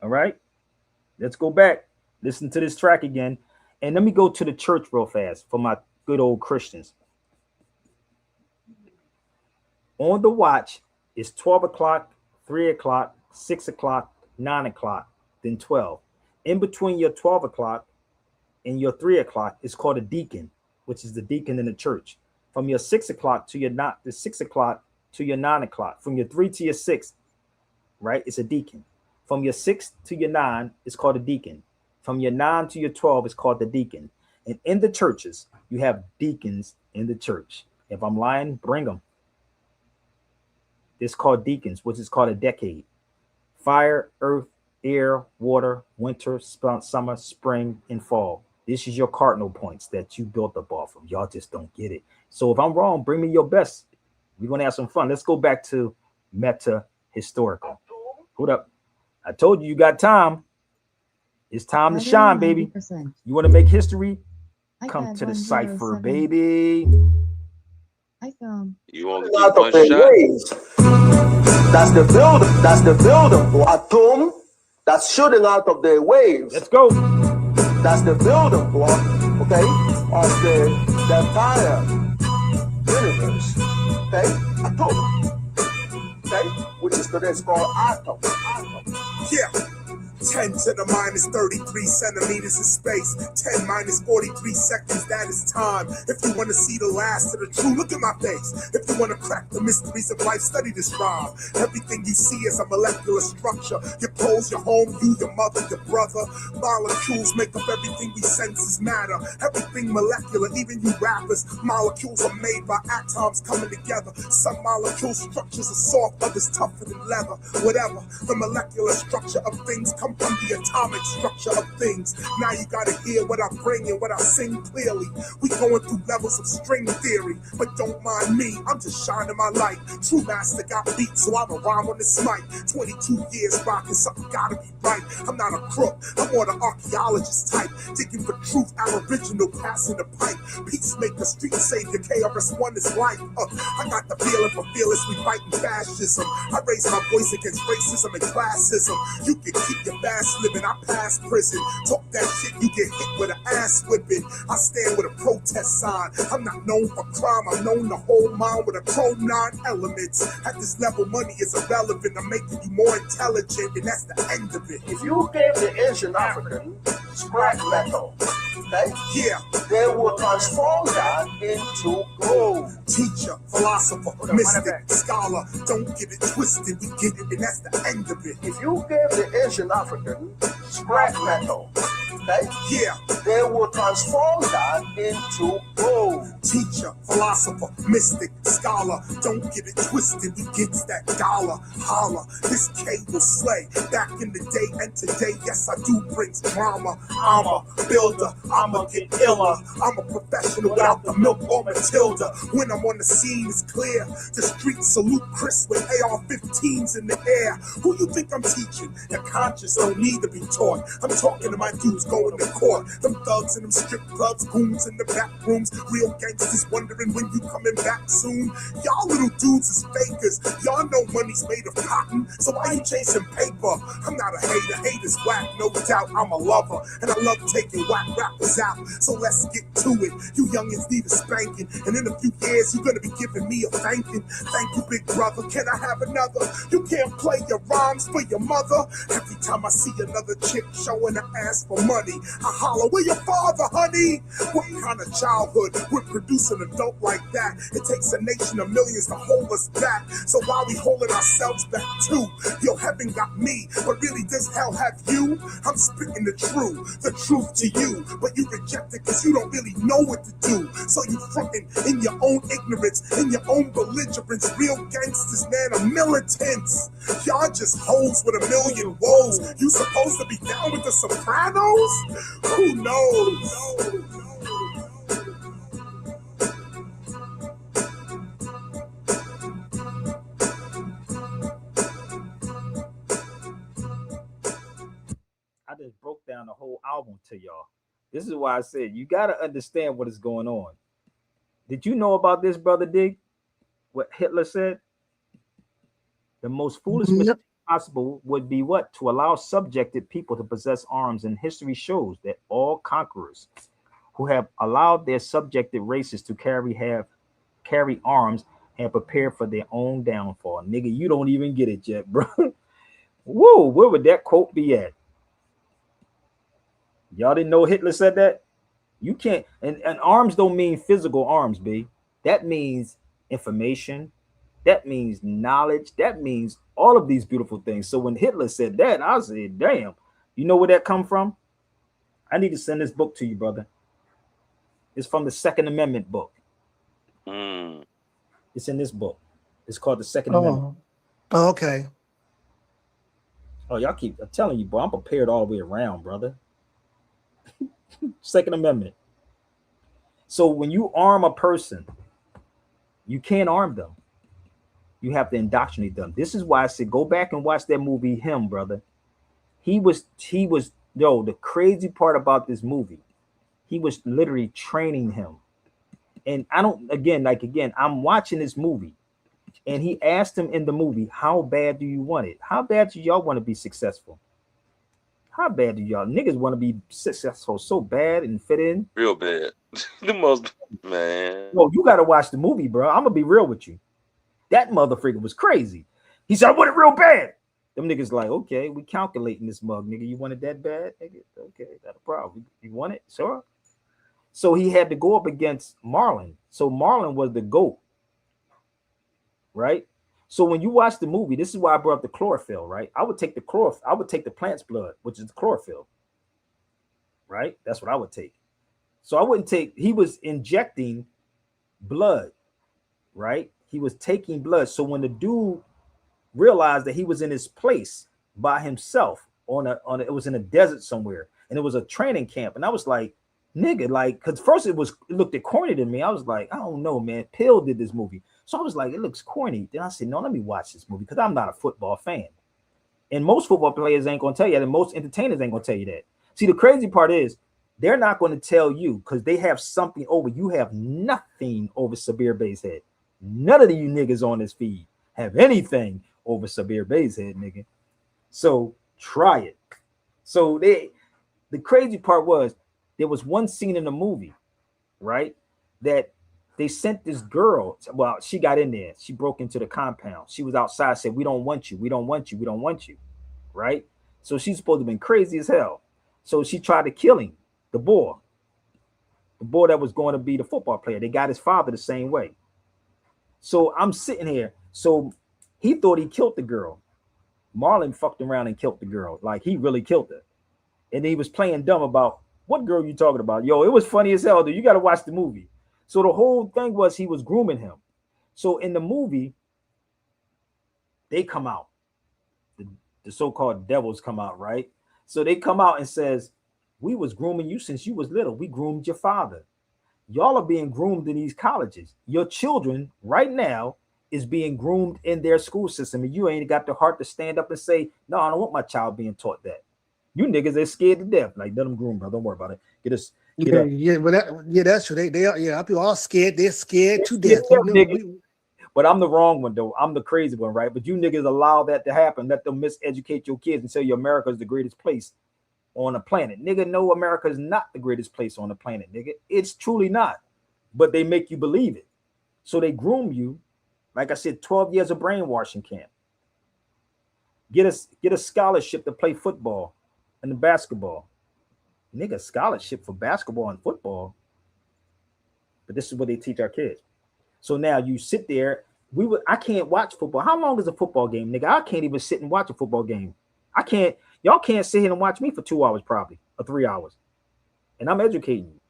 S3: All right. Let's go back. Listen to this track again. And let me go to the church real fast for my good old Christians. On the watch is 12 o'clock, 3 o'clock, 6 o'clock, 9 o'clock, then 12. In between your 12 o'clock and your 3 o'clock is called a deacon, which is the deacon in the church. From your 6 o'clock to your not the 6 o'clock to your 9 o'clock, from your 3 to your 6, right? It's a deacon. From your 6 to your 9 is called a deacon. From your 9 to your 12 is called the deacon. And in the churches, you have deacons in the church. If I'm lying, bring them. It's called deacons, which is called a decade. Fire, earth, air, water, winter, summer, spring, and fall. This is your cardinal points that you built up off of. Y'all just don't get it. So if I'm wrong, bring me your best. We're going to have some fun. Let's go back to meta historical. Hold up. I told you got time. It's time to shine, baby.
S9: 90%.
S3: You want to make history?
S9: I
S3: Come
S9: got
S3: to the
S9: 107.
S3: cipher, baby.
S9: I found.
S5: You only
S6: Out
S5: get one
S6: of their
S5: shot.
S6: ways. That's the builder. That's the builder. Atom that's shooting out of their waves.
S3: Let's go.
S6: That's the builder block, okay, of the entire universe. Okay? Atom. Okay? Which is today's called atom.
S7: Yeah. 10 to the minus 33 centimeters in space. 10 minus 43 seconds, that is time. If you want to see the last of the true, look at my face. If you want to crack the mysteries of life, study this rhyme. Everything you see is a molecular structure. Your clothes, your home, you, your mother, your brother. Molecules make up everything we senses matter. Everything molecular, even you rappers. Molecules are made by atoms coming together. Some molecule structures are soft, others tougher than leather. Whatever, the molecular structure of things come from the atomic structure of things. Now you gotta hear what I bring and what I sing clearly. We going through levels of string theory, but don't mind me, I'm just shining my light. True master got beat, so I'm a rhyme on this mic. 22 years rocking, something gotta be right. I'm not a crook, I'm more the archaeologist type. Digging for truth, aboriginal, passing the pipe. Peacemaker, street savior, KRS-One is life. I got the feeling for fearlessly fighting fascism. I raise my voice against racism and classism. You can keep your fast living, I pass prison. Talk that shit, you get hit with an ass whipping. I stand with a protest sign. I'm not known for crime, I'm known to hold mine with a chrome 9 elements. At this level, money is irrelevant. I'm making you more intelligent, and that's the end of it.
S6: If you gave the Asian African scrap metal, okay,
S7: Yeah,
S6: they will transform that into gold.
S7: teacher, philosopher, mystic, scholar. Don't get it twisted, we get it, and that's the end of it.
S6: If you gave the Asian African scrap metal, okay,
S7: Yeah,
S6: they will transform that into gold.
S7: teacher, philosopher, mystic, scholar. Don't get it twisted, we get that dollar. Holla, this K will slay. Back in the day and today, yes, I do bring drama. I'm a builder, I'ma get iller. I'm a professional without the milk or Matilda. When I'm on the scene, it's clear. The streets salute Chris with AR-15s in the air. Who you think I'm teaching? Your conscience don't need to be taught. I'm talking to my dudes going to court. Them thugs in them strip clubs, goons in the back rooms. Real gangsters wondering when you coming back soon. Y'all little dudes is fakers. Y'all know money's made of cotton, so why you chasing paper? I'm not a hater, haters whack, no doubt. I'm a lover, and I love taking whack rappers out. So let's get to it. You youngins need a spanking, and in a few years you're gonna be giving me a thanking. Thank you, big brother. Can I have another? You can't play your rhymes for your mother. Every time I see another chick showing her ass for money, I holler, where your father, honey? What kind of childhood would produce an adult like that? It takes a nation of millions to hold us back. So why we holding ourselves back too? Yo, heaven got me, but really does hell have you? I'm spitting the truth to you, but you reject it cause you don't really know what to do. So you frontin' in your own ignorance, in your own belligerence. Real gangsters, man, are militants. Y'all just hoes with a million woes. You supposed to be down with the Sopranos? Who knows?
S3: I just broke down the whole album to y'all. This is why I said you got to understand what is going on. Did you know about this, brother Dig? What Hitler said? The most foolish mistake possible would be what? To allow subjected people to possess arms. And history shows that all conquerors who have allowed their subjected races to carry arms have prepared for their own downfall. Nigga, you don't even get it yet, bro. Whoa, where would that quote be at? Y'all didn't know Hitler said that? You can't, and arms don't mean physical arms, B. That means information. That means knowledge. That means all of these beautiful things. So when Hitler said that, I said, damn, you know where that come from? I need to send this book to you, brother. It's from the Second Amendment book.
S5: Mm.
S3: It's in this book. It's called the Second Amendment.
S8: Oh, okay.
S3: Oh, y'all keep I'm telling you, boy, I'm prepared all the way around, brother. Second Amendment. So when you arm a person, you can't arm them. You have to indoctrinate them. This is why I said go back and watch that movie, Him, brother. He was, yo, the crazy part about this movie, he was literally training him. And I don't, again, I'm watching this movie. And he asked him in the movie, how bad do you want it? How bad do y'all want to be successful? How bad do y'all niggas want to be successful so bad and fit in?
S5: Real bad. The most, man.
S3: No, you got to watch the movie, bro. I'm going to be real with you. That motherfucker was crazy. He said, I want it real bad. Them niggas like, okay, we calculating this mug, nigga. You want it that bad? Nigga? Okay, not a problem. You want it? Sure. So he had to go up against Marlon. So Marlon was the GOAT, right? So when you watch the movie, this is why I brought up the chlorophyll, right? I would take the plant's blood, which is the chlorophyll, right? That's what I would take. So I wouldn't take, he was injecting blood, right? He was taking blood. So when the dude realized that he was in his place by himself it was in a desert somewhere, and it was a training camp, and I was like, nigga, like, because first it looked corny to me. I was like, I don't know, man. Pill did this movie, so I was like, it looks corny. Then I said, no, let me watch this movie because I'm not a football fan, and most football players ain't gonna tell you that, and most entertainers ain't gonna tell you that. See, the crazy part is they're not going to tell you because they have something over. You have nothing over Sabir Bey's head. None of you niggas on this feed have anything over Sabir Bey's head, nigga. So try it. So the crazy part was there was one scene in the movie, right, that they sent this girl. Well, she got in there. She broke into the compound. She was outside, said, we don't want you. We don't want you. We don't want you. Right? So she's supposed to have been crazy as hell. So she tried to kill him, the boy that was going to be the football player. They got his father the same way. So I'm sitting here. So he thought he killed the girl. Marlon fucked around and killed the girl. Like, he really killed her. And he was playing dumb about, what girl you talking about? Yo, it was funny as hell, dude. You got to watch the movie. So the whole thing was he was grooming him. So in the movie, they come out. The so-called devils come out, right? So they come out and says, we was grooming you since you was little. We groomed your father. Y'all are being groomed in these colleges. Your children right now is being groomed in their school system, and you ain't got the heart to stand up and say, no, I don't want my child being taught that. You niggas are scared to death. Like, let them groom, bro. Don't worry about it. Get us.
S8: That's true. They are. Yeah, people all scared. They're scared to death.
S3: But I'm the wrong one, though. I'm the crazy one, right? But you niggas allow that to happen. Let them miseducate your kids and tell you America is the greatest place on the planet. Nigga, no, America is not the greatest place on the planet, nigga. It's truly not. But they make you believe it. So they groom you. Like I said, 12 years of brainwashing camp. Get a scholarship to play football and basketball. Nigga, scholarship for basketball and football. But this is what they teach our kids. So now you sit there. I can't watch football. How long is a football game, nigga? I can't even sit and watch a football game. I can't. Y'all can't sit here and watch me for 2 hours, probably, or 3 hours. And I'm educating you.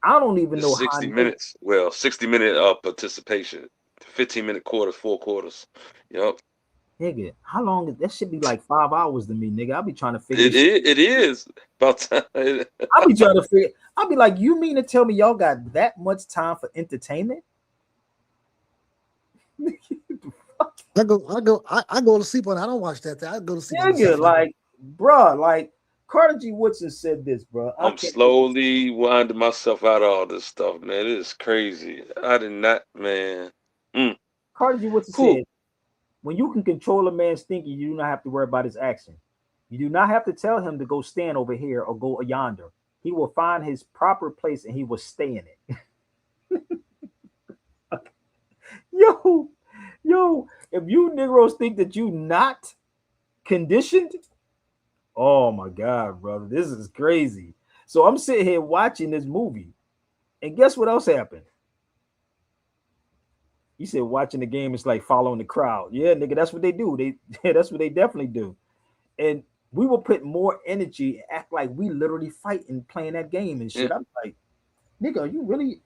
S3: I don't even know
S5: 60 minutes. Well, 60-minute participation. 15-minute quarters, 4 quarters. Yep.
S3: Nigga, how long is that? Should be like 5 hours to me, nigga. I'll be trying to figure
S5: it is about time.
S3: I'll be trying to figure. I'll be like, you mean to tell me y'all got that much time for entertainment?
S8: I go to sleep on it. I don't watch that thing. I go to sleep.
S3: Nigga, like, bro, like Carter G. Woodson said this, bro.
S5: I'm slowly winding myself out of all this stuff, man. It is crazy. I did not, man.
S3: Carter G. Woodson said, when you can control a man's thinking, you do not have to worry about his action. You do not have to tell him to go stand over here or go yonder. He will find his proper place and he will stay in it. Yo, if you Negroes think that you not conditioned. Oh my god, brother, this is crazy. So I'm sitting here watching this movie, and guess what else happened? You said watching the game is like following the crowd. Yeah, nigga, that's what they do. That's what they definitely do. And we will put more energy, act like we literally fighting, playing that game and shit.
S5: Yeah.
S3: I'm like, nigga, are you really?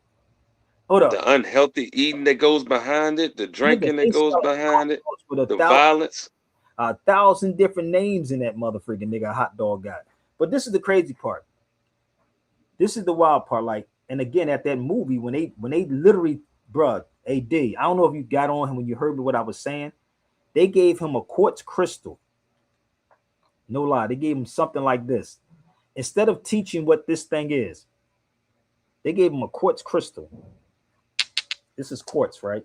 S3: Hold up,
S5: The unhealthy eating that goes behind it, the
S3: nigga.
S5: drinking that
S3: They
S5: goes
S3: sell hot
S5: behind it,
S3: dogs with
S5: the violence.
S3: a thousand different names in that motherfucking nigga hot dog got. But this is the crazy part. This is the wild part. Like, and again, at that movie, when they literally, bruh, AD, I don't know if you got on him when you heard what I was saying. They gave him a quartz crystal. No lie, they gave him something like this. Instead of teaching what this thing is, they gave him a quartz crystal. This is quartz, right?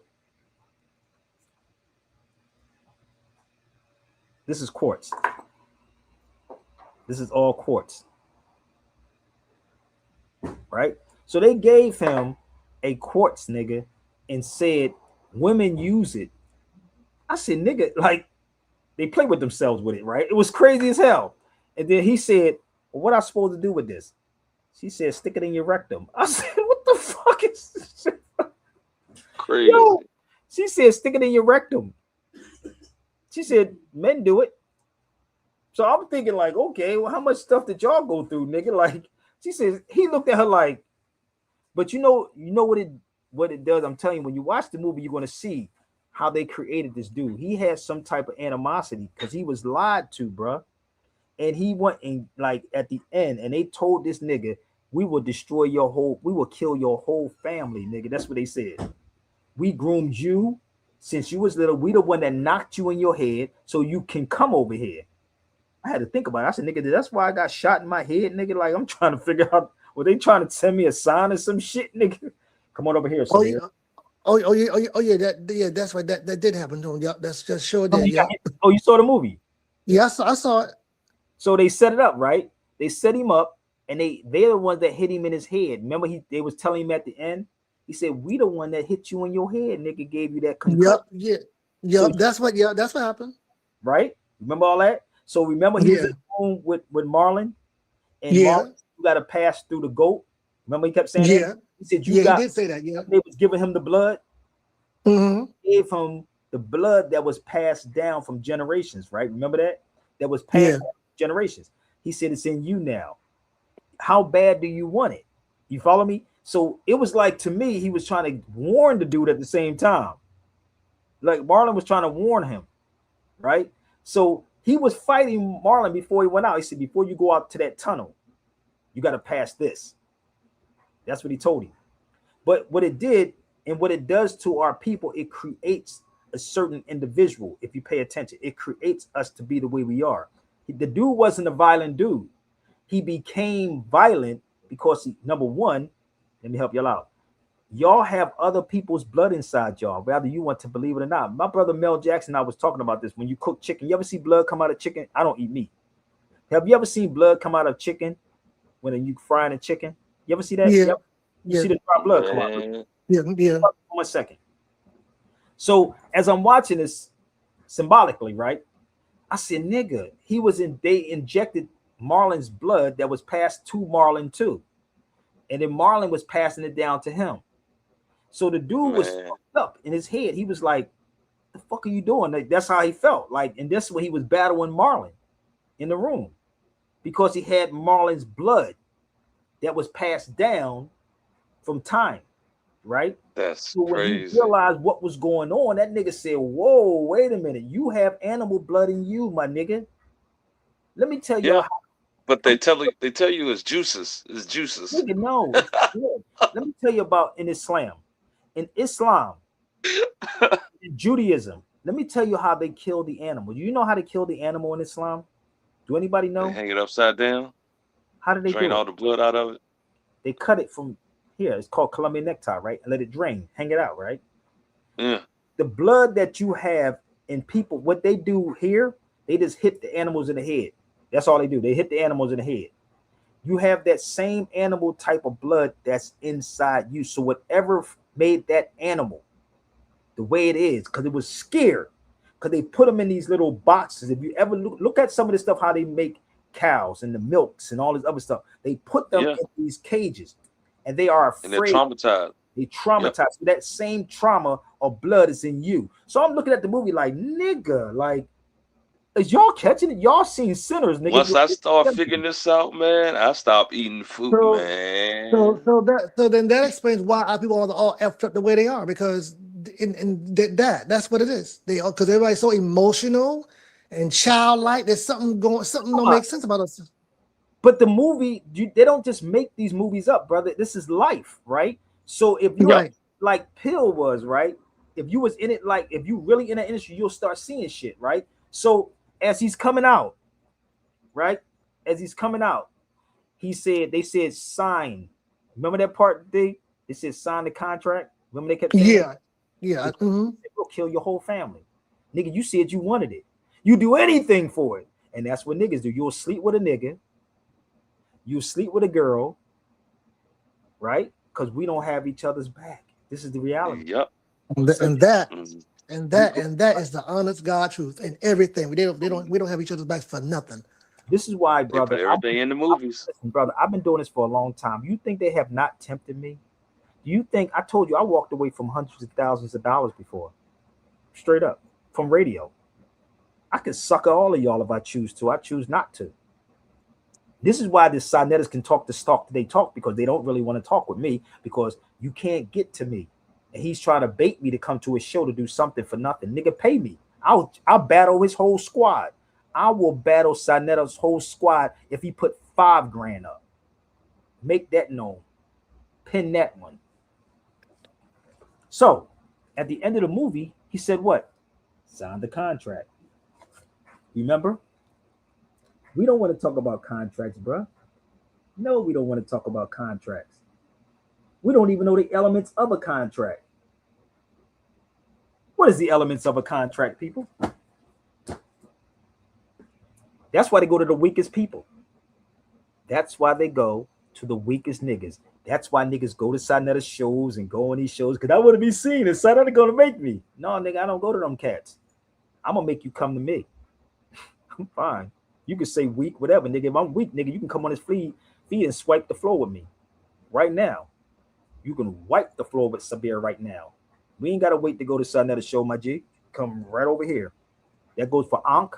S3: This is quartz. This is all quartz, right? So they gave him a quartz, nigga, and said women use it. I said, nigga, like they play with themselves with it, right? It was crazy as hell. And then he said, well, what I supposed to do with this? She said, stick it in your rectum. I said, what the fuck is this?
S5: Crazy.
S3: Yo, she said, stick it in your rectum. She said, men do it. So I'm thinking, like, okay, well, how much stuff did y'all go through, nigga? Like, she says, he looked at her like, but you know what it does. I'm telling you, when you watch the movie, you're gonna see how they created this dude. He had some type of animosity because he was lied to, bruh. And he went and like at the end, and they told this nigga, we will destroy your whole, we will kill your whole family, nigga. That's what they said. We groomed you since you was little. We the one that knocked you in your head so you can come over here. I had to think about it. I said, nigga, that's why I got shot in my head, nigga. Like, I'm trying to figure out, were they trying to send me a sign or some shit, nigga? Come on over here,
S8: Oh
S3: Sabir.
S8: yeah. Oh yeah, that's right. That did happen to him. Yeah, that's just sure did. Yeah.
S3: Oh, you saw the movie?
S8: Yeah, I saw it.
S3: So they set it up, right? They set him up, and they're the ones that hit him in his head. Remember, they was telling him at the end. He said, "We the one that hit you in your head, nigga. Gave you that concussion."
S8: Yep. Yeah.
S3: So,
S8: That's what happened.
S3: right? Remember all that? So remember he was in the room with Marlon, and Marlon, you got to pass through the goat. Remember he kept saying that? He said
S8: he did say that. Yeah.
S3: They was giving him the blood.
S8: Mm-hmm.
S3: Gave him the blood that was passed down from generations, right? Remember that? That was passed down from generations. He said it's in you now. How bad do you want it? You follow me? So it was like, to me, he was trying to warn the dude at the same time. Like Marlon was trying to warn him, right? So he was fighting Marlon before he went out. He said, before you go out to that tunnel, you got to pass this. That's what he told him. But what it did and what it does to our people, it creates a certain individual. If you pay attention, it creates us to be the way we are. The dude wasn't a violent dude. He became violent because number one, let me help y'all out. Y'all have other people's blood inside y'all, whether you want to believe it or not. My brother Mel Jackson, I was talking about this. When you cook chicken, you ever see blood come out of chicken? I don't eat meat. Have you ever seen blood come out of chicken when you frying a chicken? You ever see that?
S8: Yeah.
S3: You see the dry blood come out.
S8: Yeah.
S3: 1 second. So as I'm watching this symbolically, right? I said, nigga, they injected Marlon's blood that was passed to Marlon too. And then Marlon was passing it down to him. So the dude was fucked up in his head. He was like, the fuck are you doing? Like, that's how he felt. Like, and this is when he was battling Marlon in the room because he had Marlon's blood that was passed down from time, right?
S5: That's
S3: so when
S5: crazy.
S3: he realized what was going on, that nigga said, whoa, wait a minute. You have animal blood in you, my nigga. Let me tell you how.
S5: But they tell you it's juices. It's juices.
S3: Nigga, no. Let me tell you about in Islam. In Islam, in Judaism, let me tell you how they kill the animal. Do you know how to kill the animal in Islam? Do anybody know?
S5: They hang it upside down.
S3: How do they
S5: drain all the blood out of it?
S3: They cut it from here. It's called Colombian necktie, right? And let it drain. Hang it out, right?
S5: Yeah.
S3: The blood that you have in people, what they do here, they just hit the animals in the head. That's all they do. They hit the animals in the head. You have that same animal type of blood that's inside you. So whatever made that animal the way it is, because it was scared. because they put them in these little boxes. If you ever look at some of the stuff, how they make cows and the milks and all this other stuff, they put them
S5: Yeah,
S3: in these cages, and they are
S5: and they're
S3: afraid.
S5: traumatized.
S3: They
S5: Yep.
S3: traumatized. That same trauma of blood is in you. So I'm looking at the movie like, nigga, like, is y'all catching it? Y'all seen Sinners, nigga.
S5: Once I start figuring this out, man, I stop eating food,
S8: So
S5: man.
S8: so then that explains why our people are all effed up the way they are, because that's what it is. They all, because everybody's so emotional and childlike. There's something don't make sense about us.
S3: But the movie, they don't just make these movies up, brother. This is life, right? So if you're
S8: Right.
S3: like Pill was, right? If you was in it, like if you really in the industry, you'll start seeing shit, right? So as he's coming out, right? As he's coming out, they said sign. Remember that part? They said sign the contract. Remember they kept saying that?
S8: Yeah.
S3: We'll kill your whole family. Nigga, you said you wanted it. You do anything for it. And that's what niggas do. You'll sleep with a nigga. You sleep with a girl, right? Because we don't have each other's back. This is the reality.
S5: Yep.
S8: And that
S5: Mhm.
S8: is the honest God truth in everything. We don't have each other's backs for nothing.
S3: This is why,
S5: They put
S3: brother.
S5: everything in the movies.
S3: Listen, brother, I've been doing this for a long time. You think they have not tempted me? Do you think I told you I walked away from hundreds of thousands of dollars before? Straight up. From radio. I could sucker all of y'all if I choose to. I choose not to. This is why the Sinetters can talk the talk they talk, because they don't really want to talk with me, because you can't get to me. And he's trying to bait me to come to his show to do something for nothing. Nigga, pay me. I'll battle his whole squad. I will battle Sinetta's whole squad if he put $5,000 up. Make that known. Pin that one. So at the end of the movie, he said what? Sign the contract. Remember? We don't want to talk about contracts, bro. No, we don't want to talk about contracts. We don't even know the elements of a contract. What is the elements of a contract, people? That's why they go to the weakest people. That's why they go to the weakest niggas. That's why niggas go to Sinetta shows and go on these shows, because I want to be seen and Sinetta gonna make me. No, nigga, I don't go to them cats. I'm gonna make you come to me. I'm fine. You can say weak, whatever, nigga. If I'm weak, nigga, you can come on his feet and swipe the floor with me right now. You can wipe the floor with Sabir right now. We ain't gotta wait to go to Sinetta show, my G. Come right over here. That goes for Ankh.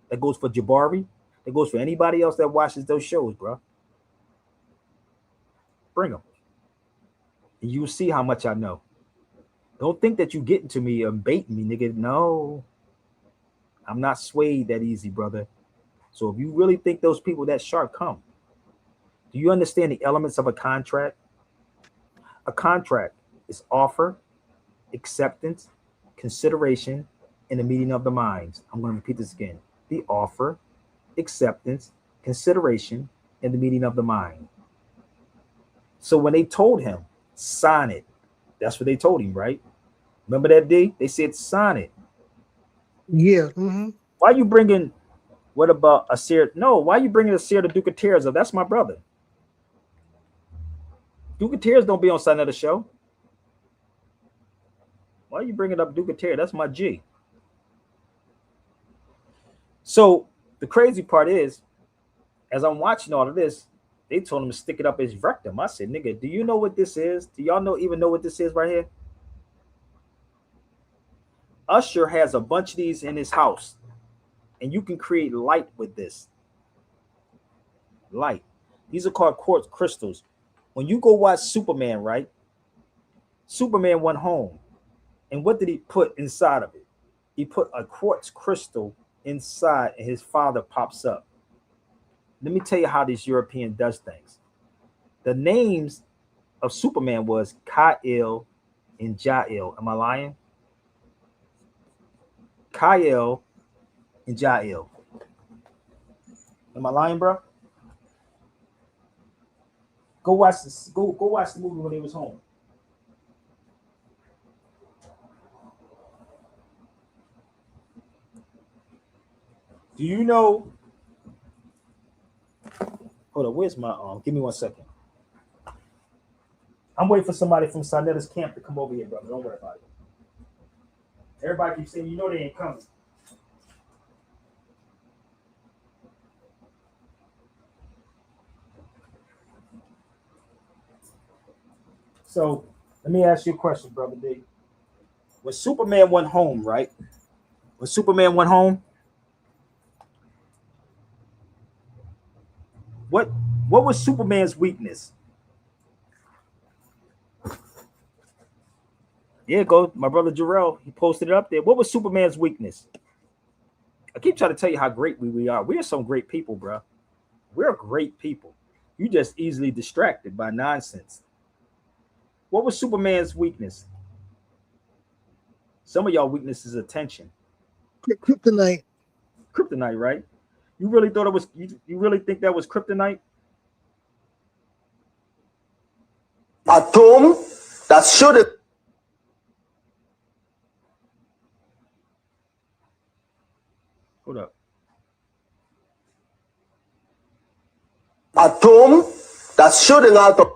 S3: That goes for Jabari. That goes for anybody else that watches those shows, bro. Bring them. And you'll see how much I know. Don't think that you getting to me and baiting me, nigga. No. I'm not swayed that easy, brother. So if you really think those people that sharp, come. Do you understand the elements of a contract? A contract is offer, acceptance, consideration, and the meeting of the minds. I'm going to repeat this again. The offer, acceptance, consideration, and the meeting of the mind. So when they told him, sign it, that's what they told him, right? Remember that day? They said, sign it.
S8: Yeah. Mm-hmm.
S3: Why you bringing, what about Asir? No, why you bringing Asir to Duke of Tears up? That's my brother. Duke of Tears don't be on Sinetta show. Why are you bringing up Duke of Tears? That's my G. So the crazy part is, as I'm watching all of this, they told him to stick it up his rectum. I said, nigga, do you know what this is? Do y'all even know what this is right here? Usher has a bunch of these in his house, and you can create light with this. Light. These are called quartz crystals. When you go watch Superman, right? Superman went home. And what did he put inside of it? He put a quartz crystal inside, and his father pops up. Let me tell you how this European does things. The names of Superman was Kal and Jael. Am I lying? Kal and Jael. Am I lying, bro? Go watch this. Go watch the movie when he was home. Do you know? Hold on, where's my arm? Give me 1 second. I'm waiting for somebody from Sinetta's camp to come over here, brother. Don't worry about it. Everybody keeps saying, you know they ain't coming. So let me ask you a question, brother D. When Superman went home, right? When Superman went home, what what was Superman's weakness? Yeah, go my brother Jarrell. He posted it up there. What was Superman's weakness? I keep trying to tell you how great we are. We are some great people, bro. We're great people. You just easily distracted by nonsense. What was Superman's weakness? Some of y'all weakness is attention.
S8: Kryptonite.
S3: Kryptonite, right? You really thought it was you really think that was kryptonite?
S6: Atom that shouldn't
S3: Hold up.
S6: atom that's shooting out of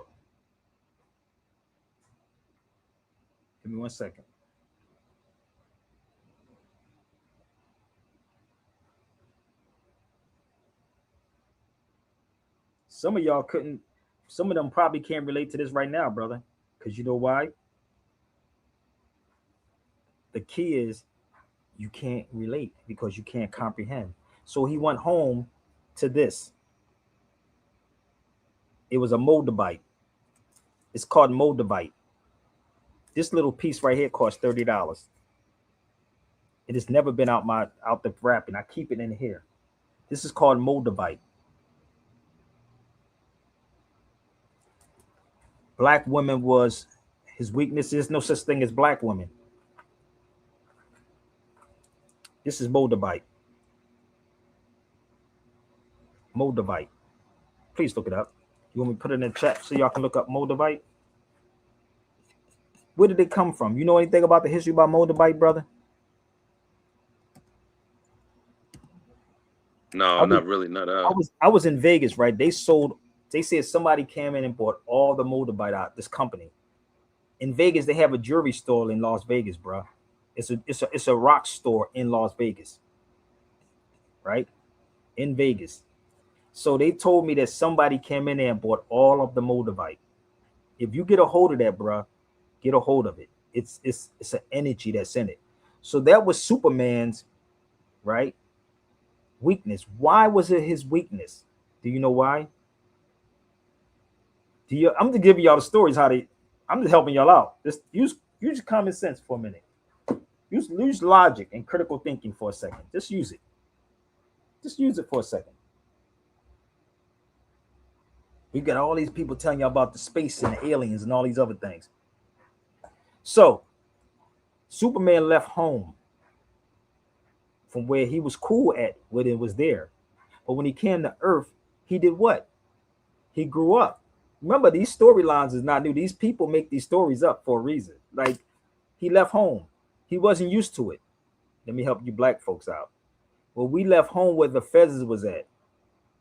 S3: Give me 1 second. Some of y'all couldn't, some of them probably can't relate to this right now, brother. Because you know why? The key is you can't relate because you can't comprehend. So he went home to this. It was a moldavite. It's called moldavite. This little piece right here costs $30. It has never been out the wrapping. I keep it in here. This is called moldavite. Black women was his weakness. There's no such thing as black women. This is moldavite. Moldavite. Please look it up. You want me to put it in the chat so y'all can look up moldavite? Where did it come from? You know anything about the history about moldavite, brother?
S5: No, not really. Not
S3: I was in Vegas, right? They said somebody came in and bought all the moldavite out, this company. In Vegas, they have a jewelry store in Las Vegas, bro. It's a rock store in Las Vegas, right? In Vegas. So they told me that somebody came in there and bought all of the moldavite. If you get a hold of that, bro, get a hold of it. It's an energy that's in it. So that was Superman's, right, weakness. Why was it his weakness? Do you know why? I'm just giving y'all the stories I'm just helping y'all out. Just use common sense for a minute. Use logic and critical thinking for a second. Just use it. Just use it for a second. We got all these people telling you about the space and the aliens and all these other things. So Superman left home from where he was cool at, when it was there. But when he came to Earth, he did what? He grew up. Remember, these storylines is not new. These people make these stories up for a reason. Like, he left home. He wasn't used to it. Let me help you black folks out. Well, we left home where the feathers was at.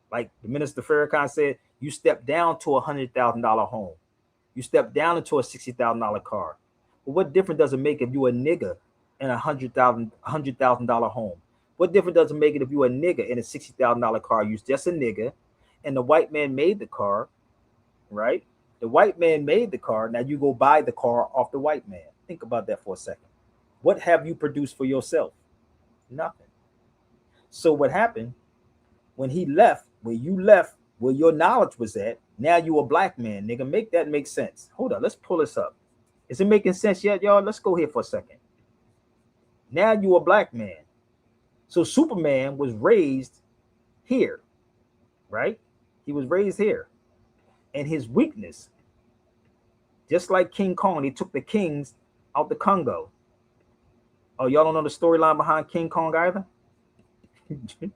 S3: Like the Minister Farrakhan said, you step down to $100,000 home. You step down into a $60,000 car. But what difference does it make if you a nigga in a $100,000 home? What difference does it make it if you a nigga in a $60,000 car? You're just a nigga, and the white man made the car, right? The white man made the car. Now you go buy the car off the white man. Think about that for a second. What have you produced for yourself? Nothing. So what happened when he left, where you left, where your knowledge was at, now you a black man, nigga. Make that make sense. Hold on, let's pull this up. Is it making sense yet, y'all? Let's go here for a second. Now you a black man. So Superman was raised here, right? He was raised here. And his weakness, just like King Kong, they took the kings out the Congo. Oh, y'all don't know the storyline behind King Kong either?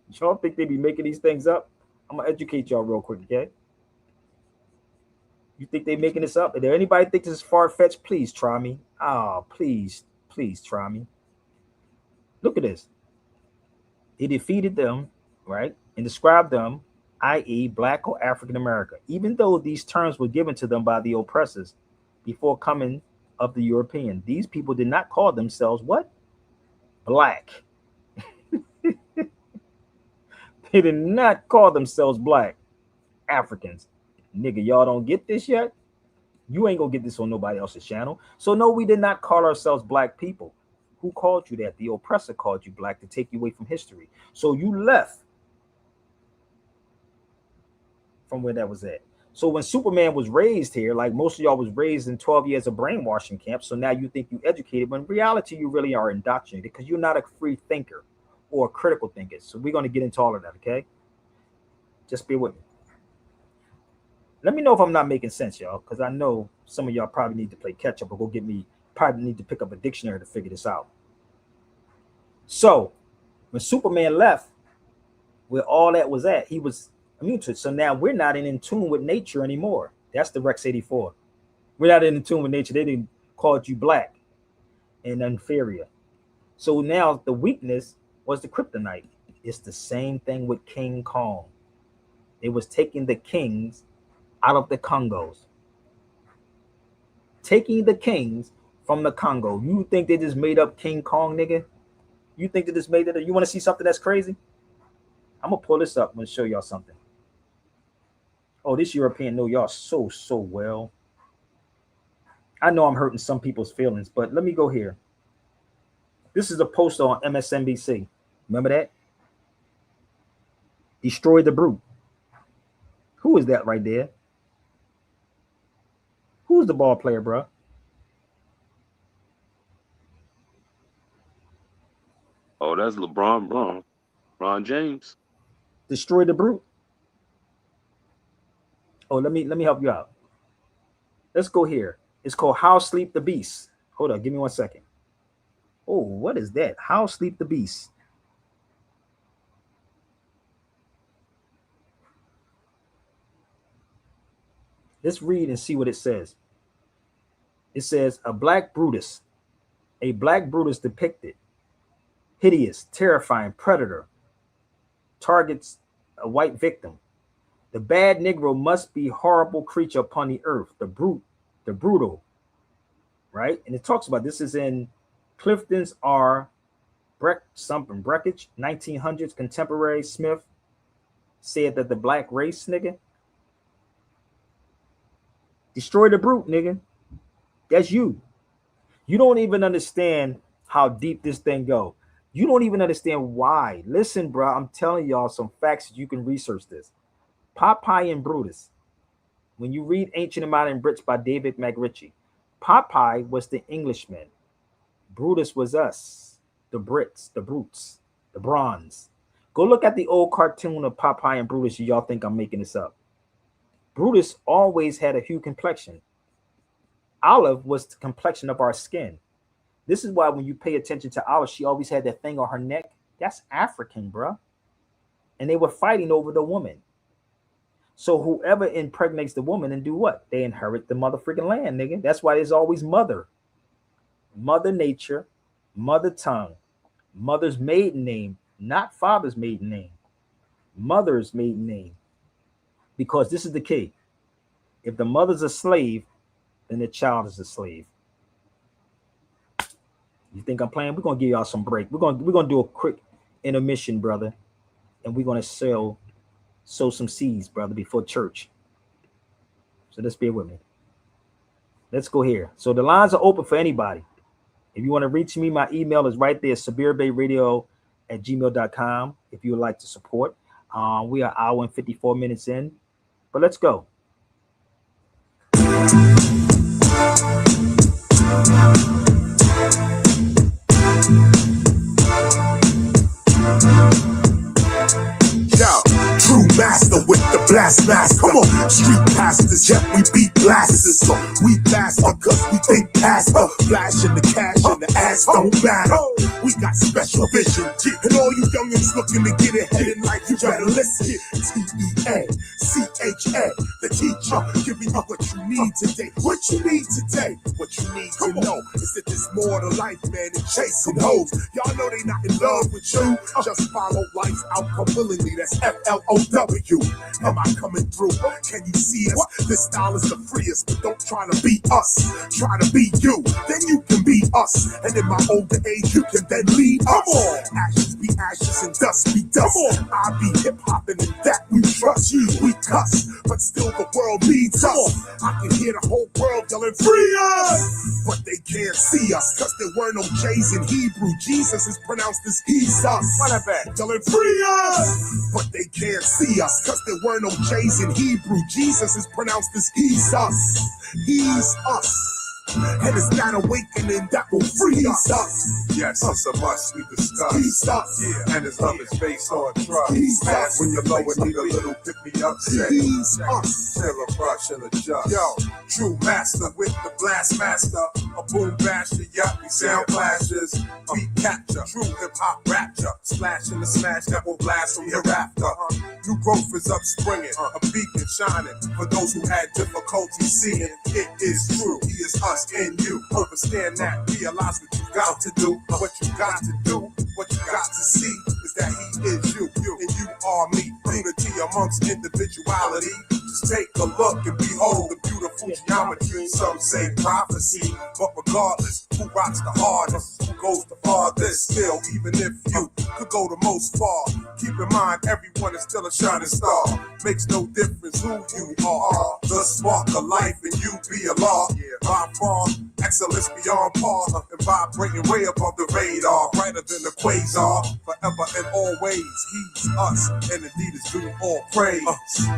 S3: Y'all think they be making these things up? I'm gonna educate y'all real quick, okay? You think they making this up? If there anybody think this is far-fetched, please try me. Oh, please try me. Look at this. He defeated them, right? And described them, i.e., Black or African American, even though these terms were given to them by the oppressors before coming of the European. These people did not call themselves what? Black. They did not call themselves Black. Africans. Nigga, y'all don't get this yet? You ain't gonna get this on nobody else's channel. So no, we did not call ourselves black people. Who called you that? The oppressor called you black to take you away from history. So you left from where that was at. So when Superman was raised here, like most of y'all was raised in 12 years of brainwashing camp. So now you think you educated, but in reality, you really are indoctrinated because you're not a free thinker or a critical thinker. So we're going to get into all of that, okay? Just bear with me. Let me know if I'm not making sense, y'all, because I know some of y'all probably need to play catch up or go get me, probably need to pick up a dictionary to figure this out. So when Superman left, where all that was at, he was immune to it. So now we're not in tune with nature anymore. That's the Rex 84. We're not in tune with nature. They didn't call you black and inferior. So now the weakness was the kryptonite. It's the same thing with King Kong. It was taking the kings out of the Congos. Taking the kings from the Congo. You think they just made up King Kong, nigga? You think they just made it up? You want to see something that's crazy? I'm going to pull this up. I'm going to show y'all something. Oh, this European know y'all so well. I know I'm hurting some people's feelings, but let me go here. This is a poster on MSNBC. Remember that? Destroy the brute. Who is that right there? Who's the ball player, bro?
S5: Oh, that's LeBron James.
S3: Destroy the brute. Oh, let me help you out. Let's go here. It's called How Sleep the Beast. Hold on, give me 1 second. Oh, what is that? How Sleep the Beast. Let's read and see what it says. It says a black Brutus depicted. Hideous, terrifying predator targets a white victim. The bad Negro must be horrible creature upon the earth, the brutal, right? And it talks about this is in Clifton's R. Breckage, 1900s, contemporary Smith said that the black race, nigga, destroy the brute, nigga. That's you. You don't even understand how deep this thing go. You don't even understand why. Listen, bro, I'm telling y'all some facts. You can research this. Popeye and Brutus. When you read Ancient and Modern Brits by David McRitchie, Popeye was the Englishman. Brutus was us, the Brits, the brutes, the bronze. Go look at the old cartoon of Popeye and Brutus. Y'all think I'm making this up. Brutus always had a hue complexion. Olive was the complexion of our skin. This is why when you pay attention to Olive, she always had that thing on her neck. That's African, bro. And they were fighting over the woman. So whoever impregnates the woman and do what? They inherit the motherfucking land, nigga. That's why there's always mother. Mother nature, mother tongue, mother's maiden name, not father's maiden name. Mother's maiden name. Because this is the key. If the mother's a slave, then the child is a slave. You think I'm playing? We're gonna give y'all some break. We're gonna do a quick intermission, brother, and we're gonna sow some seeds, brother, before church. So let's bear with me. Let's go here. So the lines are open for anybody. If you want to reach me, my email is right there, sabirbayradio@gmail.com. If you would like to support, we are an hour and 54 minutes in, but let's go.
S7: Yo, true master with the blast mask. Come on, street pastors, yeah, we beat blasters. So we faster cause we think faster. Flashing the cash and the ass don't matter. We got special vision. And all you youngins looking to get ahead in life, you better listen. TEA-CHA, the teacher, giving you what you need today. What you need today, what you need to know is that there's more to life, man, than chasing hoes. Y'all know they not in love with you. Just follow life's outcome willingly. That's FLOW. Am I coming through? Can you see us? This style is the freest, but don't try to be us. Try to be you, then you can be us. And in my older age, you can then lead us. Ashes be ashes and dust be dust. I be hip hopping and that we trust you, we cuss, but still the world needs us. I can hear the whole world yelling, free us! But they can't see us, cause there were no J's in Hebrew. Jesus is pronounced as he's us. Yelling, free us! But they can't see us, cause there were no J's in Hebrew. Jesus is pronounced as he's us. He's us. And it's that awakening that will free us.
S10: Yes, it's a must we discuss.
S7: He's us.
S10: Yeah, and his love is based on trust.
S7: He's
S10: Man,
S7: us.
S10: when you're low and need a little pick me up, say
S7: He's us.
S10: feel a rush and adjust.
S7: Yo,
S10: True master with the blast master, a boom basher, yup, we sound clashes, beat capture, true hip hop rapture, splash in the smash that will blast from hereafter. New growth is upspringing, a beacon shining for those who had difficulty seeing. It is true, he is us and you. Understand that, realize what you got to do, what you got to do, what you got to see is that he is you, and you are me. Unity amongst individuality. Just take a look and behold the beautiful geometry. Some say prophecy, but regardless, who rocks the hardest, who goes the farthest, still, even if you could go the most far, keep in mind everyone is still a shining star. Makes no difference who you are. The spark of life and you be a law. By far, excellence beyond par, and vibrating way above the radar, brighter than the quasar. Forever and always, he's us, and indeed is due all praise.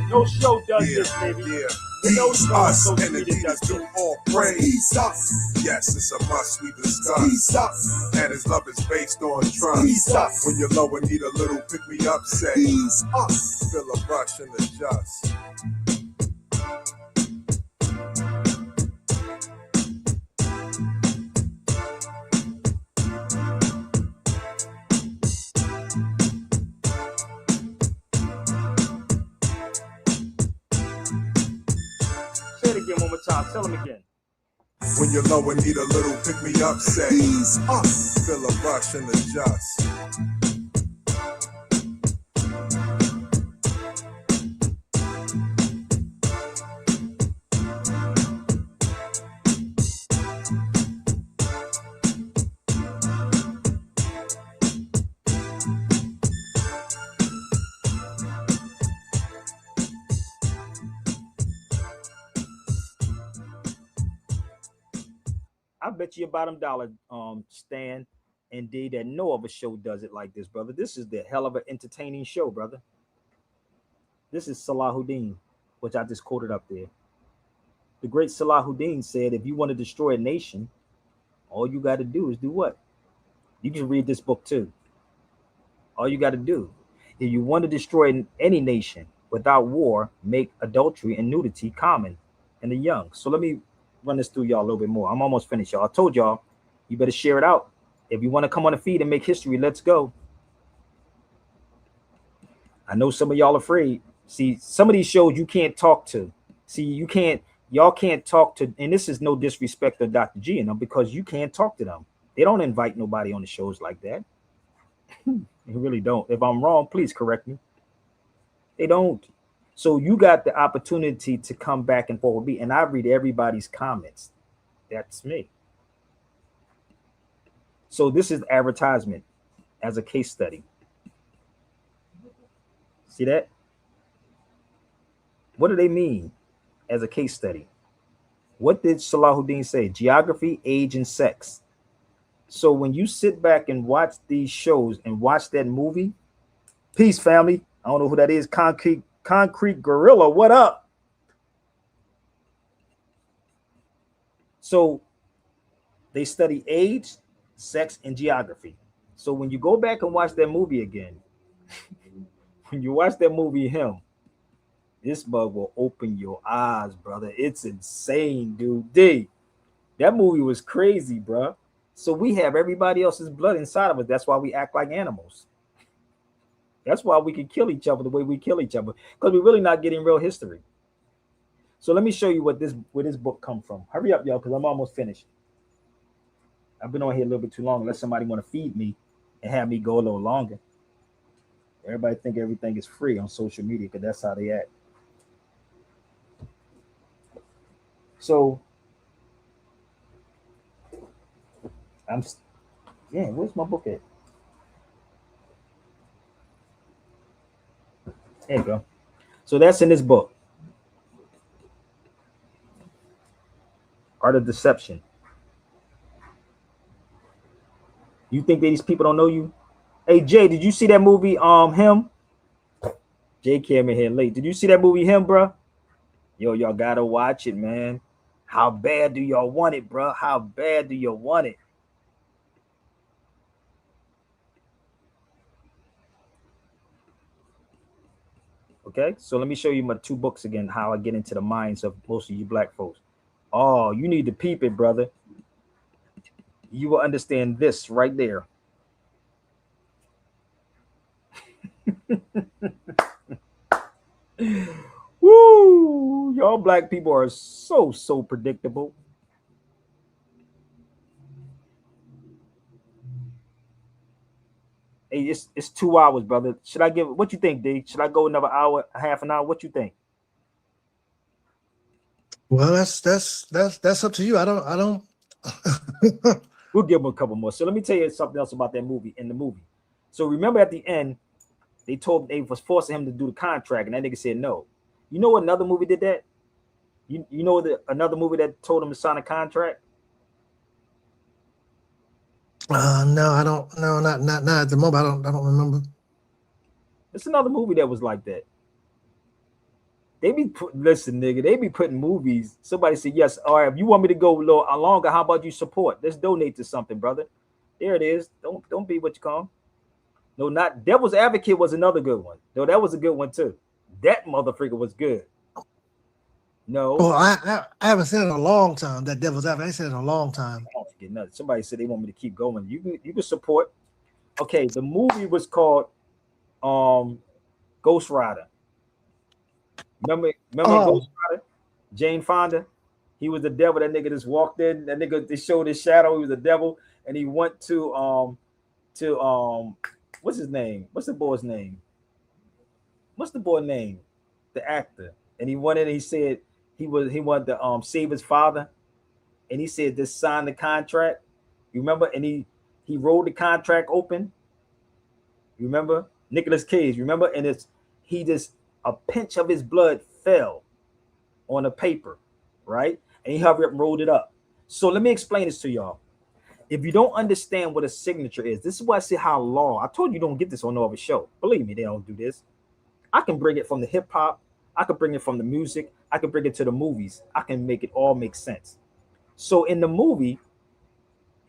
S3: No show does
S10: Yeah,
S3: this, baby.
S10: yeah.
S3: No
S10: He's
S3: show
S10: us,
S3: on
S10: and
S3: social media
S10: indeed
S3: does
S10: is
S3: this.
S10: due all praise.
S7: He's us.
S10: Yes, it's a must we discuss.
S7: He's us.
S10: And his love is based on trust.
S7: He's us.
S10: When you're low and need a little pick me up, say
S7: He's us.
S10: feel a rush and adjust.
S3: Say it again one more time. Tell him again.
S10: When you're low and need a little pick me up, say
S7: He's us.
S10: feel a rush and adjust.
S3: I bet you a bottom dollar, Stan and D, that no other show does it like this, brother. This is the hell of an entertaining show, brother. This is Salahuddin, which I just quoted up there. The great Salahuddin said, if you want to destroy a nation, all you got to do is do what? You can read this book too. All you got to do, if you want to destroy any nation without war, make adultery and nudity common in the young. So let me run this through y'all a little bit more. I'm almost finished, y'all. I told y'all, you better share it out. If you want to come on the feed and make history, let's go. I know some of y'all are afraid. See, some of these shows you can't talk to. See, y'all can't talk to, and this is no disrespect to Dr. G and them, because you can't talk to them. They don't invite nobody on the shows like that. They really don't. If I'm wrong, please correct me. They don't. So you got the opportunity to come back and forth with me, and I read everybody's comments. That's me. So this is advertisement as a case study. See that? What do they mean as a case study? What did Salahuddin say? Geography, age, and sex. So when you sit back and watch these shows and watch that movie, peace, family. I don't know who that is. Concrete Gorilla, what up? So they study age, sex, and geography. So when you go back and watch that movie again, when you watch that movie, this bug will open your eyes, brother. It's insane, dude. That movie was crazy, bro. So we have everybody else's blood inside of us. That's why we act like animals. That's why we can kill each other the way we kill each other, because we're really not getting real history. So let me show you where this book come from. Hurry up, y'all, because I'm almost finished. I've been on here a little bit too long. Unless somebody want to feed me and have me go a little longer. Everybody think everything is free on social media because that's how they act. So where's my book at? There you go. So that's in this book, Art of Deception. You think that these people don't know you? Hey Jay, did you see that movie? Him. Jay came in here late. Did you see that movie, Him, bro? Yo, y'all gotta watch it, man. How bad do y'all want it, bro? How bad do you want it? Okay, so let me show you my two books again. How I get into the minds of most of you black folks. Oh, you need to peep it, brother. You will understand this right there. Woo! Y'all black people are so predictable. Hey, it's 2 hours, brother. Should I give? What you think, D? Should I go another hour, half an hour? What you think?
S8: Well, that's up to you. I don't.
S3: We'll give them a couple more. So let me tell you something else about that movie. In the movie, so remember at the end, they was forcing him to do the contract, and that nigga said no. You know what another movie did that? You know another movie that told him to sign a contract?
S8: No, I don't. No, not at the moment. I don't remember.
S3: It's another movie that was like that. They be listen, nigga. They be putting movies. Somebody said yes. All right, if you want me to go a little longer, how about you support? Let's donate to something, brother. There it is. Don't be what you call. No, not Devil's Advocate was another good one. No, that was a good one too. That motherfucker was good. No,
S8: Well, I haven't seen it in a long time. That Devil's Advocate. I ain't seen it in a long time.
S3: I don't forget nothing. Somebody said they want me to keep going. You can support. Okay, the movie was called Ghost Rider. Remember
S8: Oh,
S3: Ghost Rider? Jane Fonda. He was the devil. That nigga just walked in. That nigga they showed his shadow. He was the devil, and he went to what's his name? What's the boy's name? What's the boy name? The actor. And he went in and he said he wanted to save his father. And he said just sign the contract. You remember? And he rolled the contract open. You remember? Nicolas Cage, remember? And he just a pinch of his blood fell on the paper, right? And he hurried up and rolled it up. So let me explain this to y'all. If you don't understand what a signature is, this is why I say how law. I told you don't get this on no other show. Believe me, they don't do this. I can bring it from the hip hop. I can bring it from the music. I can bring it to the movies. I can make it all make sense. So in the movie,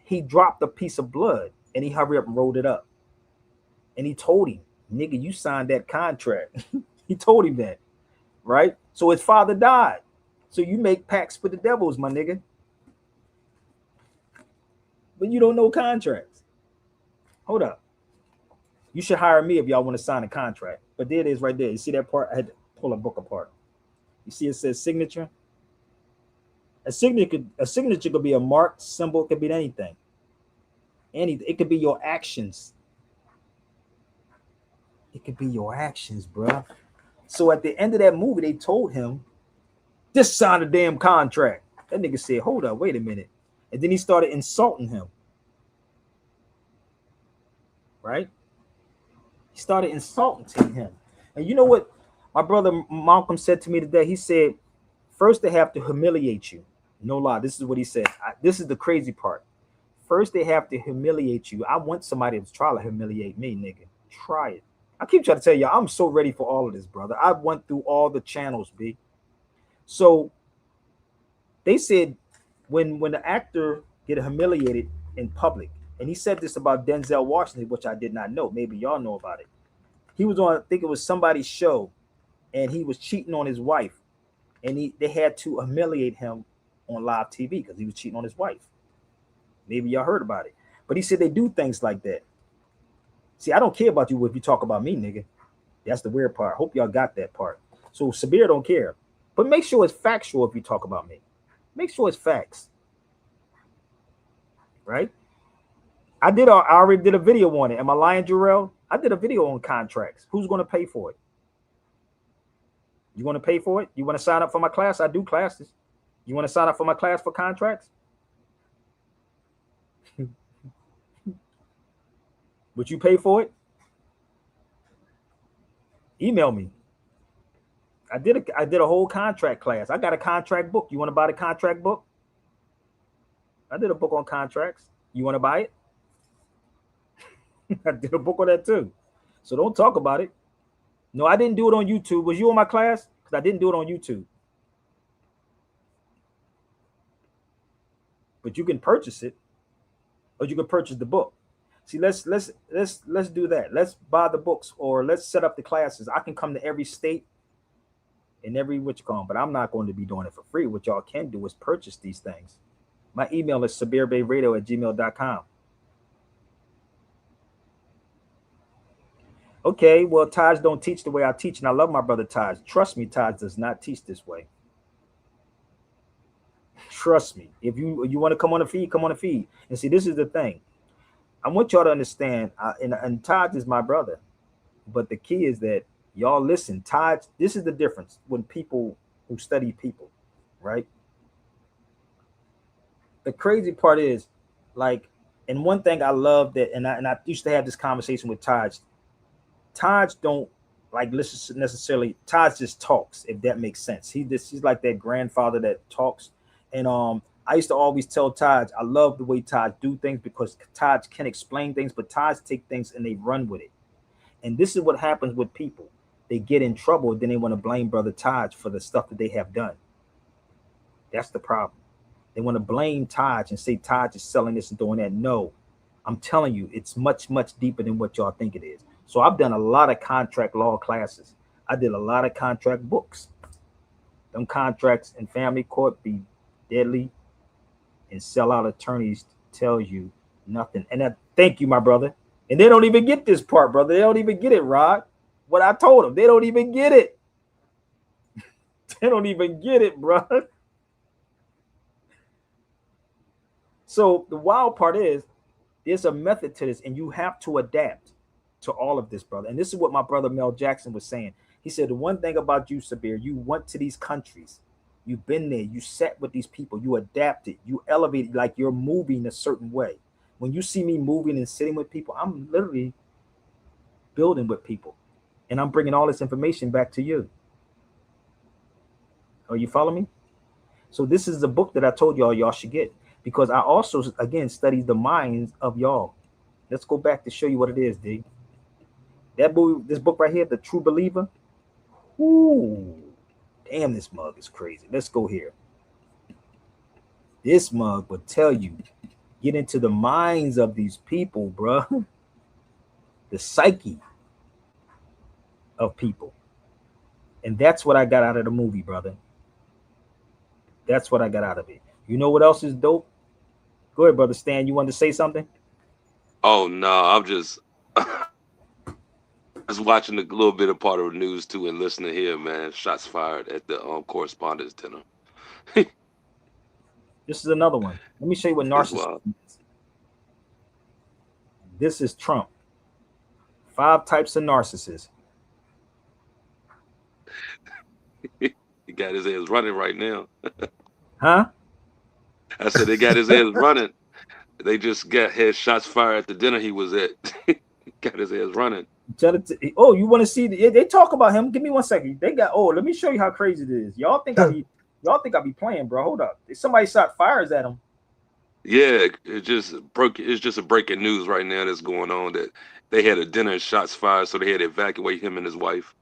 S3: he dropped a piece of blood and he hurried up and rolled it up. And he told him, nigga, you signed that contract. He told him that, right? So his father died. So you make pacts with the devils, my nigga. But you don't know contracts. Hold up. You should hire me if y'all want to sign a contract. But there it is right there. You see that part? I had to pull a book apart. You see it says signature? A signature could be a mark, symbol, it could be anything. It could be your actions. It could be your actions, bro. So at the end of that movie, they told him, just sign a damn contract. That nigga said, hold up, wait a minute. And then he started insulting him. Right? He started insulting him. And you know what my brother Malcolm said to me today? He said, first they have to humiliate you. No lie, this is what he said. This is the crazy part. First they have to humiliate you. I want somebody to try to humiliate me, nigga. Try it. I keep trying to tell you, I'm so ready for all of this, brother. I went through all the channels, B. So they said when the actor get humiliated in public, and he said this about Denzel Washington, which I did not know. Maybe y'all know about it. He was on, I think it was somebody's show, and he was cheating on his wife, and they had to humiliate him on live TV because he was cheating on his wife. Maybe y'all heard about it, but he said they do things like that. See, I don't care about you if you talk about me, nigga. That's the weird part. Hope y'all got that part. So Sabir don't care, but make sure it's factual if you talk about me. Make sure it's facts, right? I already did a video on it. Am I lying, Jarrell? I did a video on contracts. Who's going to pay for it? You want to pay for it? You want to sign up for my class? I do classes. You want to sign up for my class for contracts? Would you pay for it? Email me. I did a whole contract class. I got a contract book. You want to buy the contract book? I did a book on contracts. You want to buy it? I did a book on that too. So don't talk about it. No, I didn't do it on YouTube. Was you on my class? Because I didn't do it on YouTube. But you can purchase it, or you can purchase the book. See, let's do that. Let's buy the books, or let's set up the classes. I can come to every state and every what you call them, but I'm not going to be doing it for free. What y'all can do is purchase these things. My email is sabirbayradio@gmail.com. Okay, well, Taj don't teach the way I teach, and I love my brother Taj. Trust me, Taj does not teach this way. Trust me. If you want to come on the feed, come on the feed. And see, this is the thing. I want y'all to understand, and Taj is my brother, but the key is that y'all listen. Taj, this is the difference when people who study people, right? The crazy part is, like, and one thing I love that, and I used to have this conversation with Taj. Taj don't like listen necessarily. Taj just talks, if that makes sense. He's like that grandfather that talks. And I used to always tell Taj, I love the way Taj do things because Taj can explain things, but Taj take things and they run with it. And this is what happens with people. They get in trouble, then they want to blame Brother Taj for the stuff that they have done. That's the problem. They want to blame Taj and say Taj is selling this and doing that. No, I'm telling you, it's much, much deeper than what y'all think it is. So I've done a lot of contract law classes. I did a lot of contract books. Them contracts in family court be deadly, and sellout attorneys tell you nothing. And thank you, my brother. And they don't even get this part, brother. They don't even get it, Rod. What I told them, they don't even get it. They don't even get it, bro. So the wild part is there's a method to this, and you have to adapt to all of this, brother. And this is what my brother Mel Jackson was saying. He said, the one thing about you, Sabir, you went to these countries. You've been there. You sat with these people. You adapted. You elevated, like you're moving a certain way. When you see me moving and sitting with people, I'm literally building with people. And I'm bringing all this information back to you. Are you following me? So this is the book that I told y'all should get. Because I also, again, studied the minds of y'all. Let's go back to show you what it is, D. That book, this book right here, The True Believer. Ooh. Damn, this mug is crazy. Let's go here. This mug will tell you, get into the minds of these people, bro. The psyche of people. And that's what I got out of the movie, brother. That's what I got out of it. You know what else is dope? Go ahead, brother Stan. You wanted to say something?
S5: Oh no, I'm just watching a little bit of part of the news too and listening here, man. Shots fired at the correspondence dinner.
S3: This is another one. Let me show you what narcissism is. This is Trump. 5 types of narcissists.
S5: He got his ass running right now.
S3: Huh?
S5: I said they got his ass running. They just had shots fired at the dinner he was at. Got his ass running.
S3: Oh, you want to see? They talk about him. Give me 1 second. They got. Oh, let me show you how crazy it is. Y'all think I be playing, bro? Hold up. Somebody shot fires at him.
S5: Yeah, it just broke. It's just a breaking news right now that's going on that they had a dinner and shots fired, so they had to evacuate him and his wife.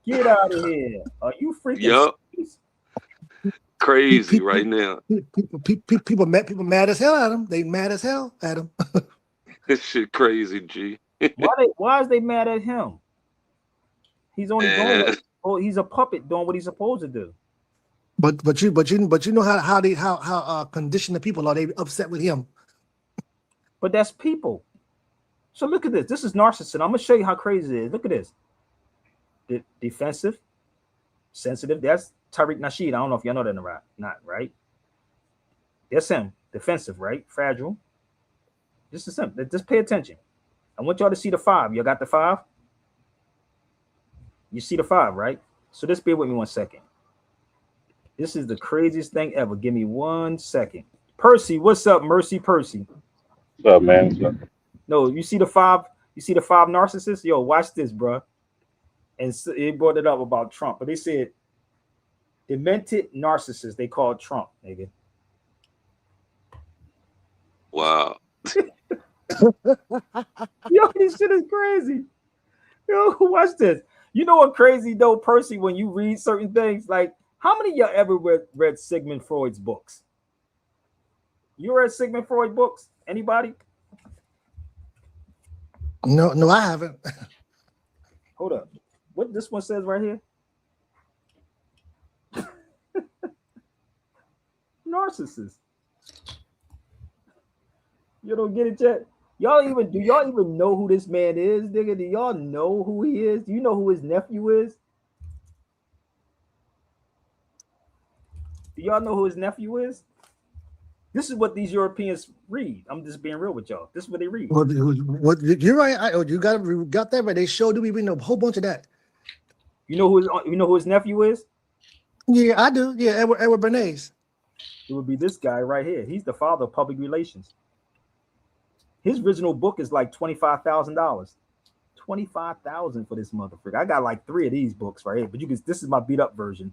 S3: Get out of here! Are you freaking?
S5: Yup. Crazy right now.
S8: People mad as hell at him. They mad as hell at him.
S5: This shit crazy, G.
S3: Why is they mad at him? He's only doing he's a puppet doing what he's supposed to do.
S8: But you know how conditioned the people are. They upset with him.
S3: But that's people. So look at this. This is narcissism. I'm gonna show you how crazy it is. Look at this. Defensive, sensitive. That's Tariq Nasheed. I don't know if y'all know that or not, right? That's him. Defensive, right? Fragile. This is him. Just pay attention. I want y'all to see the 5. Y'all got the 5? You see the 5, right? So just bear with me 1 second. This is the craziest thing ever. Give me 1 second. Percy, what's up, Mercy Percy?
S11: What's up, man? What's up?
S3: No, you see the 5? You see the 5 narcissists? Yo, watch this, bro. and so they brought it up about Trump, but they said demented narcissist. They called Trump, nigga.
S5: Wow.
S3: Yo, this shit is crazy. Yo, watch this. You know what crazy though, Percy, when you read certain things, like how many of y'all ever read Sigmund Freud's books? You read Sigmund Freud books? Anybody?
S8: No, I haven't.
S3: Hold up. What this one says right here? Narcissist. You don't get it yet? Do y'all even know who this man is, nigga? Do y'all know who he is? Do you know who his nephew is? Do y'all know who his nephew is? This is what these Europeans read. I'm just being real with y'all. This is what they read.
S8: Well, you're right. You got that right. They showed me reading a whole bunch of that.
S3: You know who his nephew is?
S8: Yeah, I do. Yeah, Edward Bernays.
S3: It would be this guy right here. He's the father of public relations. His original book is like $25,000. $25,000 for this motherfucker. I got like 3 of these books right here, but this is my beat up version.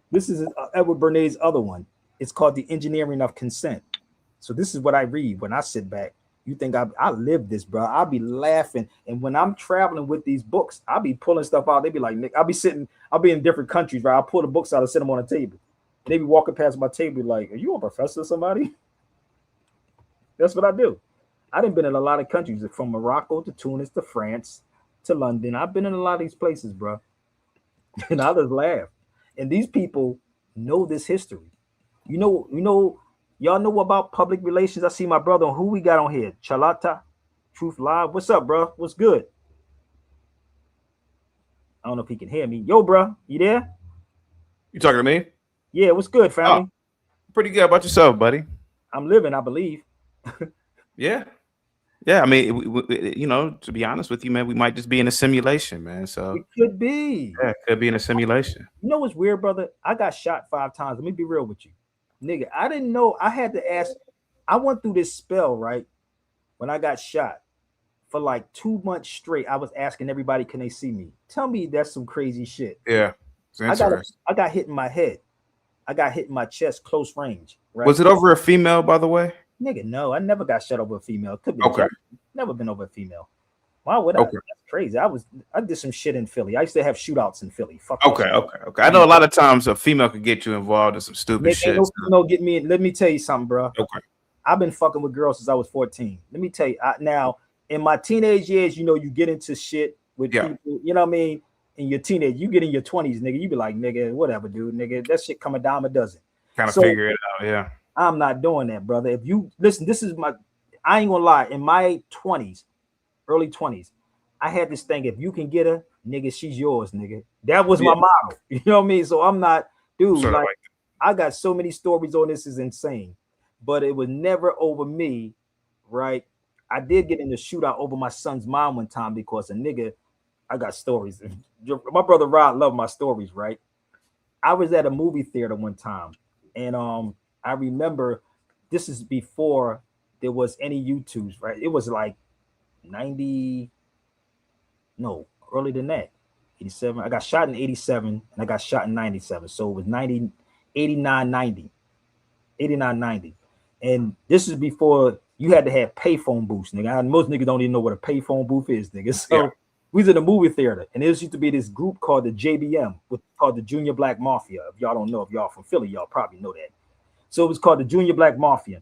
S3: This is Edward Bernays' other one. It's called The Engineering of Consent. So this is what I read when I sit back. You think I live this, bro? I'll be laughing, and when I'm traveling with these books, I'll be pulling stuff out. They be like, Nick, I'll be in different countries, right? I'll pull the books out and sit them on a table. They be walking past my table like, are you a professor or somebody? That's what I do. I done been in a lot of countries, from Morocco to Tunis to France to London. I've been in a lot of these places, bro. And I just laugh. And these people know this history. You know, y'all know about public relations. I see my brother. Who we got on here? Charlotta, Truth Live. What's up, bro? What's good? I don't know if he can hear me. Yo, bro, you there?
S11: You talking to me?
S3: Yeah, what's good, family?
S11: Oh, pretty good. About yourself, buddy?
S3: I'm living, I believe.
S11: Yeah. I mean, to be honest with you, man, we might just be in a simulation, man. So
S3: it could be.
S11: Yeah, it could be in a simulation.
S3: You know what's weird, brother? I got shot 5 times. Let me be real with you, nigga. I didn't know. I had to ask. I went through this spell, right? When I got shot for like 2 months straight, I was asking everybody, can they see me? Tell me that's some crazy shit.
S11: Yeah.
S3: I got hit in my head. I got hit in my chest, close range. Right?
S11: Was it over a female, by the way?
S3: Nigga, no, I never got shot over a female. Could be
S11: okay.
S3: Never been over a female. Why would I? Okay. That's crazy. I did some shit in Philly. I used to have shootouts in Philly. Fuck.
S11: Okay. I know a lot of times a female could get you involved in some stupid shit.
S3: No, get me. Let me tell you something, bro.
S11: Okay.
S3: I've been fucking with girls since I was 14. Let me tell you. Now, in my teenage years, you get into shit with people. You know what I mean? In your teenage, you get in your 20s, nigga. You be like, nigga, whatever, dude, nigga. That shit come a dime a dozen.
S11: Kind of figure it out, yeah.
S3: I'm not doing that, brother. If you listen, I ain't gonna lie. In my 20s, early 20s, I had this thing. If you can get her, nigga, she's yours, nigga. That was my motto. You know what I mean? So I'm not, dude. Like, I got so many stories on this, is insane. But it was never over me, right? I did get in the shootout over my son's mom one time because a nigga. I got stories. My brother Rod loved my stories, right? I was at a movie theater one time, and I remember this is before there was any YouTubes, right? It was like earlier than that, 87. I got shot in 87, and I got shot in 97. So it was 89, 90. And this is before you had to have payphone booths, nigga. Most niggas don't even know what a payphone booth is, nigga. So we was in a movie theater, and there used to be this group called the JBM, called the Junior Black Mafia. If y'all don't know, if y'all from Philly, y'all probably know that. So it was called the Junior Black Mafia.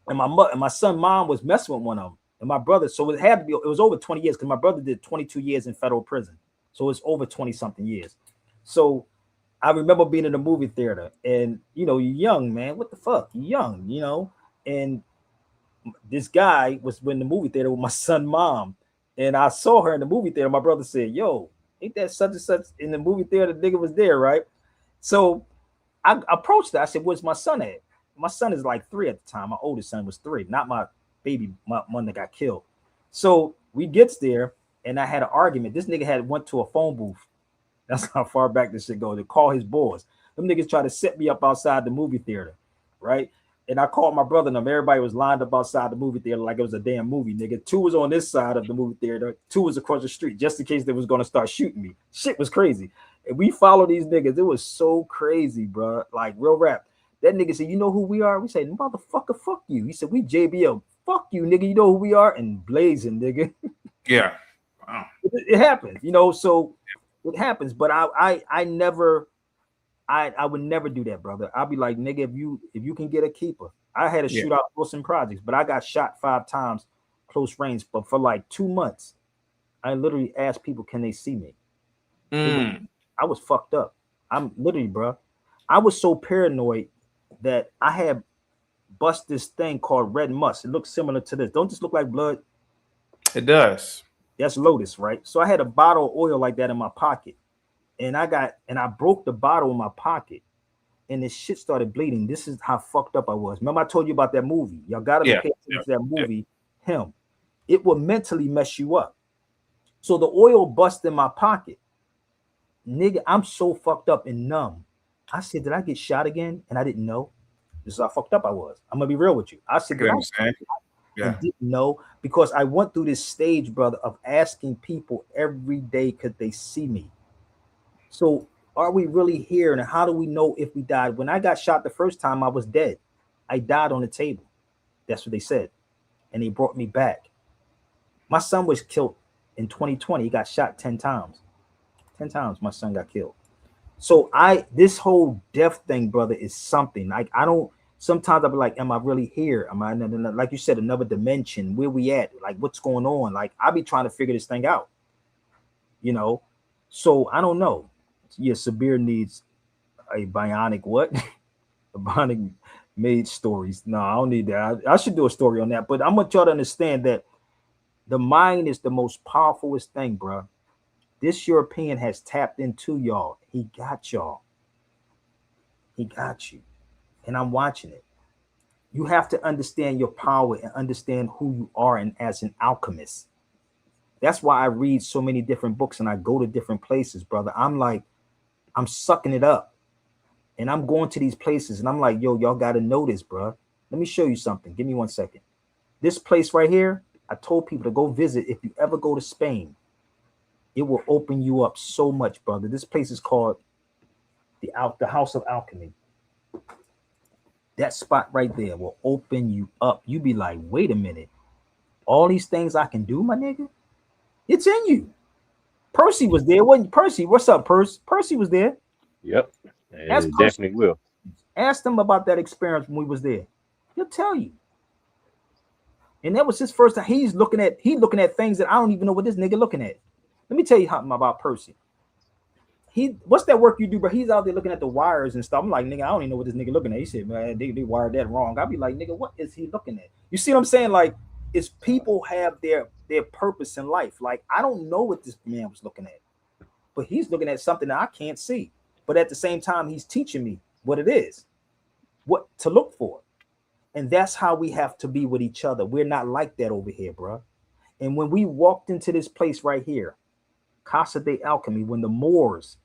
S3: And my son's mom was messing with one of them. And my brother, so it was over 20 years because my brother did 22 years in federal prison. So it's over 20 something years. So I remember being in the movie theater, and you're young, man. What the fuck? You're young, and this guy was in the movie theater with my son's mom. And I saw her in the movie theater. My brother said, yo, ain't that such and such in the movie theater? The nigga was there, right? So I approached her. I said, where's my son at? My son is like 3 at the time. My oldest son was 3, not my baby, my one that got killed. So we gets there, and I had an argument. This nigga went to a phone booth. That's how far back this shit goes. To call his boys. Them niggas try to set me up outside the movie theater, right? And I called my brother and them. Everybody was lined up outside the movie theater like it was a damn movie, nigga. 2 was on this side of the movie theater, 2 was across the street, just in case they was gonna start shooting me. Shit was crazy. And we followed these niggas. It was so crazy, bro. Like real rap. That nigga said, "You know who we are?" We said, "Motherfucker, fuck you." He said, "We JBL." Fuck you, nigga. You know who we are? And blazing, nigga.
S11: Yeah. Wow.
S3: It happens, you know. So it happens. But I never, I would never do that, brother. I'd be like, nigga, if you can get a keeper. I had a
S11: Yeah.
S3: shootout Wilson Projects, but I got shot 5 times close range. But for like 2 months, I literally asked people, can they see me? I was fucked up. I'm literally, bro. I was so paranoid that I had bust this thing called red musk. It looks similar to this. Don't this look like blood?
S11: It does.
S3: That's lotus, right? So I had a bottle of oil like that in my pocket, and I broke the bottle in my pocket, and this shit started bleeding. This is how fucked up I was. Remember I told you about that movie? Y'all gotta pay attention to that movie. Him. It will mentally mess you up. So the oil bust in my pocket. Nigga, I'm so fucked up and numb. I said, did I get shot again? And I didn't know. This is how fucked up I was. I'm gonna be real with you. I said, did I and didn't know, because I went through this stage, brother, of asking people every day could they see me. So are we really here? And how do we know if we died? When I got shot the first time, I was dead. I died on the table. That's what they said. And they brought me back. My son was killed in 2020. He got shot 10 times. 10 times my son got killed. So this whole death thing, brother, is something. Like I don't, sometimes I'll be like, am I really here? Am I in, like you said, another dimension? Where we at? Like what's going on? Like I'll be trying to figure this thing out. You know? So I don't know. Yeah, Sabir needs a bionic what? A bionic made stories. No, I don't need that. I should do a story on that. But I want y'all to understand that the mind is the most powerfulest thing, bro. This European has tapped into y'all. He got y'all. He got you. And I'm watching it. You have to understand your power and understand who you are and as an alchemist. That's why I read so many different books and I go to different places, brother. I'm like, I'm sucking it up. And I'm going to these places and I'm like, yo, y'all got to know this, bro. Let me show you something. Give me 1 second. This place right here, I told people to go visit. If you ever go to Spain, it will open you up so much, brother. This place is called the House of Alchemy. That spot right there will open you up. You be like, wait a minute. All these things I can do, my nigga, it's in you. Percy was there, wasn't you? Percy, what's up, Percy? Percy was there.
S12: Yep, it definitely will.
S3: Ask them about that experience when we was there. He'll tell you. And that was his first time. He's looking at things that I don't even know what this nigga looking at. Let me tell you something about Percy. What's that work you do, bro? He's out there looking at the wires and stuff. I'm like, nigga, I don't even know what this nigga looking at. He said, man, they wired that wrong. I'll be like, nigga, what is he looking at? You see what I'm saying? Like, it's people have their purpose in life. Like, I don't know what this man was looking at, but he's looking at something that I can't see. But at the same time, he's teaching me what it is, what to look for. And that's how we have to be with each other. We're not like that over here, bro. And when we walked into this place right here, Casa de Alchemy, when the Moors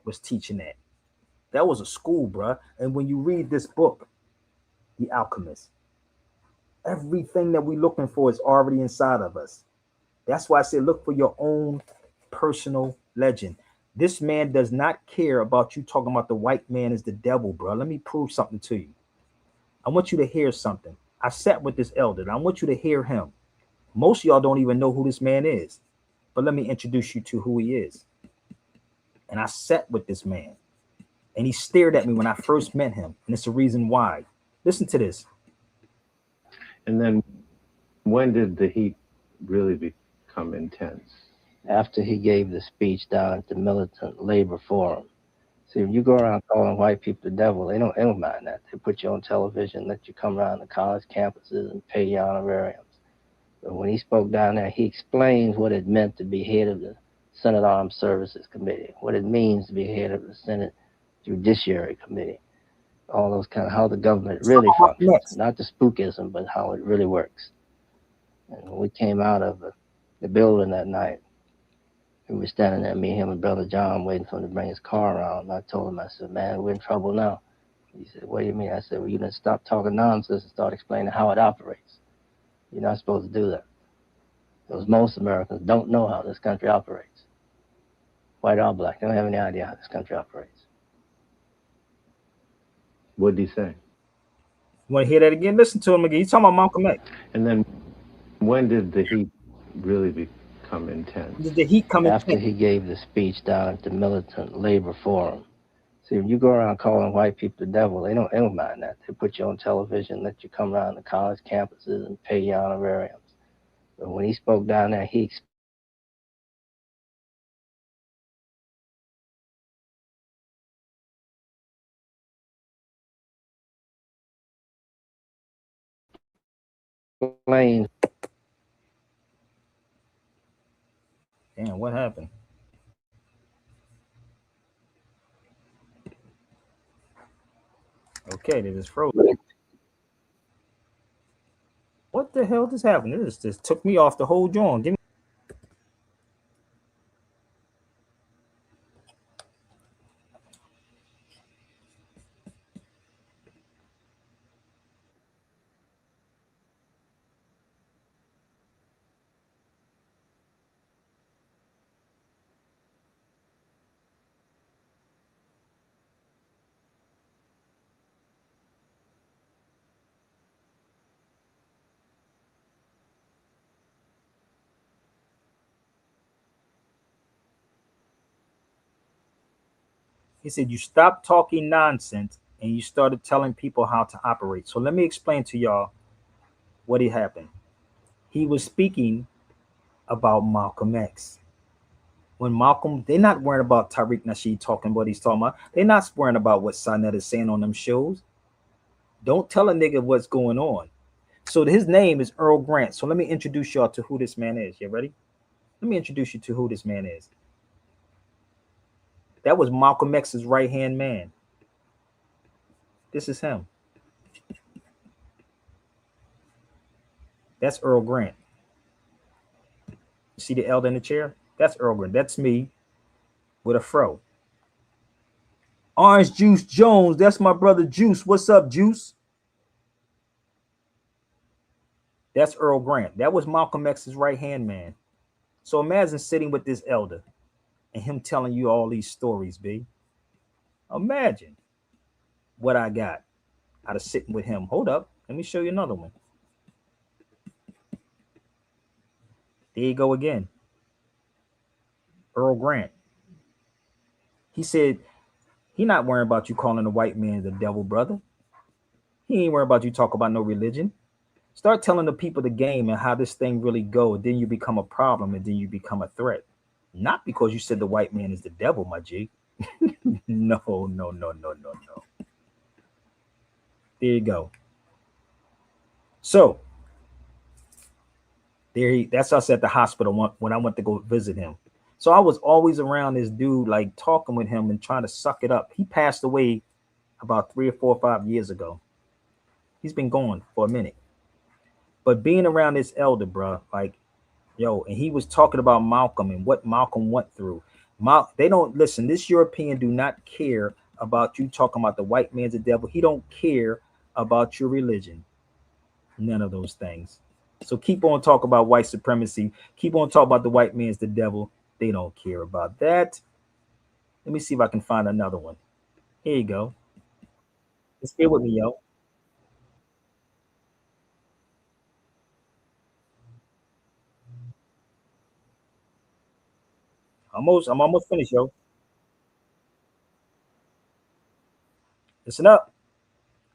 S3: was teaching that was a school, bro. And when you read this book, The Alchemist, everything that we're looking for is already inside of us. That's why I say look for your own personal legend. This man does not care about you talking about the white man is the devil, bro. Let me prove something to you. I want you to hear something. I sat with this elder, and I want you to hear him. Most of y'all don't even know who this man is, but let me introduce you to who he is. And I sat with this man, and he stared at me when I first met him, and it's the reason why. Listen to this.
S12: And then when did the heat really become intense?
S13: After he gave the speech down at the Militant Labor Forum. See, if you go around calling white people the devil, they don't mind that. They put you on television, let you come around the college campuses and pay your honorariums. But when he spoke down there, he explained what it meant to be head of the Senate Armed Services Committee, what it means to be head of the Senate Judiciary Committee, all those kind of, how the government really functions, not the spookism, but how it really works. And when we came out of the building that night, we were standing there, me, him, and Brother John, waiting for him to bring his car around. And I told him, I said, man, we're in trouble now. He said, what do you mean? I said, well, you didn't stop talking nonsense and start explaining how it operates. You're not supposed to do that. Because most Americans don't know how this country operates. White or black, they don't have any idea how this country operates.
S12: What did he say?
S3: You want to hear that again? Listen to him again. He's talking about Malcolm X.
S12: And then when did the heat really become intense?
S3: Did the heat come
S13: after he gave the speech down at the Militant Labor Forum? See, if you go around calling white people the devil, they don't mind that. They put you on television, let you come around the college campuses and pay you honorariums. But when he spoke down there, he explained.
S3: Damn, what happened? Okay, they just froze. What the hell just happened? This just took me off the whole joint. Give me. He said, you stopped talking nonsense and you started telling people how to operate. So let me explain to y'all what had happened. He was speaking about Malcolm X. When Malcolm, they're not worrying about Tariq Nasheed talking what he's talking about. They're not worrying about what Sinette is saying on them shows. Don't tell a nigga what's going on. So his name is Earl Grant. So let me introduce y'all to who this man is. You ready? Let me introduce you to who this man is. That was Malcolm X's right-hand man. This is him. That's Earl Grant. See the elder in the chair? That's Earl Grant. That's me with a fro. Orange Juice Jones. That's my brother Juice. What's up, Juice? That's Earl Grant. That was Malcolm X's right-hand man. So imagine sitting with this elder and him telling you all these stories, B. Imagine what I got out of sitting with him. Hold up. Let me show you another one. There you go again. Earl Grant. He said, he not worrying about you calling the white man the devil, brother. He ain't worrying about you talk about no religion. Start telling the people the game and how this thing really goes. Then you become a problem and then you become a threat. Not because you said the white man is the devil, my G. No. There you go. So that's us at the hospital when I went to go visit him. So I was always around this dude, like talking with him and trying to suck it up. He passed away about 3 or 4 or 5 years ago. He's been gone for a minute. But being around this elder, bro, like, yo, and he was talking about Malcolm and what Malcolm went through. They don't listen. This European do not care about you talking about the white man's the devil. He don't care about your religion. None of those things. So keep on talking about white supremacy. Keep on talking about the white man's the devil. They don't care about that. Let me see if I can find another one. Here you go. Let's stay with me, yo. I'm almost finished, yo. Listen up.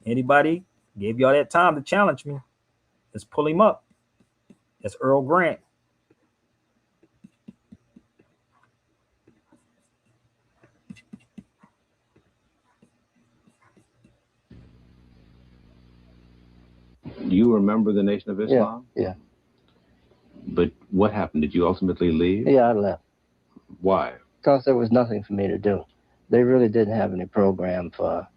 S3: Anybody gave y'all that time to challenge me? Let's pull him up. That's Earl Grant.
S12: Do you remember the Nation of Islam?
S13: Yeah.
S12: But what happened? Did you ultimately leave?
S13: Yeah, I left.
S12: Why?
S13: Because there was nothing for me to do. They really didn't have any program for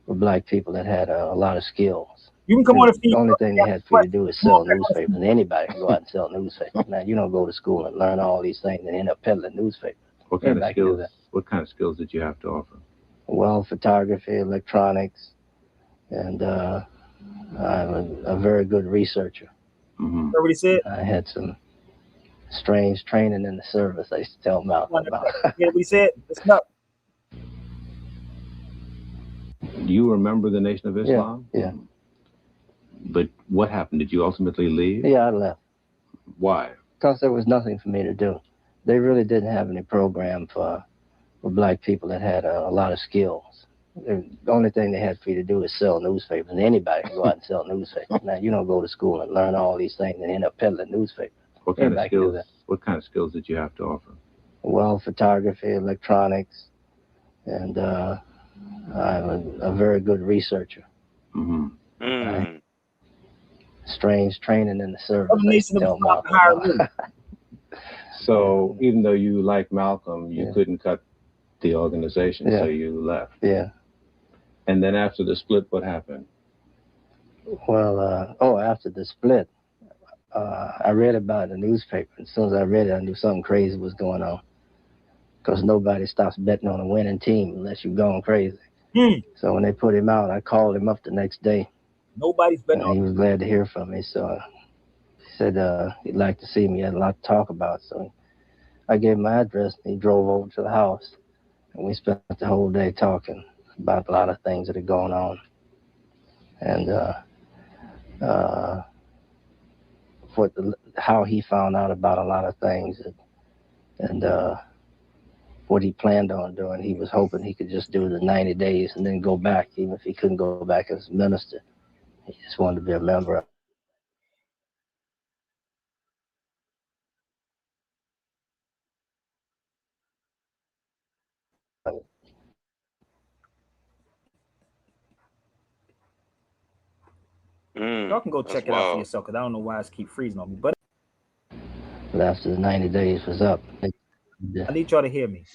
S13: black people that had a lot of skills.
S3: You can come on.
S13: The only thing they had for you to do is sell newspapers, and anybody can go out and sell newspapers. Now, you don't go to school and learn all these things and end up peddling newspapers.
S12: What kind of skills? What kind of skills did you have to offer?
S13: Well, photography, electronics, and I'm a very good researcher.
S12: Mm-hmm.
S3: Heard what he said?
S13: I had some strange training in the service. I used to tell Malcolm about.
S3: Yeah, what he said? Listen up.
S12: Do you remember the Nation of Islam?
S13: Yeah.
S12: But what happened? Did you ultimately leave?
S13: Yeah, I left.
S12: Why?
S13: Because there was nothing for me to do. They really didn't have any program for black people that had a lot of skills. The only thing they had for you to do is sell newspapers, and anybody can go out and sell newspapers. Now, you don't go to school and learn all these things and end up peddling newspapers.
S12: What kind of
S13: Anybody can do
S12: skills?
S13: that.
S12: What kind of skills did you have to offer?
S13: Well, photography, electronics, and I'm a very good researcher.
S12: Mm-hmm.
S5: Mm.
S13: Strange training in the service.
S3: Other
S13: I used to
S3: nation
S13: tell
S3: of
S13: Malcolm
S3: hire
S13: about.
S3: me.
S12: So even though you liked Malcolm, you
S13: Yeah.
S12: couldn't cut the organization,
S13: Yeah.
S12: so you left.
S13: Yeah.
S12: And then after the split, what happened?
S13: Well, after the split, I read about it in the newspaper. As soon as I read it, I knew something crazy was going on. Because nobody stops betting on a winning team unless you're going crazy. So when they put him out, I called him up the next day.
S3: Nobody's betting
S13: and he was glad to hear from me. So he said he'd like to see me. He had a lot to talk about. So I gave him my address, and he drove over to the house. And we spent the whole day talking about a lot of things that are going on. And how he found out about a lot of things. And what he planned on doing. He was hoping he could just do the 90 days and then go back, even if he couldn't go back as a minister. He just wanted to be a member of it.
S3: Y'all can go check it out for
S5: Wild.
S3: yourself, because I don't know why it's keep freezing on me. But
S13: after the 90 days was up,
S3: I need y'all to hear me.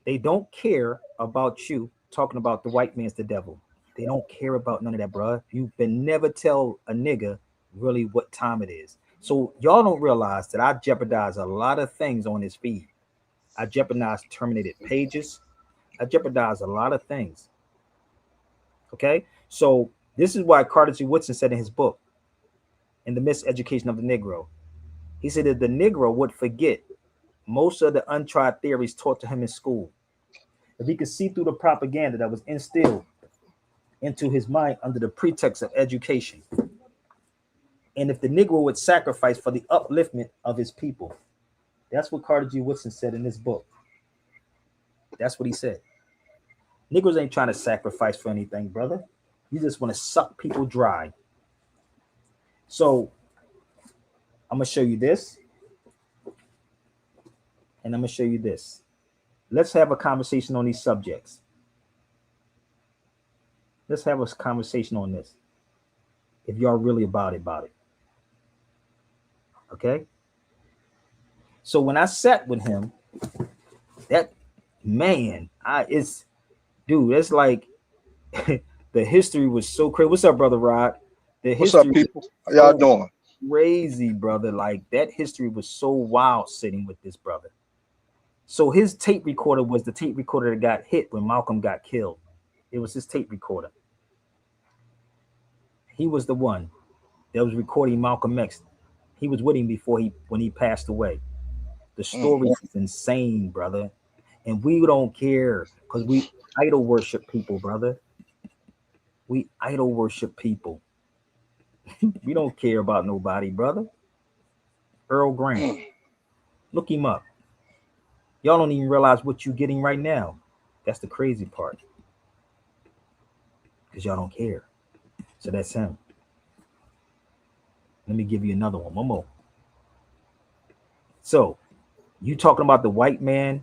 S3: They don't care about you talking about the white man's the devil. They don't care about none of that, bruh. You can never tell a nigga really what time it is. So y'all don't realize that I jeopardize a lot of things on this feed. I jeopardize terminated pages. I jeopardize a lot of things. Okay? So this is why Carter G. Woodson said in his book, In the Miseducation of the Negro, he said that the Negro would forget most of the untried theories taught to him in school. If he could see through the propaganda that was instilled into his mind under the pretext of education, and if the Negro would sacrifice for the upliftment of his people. That's what Carter G. Woodson said in this book. That's what he said. Negroes ain't trying to sacrifice for anything, brother. You just want to suck people dry. So I'm going to show you this, and I'm going to show you this. Let's have a conversation on these subjects. Let's have a conversation on this. If y'all really about it. Okay? So when I sat with him, that man, it's like the history was so crazy. What's up, brother Rod? The
S14: What's up,
S3: history
S14: people? How y'all doing?
S3: Crazy, brother. Like that history was so wild sitting with this brother. So his tape recorder was the tape recorder that got hit when Malcolm got killed. It was his tape recorder. He was the one that was recording Malcolm X. He was with him when he passed away. The story is insane, brother. And we don't care because we idol worship people, brother. We idol worship people. We don't care about nobody, brother. Earl Grant. Look him up. Y'all don't even realize what you're getting right now. That's the crazy part. Because y'all don't care. So that's him. Let me give you another one. One more. So, you talking about the white man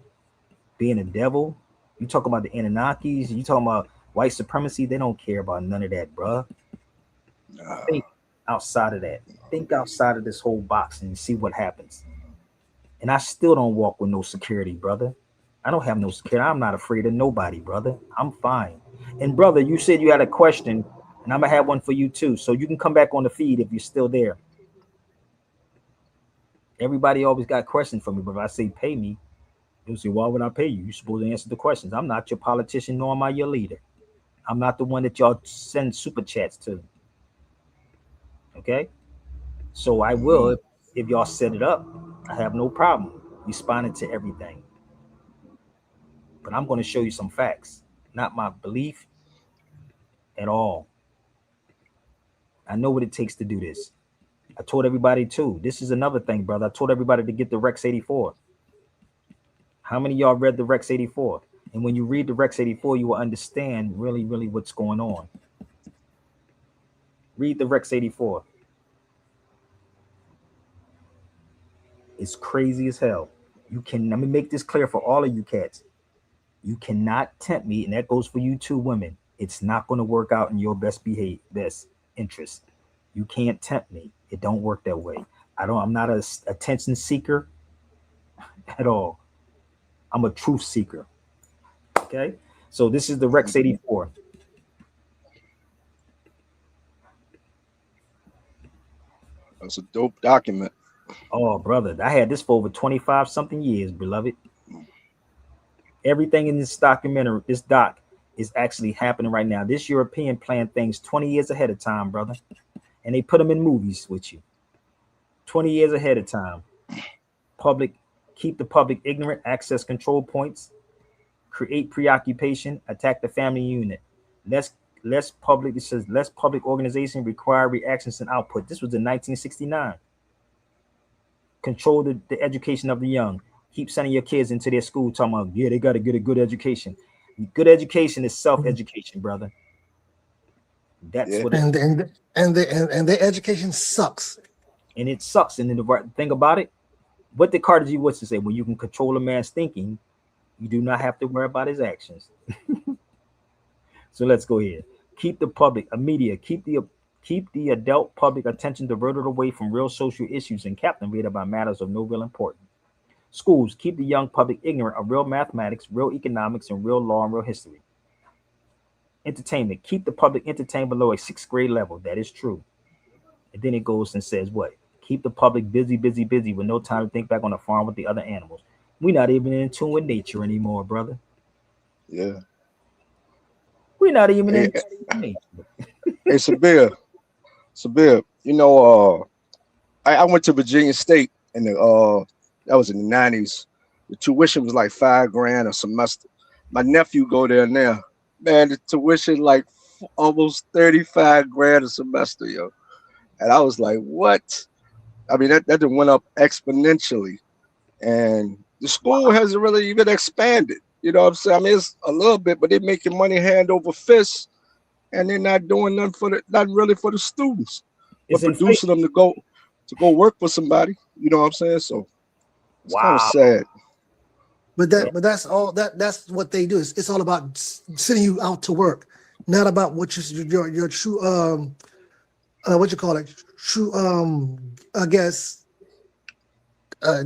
S3: being a devil? You talking about the Anunnakis? You talking about white supremacy? They don't care about none of that, bruh. Think outside of that. Think outside of this whole box and see what happens. And I still don't walk with no security, brother. I don't have no security. I'm not afraid of nobody, brother. I'm fine. And brother, you said you had a question, and I'm gonna have one for you too. So you can come back on the feed if you're still there. Everybody always got questions for me, but if I say pay me, they'll say, why would I pay you? You're supposed to answer the questions. I'm not your politician, nor am I your leader. I'm not the one that y'all send super chats to. Okay, so I will if y'all set it up. I have no problem responding to everything, but I'm going to show you some facts, not my belief at all. I know what it takes to do this. I told everybody too. This is another thing, brother. I told everybody to get the Rex 84. How many of y'all read the Rex 84? And when you read the Rex 84, you will understand really, really what's going on. Read the Rex 84. It's crazy as hell. Let me make this clear for all of you cats. You cannot tempt me, and that goes for you too, women. It's not going to work out in your best interest. You can't tempt me. It don't work that way. I'm not a attention seeker at all. I'm a truth seeker. Okay? So this is the Rex 84.
S14: That's a dope document.
S3: Oh, brother, I had this for over 25 something years, beloved. Everything in this doc is actually happening right now. This European planned things 20 years ahead of time, brother. And they put them in movies with you. 20 years ahead of time. Keep the public ignorant, access control points, create preoccupation, attack the family unit. Less public organization, require reactions and output. This was in 1969. Control the education of the young. Keep sending your kids into their school talking about, yeah, they got to get a good education. Good education is self-education, brother. That's what it is.
S8: And their education sucks.
S3: And it sucks. And then the thing about it, what did Carter G. Woodson say? When you can control a man's thinking, you do not have to worry about his actions. So let's go ahead. Keep the public, media, keep the adult public attention diverted away from real social issues and captivated by matters of no real importance. Schools, keep the young public ignorant of real mathematics, real economics, and real law and real history. Entertainment, keep the public entertained below a 6th grade level. That is true. And then it goes and says what? Keep the public busy with no time to think back on the farm with the other animals. We're not even in tune with nature anymore, brother.
S14: Yeah.
S3: We're not even in tune with nature.
S14: Hey, Sabir, I went to Virginia State and that was in the 90s. The tuition was like $5,000 a semester. My nephew go there now. Man, the tuition like almost $35,000 a semester, yo. And I was like, what? I mean, that went up exponentially. And the school hasn't really even expanded. You know what I'm saying? I mean, it's a little bit, but they're making money hand over fist, and they're not doing nothing not really for the students, but producing them to go work for somebody. You know what I'm saying? So it's kind of sad.
S8: But that's all that's what they do. It's all about sending you out to work, not about what your true what you call it, true I guess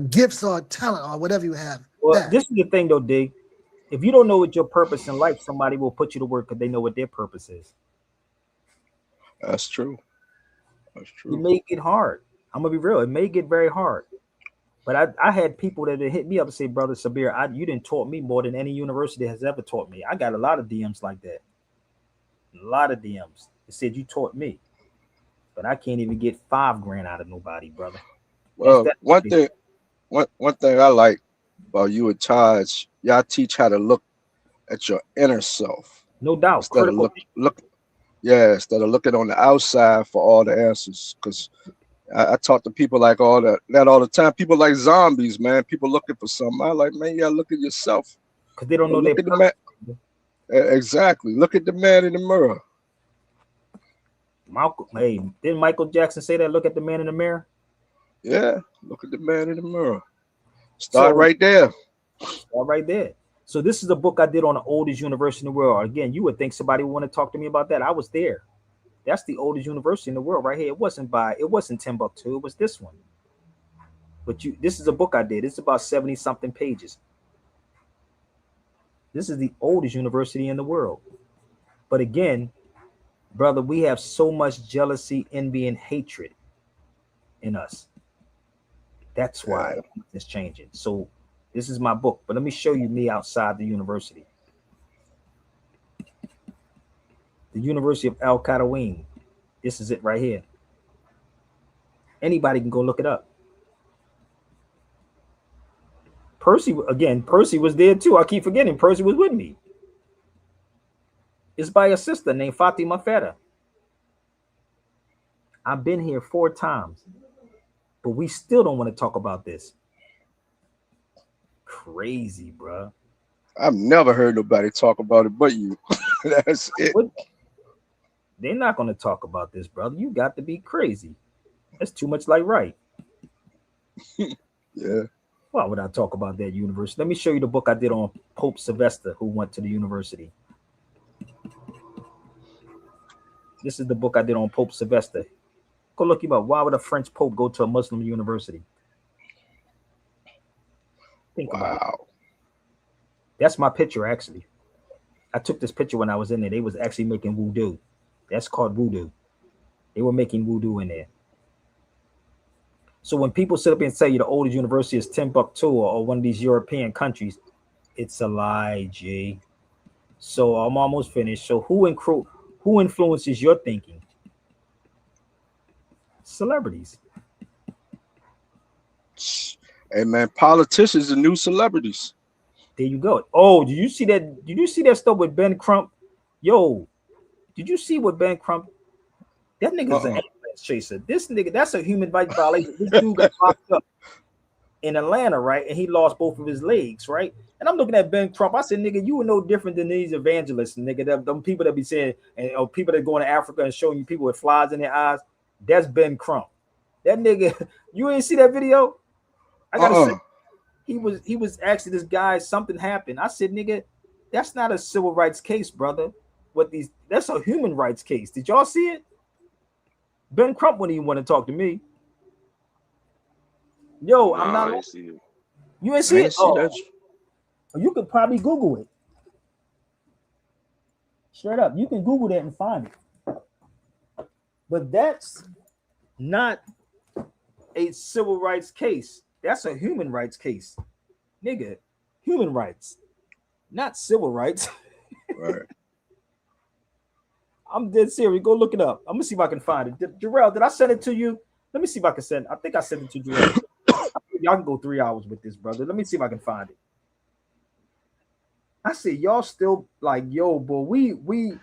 S8: gifts or talent or whatever you have.
S3: Well, this is the thing though, Dig. If you don't know what your purpose in life, somebody will put you to work because they know what their purpose is.
S14: That's true. That's true.
S3: It may get hard. I'm gonna be real. It may get very hard. But I had people that hit me up and say, Brother Sabir, you didn't taught me more than any university has ever taught me. I got a lot of DMs like that. A lot of DMs. It said you taught me. But I can't even get $5,000 out of nobody, brother.
S14: Well, one thing I like about you and Taj, y'all teach how to look at your inner self.
S3: No doubt.
S14: Instead of instead of looking on the outside for all the answers. Because I talk to people like all the time. People like zombies, man. People looking for something. I like, man, you gotta look at yourself.
S3: Because they don't know their
S14: purpose. Exactly. Look at the man in the mirror.
S3: Didn't Michael Jackson say that? Look at the man in the mirror.
S14: Yeah, look at the man in the mirror. Start right there.
S3: Start right there. So this is a book I did on the oldest university in the world. Again, you would think somebody would want to talk to me about that. I was there. That's the oldest university in the world right here. It wasn't Timbuktu. It was this one. But this is a book I did. It's about 70 something pages. This is the oldest university in the world. But again, brother, we have so much jealousy, envy, and hatred in us. That's why it's changing. So this is my book. But let me show you me outside the university. The University of Al Qadawin. This is it right here. Anybody can go look it up. Percy was there too. I keep forgetting Percy was with me. It's by a sister named Fatima Feta. I've been here 4 times, but we still don't want to talk about this. Crazy, bro.
S14: I've never heard nobody talk about it but you. That's it.
S3: They're not going to talk about this, brother. You got to be crazy. That's too much like right.
S14: Yeah.
S3: Why would I talk about that university? Let me show you the book I did on Pope Sylvester, who went to the university. This is the book I did on Pope Sylvester. Go look him up. Why would a French Pope go to a Muslim university? Think about it. That's my picture, actually. I took this picture when I was in there. They was actually making voodoo. That's called voodoo. They were making voodoo in there. So when people sit up and say the oldest university is Timbuktu or one of these European countries, it's a lie, G. So I'm almost finished. So who influences your thinking? Celebrities.
S14: Hey man, politicians are new celebrities.
S3: There you go. Oh, did you see that? Did you see that stuff with Ben Crump? Yo, did you see what Ben Crump? That nigga's an ambulance chaser. This nigga, that's a human rights violation. This dude got locked up in Atlanta, right? And he lost both of his legs, right? And I'm looking at Ben Crump. I said, nigga, you are no different than these evangelists, nigga. Them people that be saying, and people that go to Africa and showing you people with flies in their eyes. That's Ben Crump. That nigga, you ain't see that video? I gotta say, he was actually this guy. Something happened. I said, nigga, that's not a civil rights case, brother. That's a human rights case. Did y'all see it? Ben Crump wouldn't even want to talk to me. Yo, I'm not.
S5: I ain't see it.
S3: You ain't see it? You could probably Google it. Straight up, you can Google that and find it. But that's not a civil rights case. That's a human rights case. Nigga, human rights, not civil rights.
S14: Right.
S3: I'm dead serious. Go look it up. I'm gonna see if I can find it. Jarrell, did I send it to you? Let me see if I can send. I think I sent it to Jarrell. Y'all can go 3 hours with this, brother. Let me see if I can find it. I said, y'all still like, yo, boy, we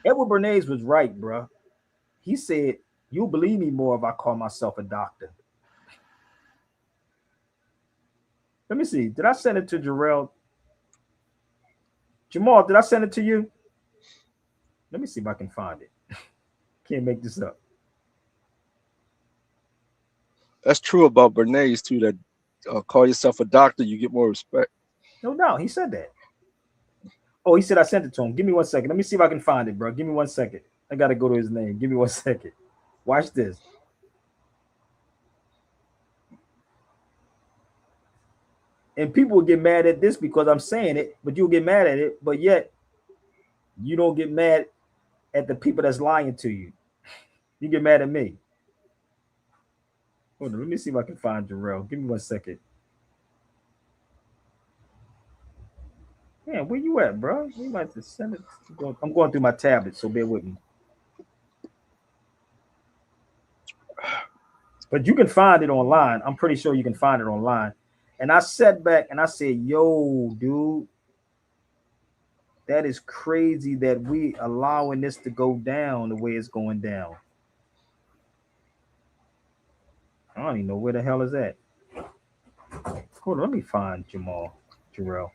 S3: Edward Bernays was right, bro. He said, you'll believe me more if I call myself a doctor. Let me see. Did I send it to Jarrell? Jamal, did I send it to you? Let me see if I can find it. Can't make this up.
S14: That's true about Bernays too. That call yourself a doctor, you get more respect.
S3: No doubt, he said that. Oh, he said I sent it to him. Give me 1 second. Let me see if I can find it, bro. Give me 1 second. I gotta go to his name. Give me 1 second. Watch this. And people will get mad at this because I'm saying it, but you'll get mad at it, but yet you don't get mad at the people that's lying to you. You get mad at me. Hold on, let me see if I can find Jarrell. Give me 1 second. Man, where you at, bro? We might have to send it. I'm going through my tablet, so bear with me. But you can find it online. I'm pretty sure you can find it online. And I sat back and I said, yo, dude, that is crazy that we allowing this to go down the way it's going down. I don't even know where the hell is that. Hold on, let me find Jarrell.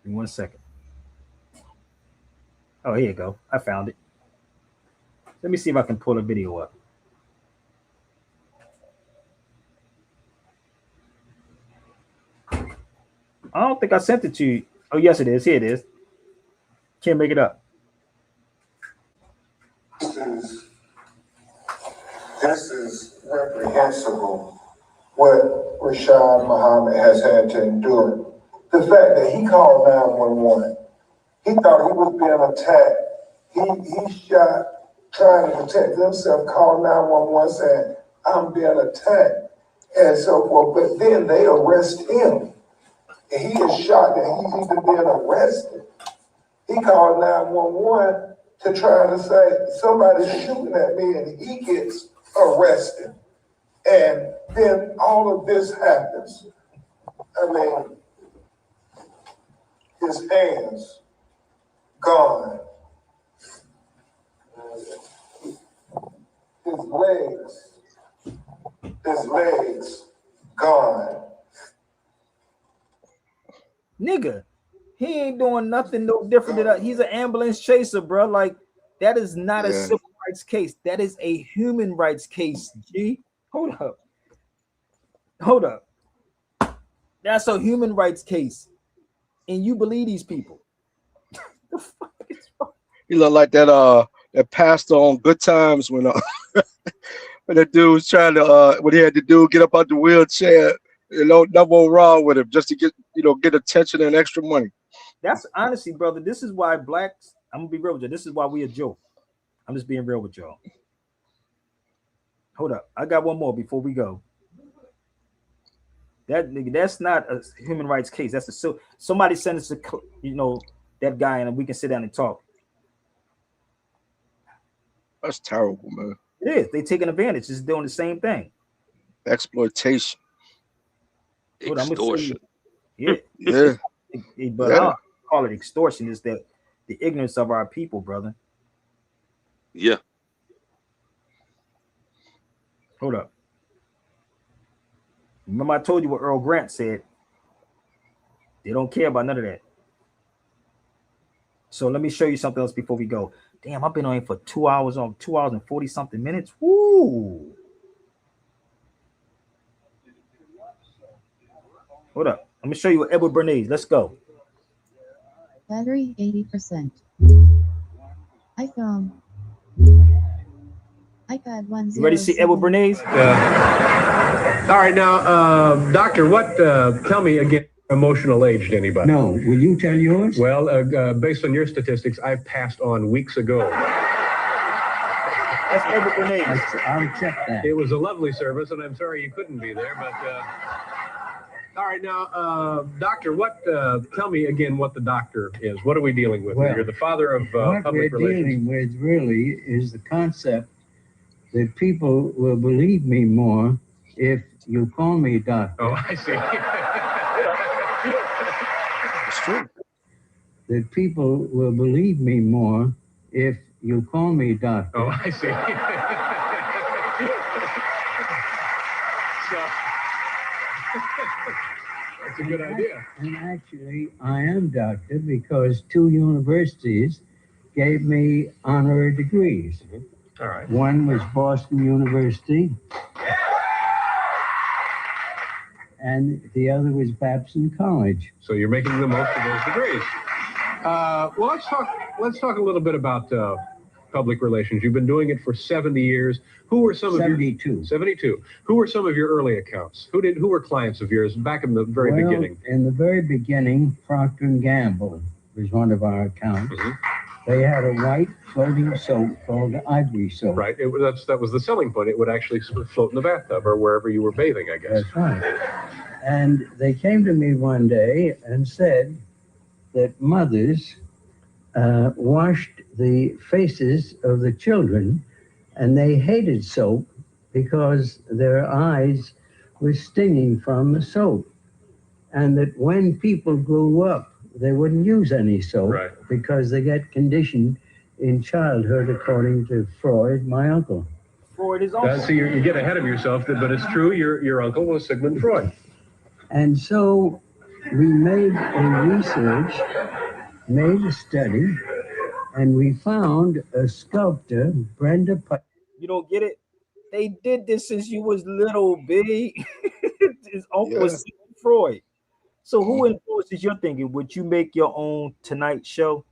S3: Give me 1 second. Oh, here you go. I found it. Let me see if I can pull a video up. I don't think I sent it to you. Oh, yes, it is. Here it is. Can't make it up.
S15: This is reprehensible, what Rashad Muhammad has had to endure. The fact that he called 911, he thought he was being attacked. He shot trying to protect himself, called 911 saying, I'm being attacked, and so forth. But then they arrest him. And he is shocked that he's even being arrested. He called 911 to try to say somebody's shooting at me, and he gets arrested. And then all of this happens. I mean, his hands gone. His legs gone.
S3: Nigga, he ain't doing nothing no different than he's an ambulance chaser, bro. Like, that is not a civil rights case. That is a human rights case. G, hold up. That's a human rights case, and you believe these people? The fuck is wrong?
S14: You look like that pastor on Good Times when when that dude was trying to when he had the dude get up out the wheelchair. You know, nothing wrong with him, just to get attention and extra money.
S3: That's honestly, brother. This is why blacks. I'm gonna be real with you. This is why we a joke. I'm just being real with y'all. Hold up, I got one more before we go. That nigga, that's not a human rights case. That's a somebody send us that guy, and we can sit down and talk.
S14: That's terrible, man.
S3: It is. They taking advantage. It's doing the same thing.
S14: Exploitation.
S5: Extortion.
S3: Yeah. But I don't call it extortion. Is that the ignorance of our people, brother?
S5: Yeah.
S3: Hold up. Remember, I told you what Earl Grant said. They don't care about none of that. So let me show you something else before we go. Damn, I've been on here for 2 hours and 40 something minutes. Woo! Hold up. Let me show you what Edward Bernays. Let's go.
S9: Battery 80%. iPhone. iPad 1.
S3: You ready to see Edward Bernays?
S16: All right, now, doctor, tell me again, emotional age to anybody?
S17: No, will you tell yours?
S16: Well, based on your statistics, I passed on weeks ago.
S3: That's Edward Bernays.
S17: I'll check that.
S16: It was a lovely service, and I'm sorry you couldn't be there, but... all right, now, doctor, tell me again what the doctor is. What are we dealing with?
S17: Well,
S16: You're the father of
S17: what
S16: public
S17: we're
S16: relations.
S17: dealing with really is the concept that people will believe me more if you call me doctor.
S16: Oh, I see.
S14: It's true.
S17: That people will believe me more if you call me doctor.
S16: Oh, I see. That's a good idea.
S17: And actually, I am doctor because 2 universities gave me honorary degrees.
S16: All right.
S17: One was Boston University, and the other was Babson College.
S16: So you're making the most of those degrees. Well, let's talk a little bit about public relations. You've been doing it for 70 years. Who were some of
S17: 72.
S16: 72. Who were some of your early accounts? Who were clients of yours back in the very beginning?
S17: In the very beginning, Procter & Gamble was one of our accounts.
S16: Mm-hmm.
S17: They had a white floating soap called Ivory soap.
S16: Right. That was the selling point. It would actually sort of float in the bathtub or wherever you were bathing, I guess.
S17: That's right. And they came to me one day and said that mothers washed the faces of the children, and they hated soap because their eyes were stinging from the soap. And that when people grew up, they wouldn't use any soap because they get conditioned in childhood, according to Freud, my uncle.
S3: Freud is also.
S16: So you get ahead of yourself, but it's true. Your uncle was Sigmund Freud.
S17: And so we made a study, and we found a sculptor, Brenda Pike.
S3: You don't get it? They did this since you was little, B. His uncle was Sigmund Freud. So who influences your thinking? Would you make your own Tonight Show?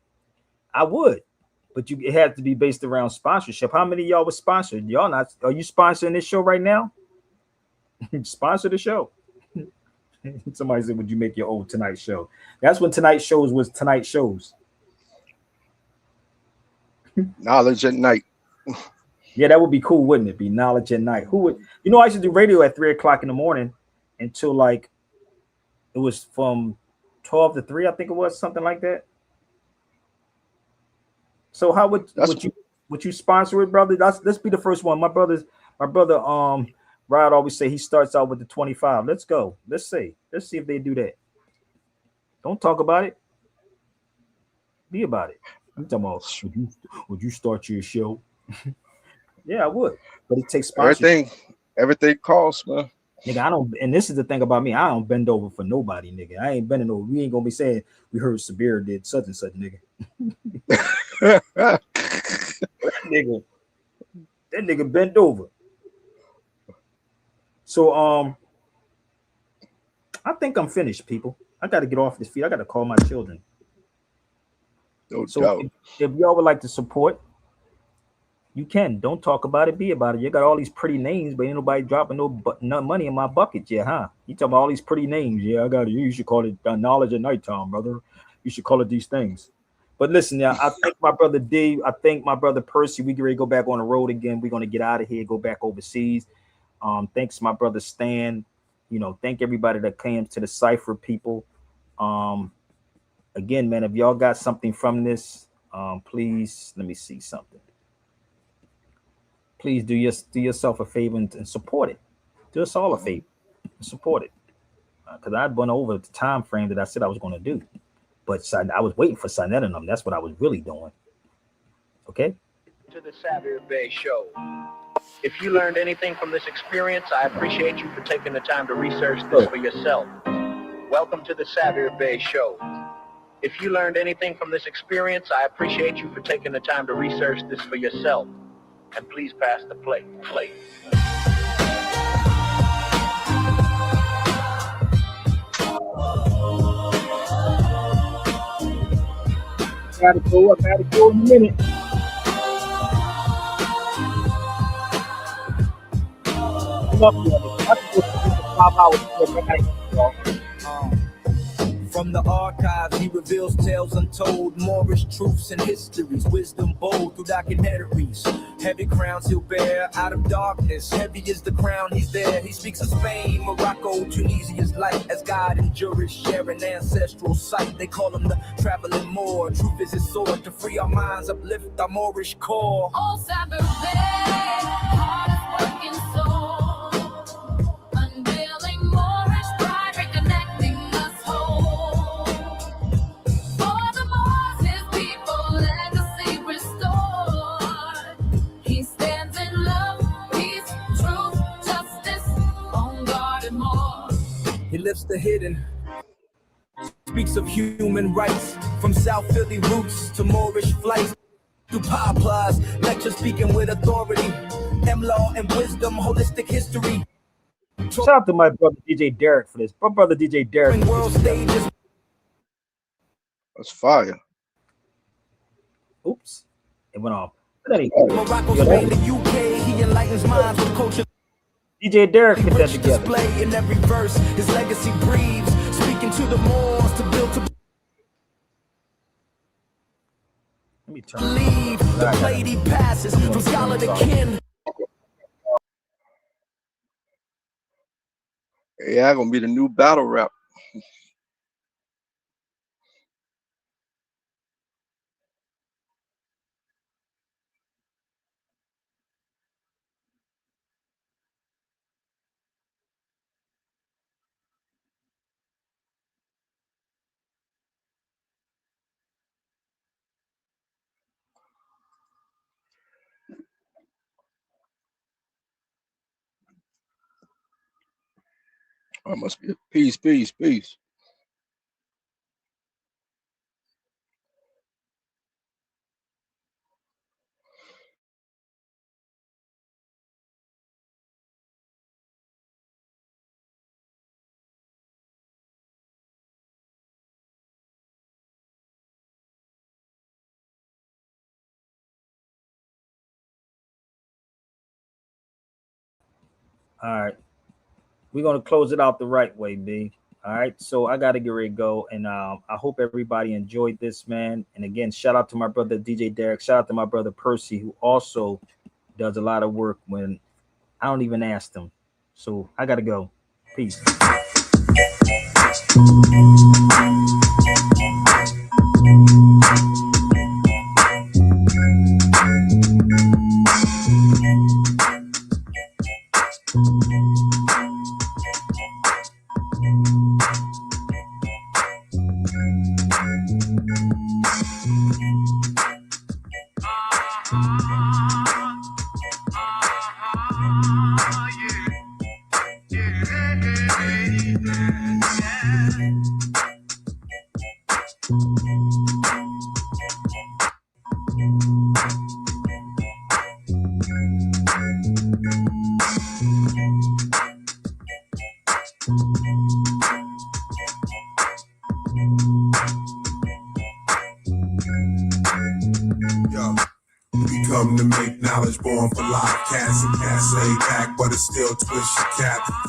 S3: I would, but it had to be based around sponsorship. How many of y'all was sponsored? Y'all not? Are you sponsoring this show right now? Sponsor the show. Somebody said, "Would you make your own Tonight Show?" That's when Tonight Shows was Tonight Shows.
S14: Knowledge at night.
S3: Yeah, that would be cool, wouldn't it? Be Knowledge at night. Who would? You know, I used to do radio at 3 o'clock in the morning until like. It was from 12 to 3, I think it was, something like that. So how would you sponsor it, brother? Let's be the first one. My brother Rod always say he starts out with the 25. Let's go. Let's see if they do that. Don't talk about it. Be about it. I'm talking about would you start your show? Yeah, I would. But it takes sponsorship.
S14: Everything costs, man.
S3: Nigga, I don't, and this is the thing about me. I don't bend over for nigga. Nigga, I ain't bending over. We ain't gonna be saying we heard Sabir did such and such, nigga. that nigga bent over. So I think I'm finished, people. I gotta get off this feed. I gotta call my children.
S14: No
S3: so
S14: doubt.
S3: If y'all would like to support, you can. Don't talk about it. Be about it. You got all these pretty names, but ain't nobody dropping no money in my bucket yet, huh? You talking about all these pretty names? Yeah, I got it. You should call it knowledge at nighttime, brother. You should call it these things. But listen, yeah, I thank my brother D. I thank my brother Percy. We get ready to go back on the road again. We're gonna get out of here, go back overseas. Thanks my brother Stan. You know, thank everybody that came to the cipher, people. Again, man, if y'all got something from this, please let me see something. Please do yourself a favor and support it. Do us all a favor and support it. Because I'd went over the time frame that I said I was going to do. But I was waiting for Sinette and them. That's what I was really doing. Okay?
S18: To the Sabir Bey Show. If you learned anything from this experience, I appreciate you for taking the time to research this for yourself. Welcome to the Sabir Bey Show. If you learned anything from this experience, I appreciate you for taking the time to research this for yourself. And please pass the plate.
S3: Gotta go in a minute. I love you. I can go 5 hours.
S2: From the archives, he reveals tales untold, Moorish truths and histories, wisdom bold through documentaries. Heavy crowns he'll bear out of darkness. Heavy is the crown, he's there. He speaks of Spain, Morocco, Tunisia's light as God and jurists share an ancestral sight. They call him the traveling Moor. Truth is his sword to free our minds, uplift our Moorish core.
S19: Oh, Sabir Bey, hardest working soul.
S2: He lifts the hidden, speaks of human rights, from South Philly roots to Moorish flights, through poplars, lecture speaking with authority, M-law and wisdom, holistic history.
S3: Shout out to my brother DJ Derek for this. My brother DJ Derek.
S2: World stages.
S14: That's fire.
S3: Oops, it went off.
S2: Morocco, Spain, the UK, he enlightens minds with culture.
S3: DJ Derek put that together.
S2: Display in every verse, his legacy breathes, speaking to the Moors to build to
S3: Let me turn.
S2: Leave the plate he passes from scholar to kin.
S14: Yeah, gonna be the new battle rap. Oh, must be peace.
S3: All right, we're gonna close it out the right way, B. All right, so I gotta get ready to go, and I hope everybody enjoyed this, man. And again, shout out to my brother DJ Derek. Shout out to my brother Percy, who also does a lot of work when I don't even ask them. So I gotta go. Peace.
S10: We come to make knowledge born for life. Cats and cats laid back, but it's still twist your cap.